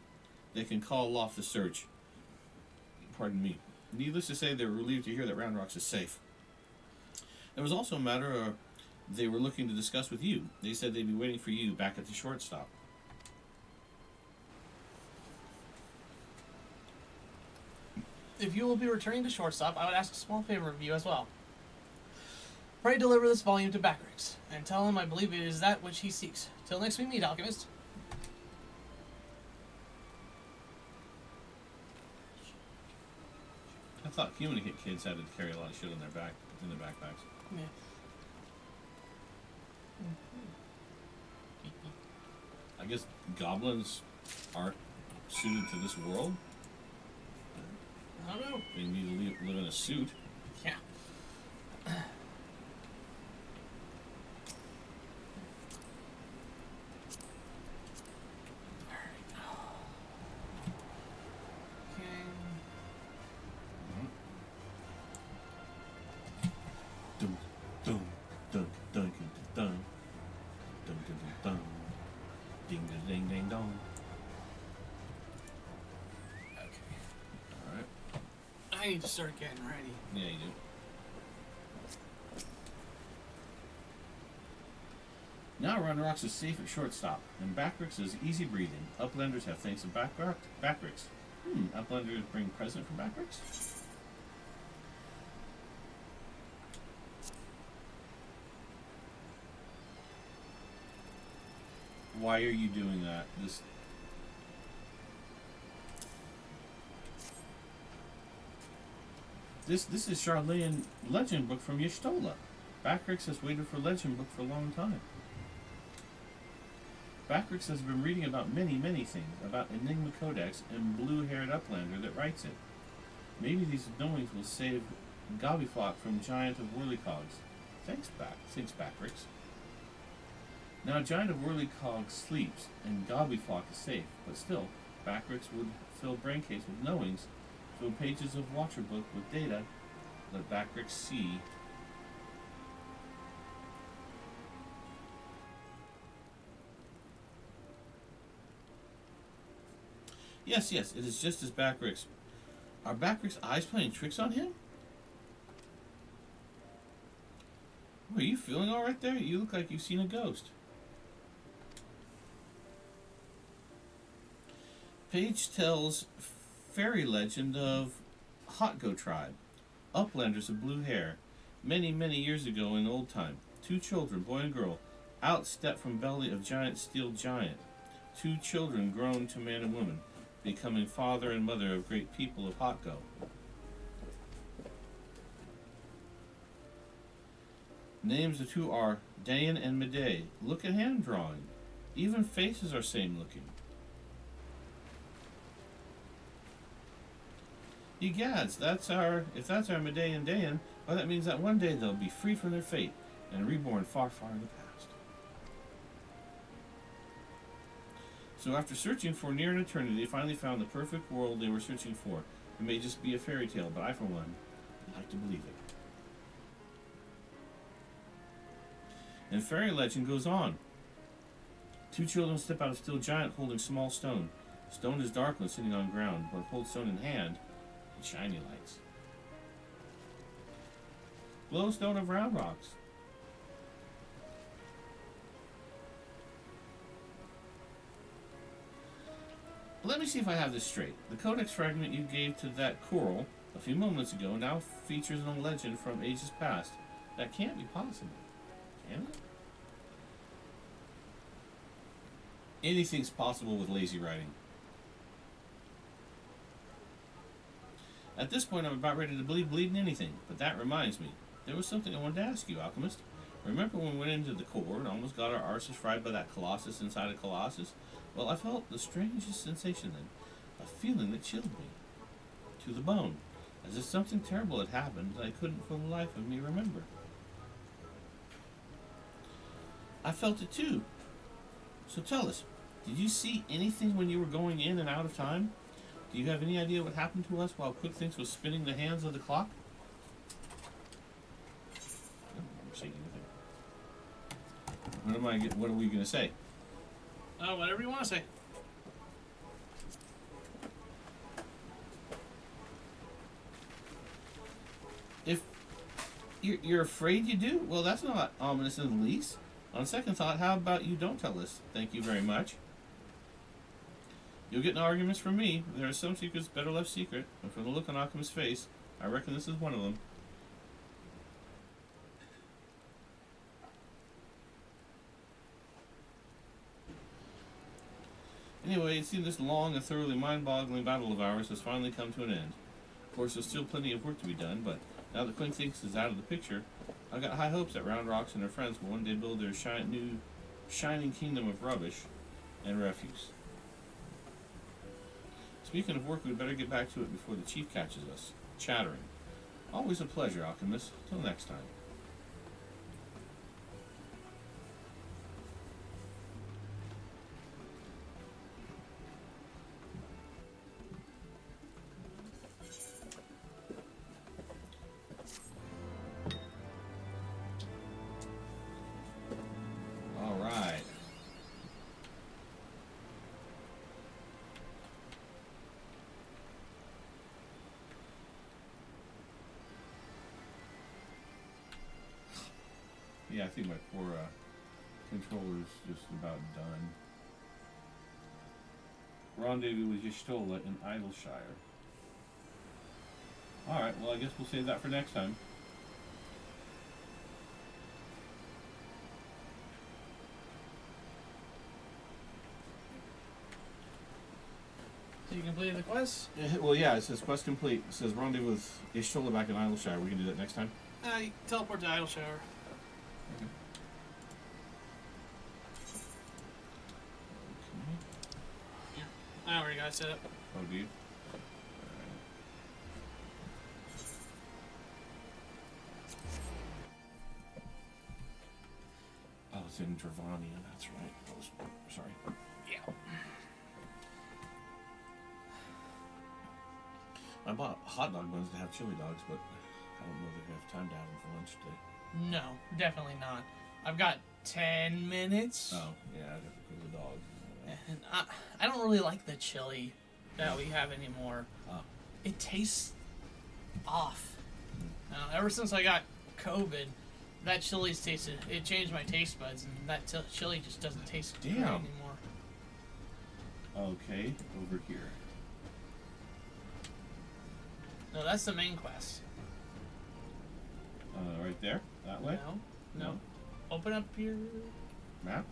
they can call off the search. Pardon me. Needless to say, they were relieved to hear that Round Rocks is safe. There was also a matter they were looking to discuss with you. They said they'd be waiting for you back at the shortstop. If you will be returning to shortstop, I would ask a small favor of you as well. Pray deliver this volume to Backrix, and tell him I believe it is that which he seeks. Till next we meet, Alchemist. I thought human kids had to carry a lot of shit on their back, in their backpacks. Yeah. I guess goblins aren't suited to this world. I don't know. They need to live in a suit. Yeah. Dun dun dun dun dun dun dun dun ding ding ding ding dong. Okay. All right. I need to start getting ready. Yeah, you do. Now Round Rocks is safe at shortstop, and Backricks is easy breathing. Uplanders have thanks to Backricks. Uplanders bring present for Backricks? Why are you doing that? This is Charlayan legend book from Y'shtola. Backricks has waited for legend book for a long time. Backricks has been reading about many things, about Enigma Codex and blue-haired Uplander that writes it. Maybe these knowings will save Gobbyflock from Giant of Whirlycogs. Thinks Backricks. Now Giant of Whirlycogs sleeps, and Gobbyflock is safe, but still, Backricks would fill Braincase with knowings, fill pages of Watcher Book with data, let Backricks see. Yes, it is just as Backricks. Are Backricks' eyes playing tricks on him? Are you feeling alright there? You look like you've seen a ghost. Page tells fairy legend of Hotgo tribe. Uplanders of blue hair. Many years ago in old time. 2 children, boy and girl, outstepped from belly of giant steel giant. 2 children grown to man and woman, becoming father and mother of great people of Hotgo. Names of 2 are Dayan and Medei. Look at hand drawing. Even faces are same looking. Egads, if that's our Medei and Dayan, well, that means that one day they'll be free from their fate and reborn far in the past. So after searching for near an eternity, they finally found the perfect world they were searching for. It may just be a fairy tale, but I, for one, like to believe it. And fairy legend goes on. 2 children step out of steel giant holding small stone. Stone is dark when sitting on ground, but hold stone in hand and shiny lights. Glowstone of Round Rocks. Let me see if I have this straight. The codex fragment you gave to that coral a few moments ago now features a legend from ages past. That can't be possible. Can it? Anything's possible with lazy writing. At this point, I'm about ready to believe in anything, but that reminds me. There was something I wanted to ask you, Alchemist. Remember when we went into the core and almost got our arses fried by that Colossus inside a Colossus? Well, I felt the strangest sensation then. A feeling that chilled me. To the bone. As if something terrible had happened that I couldn't for the life of me remember. I felt it too. So tell us, did you see anything when you were going in and out of time? Do you have any idea what happened to us while Quick Thinks was spinning the hands of the clock? I don't remember saying anything. What are we going to say? Whatever you want to say. If you're afraid you do, well, that's not ominous in the least. On second thought, how about you don't tell us? Thank you very much. You'll get no arguments from me. There are some secrets better left secret, and from the look on Alchemist's face, I reckon this is one of them. Anyway, it seems this long and thoroughly mind-boggling battle of ours has finally come to an end. Of course, there's still plenty of work to be done, but now that Quinn Thinks is out of the picture, I've got high hopes that Round Rocks and her friends will one day build their new shining kingdom of rubbish and refuse. Speaking of work, we'd better get back to it before the chief catches us, chattering. Always a pleasure, Alchemist. Till next time. Yeah, I think my poor controller's just about done. Rendezvous with Y'shtola in Idleshire. Alright, well, I guess we'll save that for next time. So you completed the quest? Well, yeah, it says quest complete. It says rendezvous with Y'shtola back in Idleshire. We can do that next time. You teleport to Idleshire. Okay. I already got it set up. Oh, do you? Oh, it's in Dravania. That's right. Sorry. Yeah. I bought hot dog buns to have chili dogs, but I don't know if I have time to have them for lunch today. No, definitely not. I've got 10 minutes. Oh, yeah, I got to cook the dog. And I don't really like the chili that we have anymore. Oh. It tastes off. Ever since I got COVID, that chili's tasted. It changed my taste buds, and that chili just doesn't taste good Damn. anymore. Okay, over here. No, that's the main quest. Right there? That way? No. Open up your Map?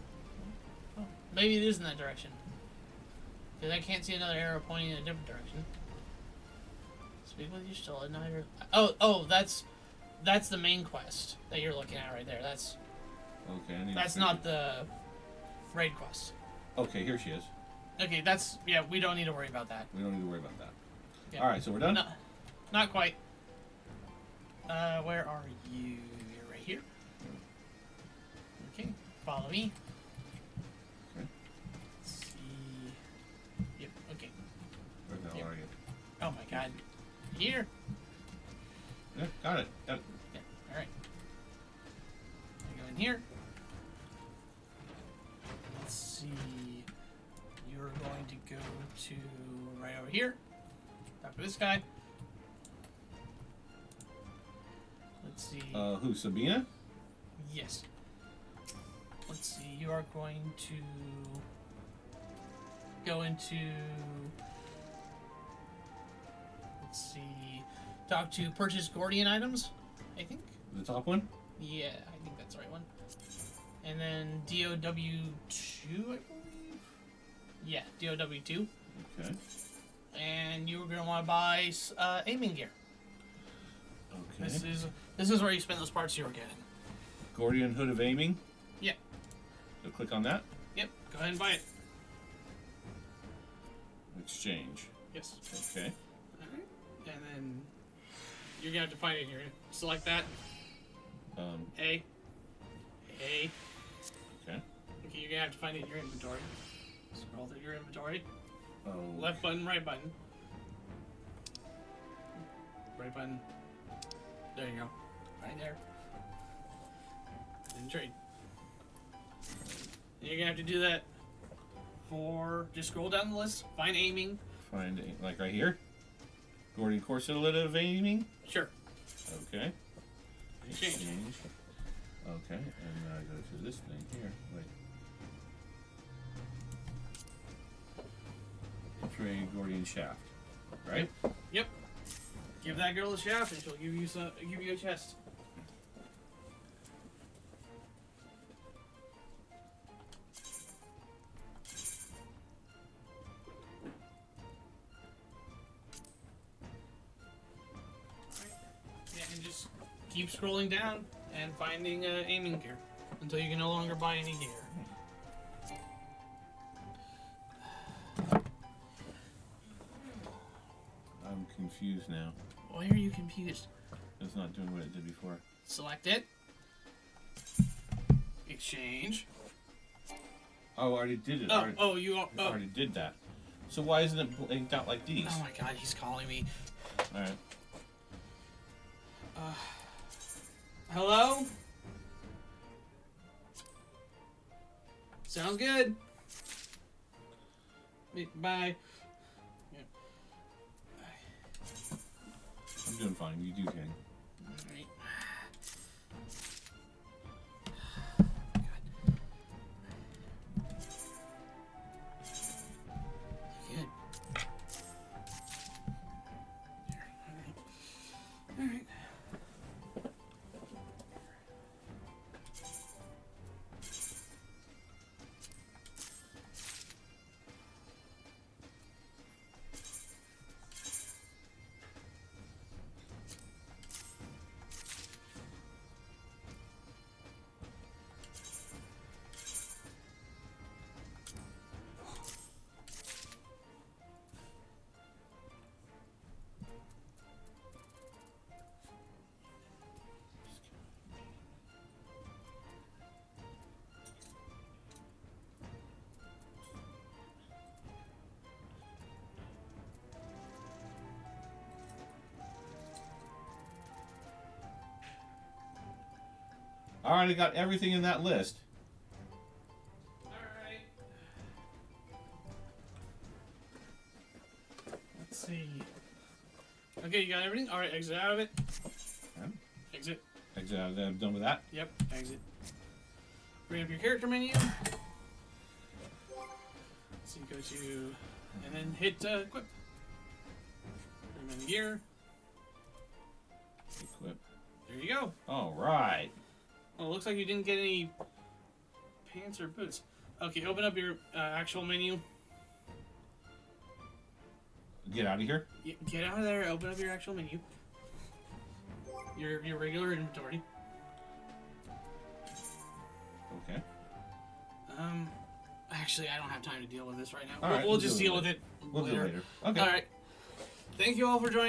Oh, maybe it is in that direction. Because I can't see another arrow pointing in a different direction. Speak with Y'shtola. Oh, that's the main quest that you're looking at right there. That's Okay, I need that's to not the raid quest. Okay, here she is. Okay, we don't need to worry about that. We don't need to worry about that. Yeah. Alright, so we're done? No, not quite. Where are you? You're right here. Okay, follow me. Okay. Let's see. Yep, okay. Where the hell are you? Oh my god. Here. Yeah, got it. Got it. Yeah, alright. I go in here. Let's see. You're going to go to right over here. Talk to this guy. Let's see. Who, Sabina? Yes. Let's see. You are going to go into. Let's see. Talk to purchase Gordian items, I think. The top one? Yeah, I think that's the right one. And then DOW2, I believe. Yeah, DOW2. Okay. And you're gonna want to buy aiming gear. Okay. This is where you spend those parts you were getting. Gordian Hood of Aiming? Yeah. So click on that. Yep. Go ahead and buy it. Exchange. Yes. Okay. Alright. And then you're gonna have to find it here. Select that. A. Okay. Okay, you're gonna have to find it in your inventory. Scroll through your inventory. Oh. Left button, right button. Right button. There you go. Right there. And trade. And you're gonna have to do that for. Just scroll down the list. Find aiming. Find, like right here? Gordian Corselet of Aiming? Sure. Okay. Exchange. Okay, and I go to this thing here. Wait. Trade Gordian Shaft. Right? Yep. Give that girl a shaft, and she'll give you a chest. Yeah, and just keep scrolling down and finding aiming gear until you can no longer buy any gear. I'm confused now. Why are you confused? It's not doing what it did before. Select it. Exchange. Oh, I already did it. I already did that. So why isn't it blanked out like these? Oh my god, he's calling me. Alright. Hello? Sounds good. Bye. Yeah. I'm doing fine. You do, King. Alright. Alright, I got everything in that list. Alright. Let's see. Okay, you got everything? Alright, exit out of it. Okay. Exit. Exit out of there. I'm done with that. Yep, exit. Bring up your character menu. So you go to, and then hit equip. Bring them in the gear. Equip. There you go. Alright. Well, it looks like you didn't get any pants or boots. Okay, open up your actual menu. Get out of here. Get out of there. Open up your actual menu. Your regular inventory. Okay. Actually, I don't have time to deal with this right now. All right, we'll just deal with it We'll do it later. Okay. All right. Thank you all for joining.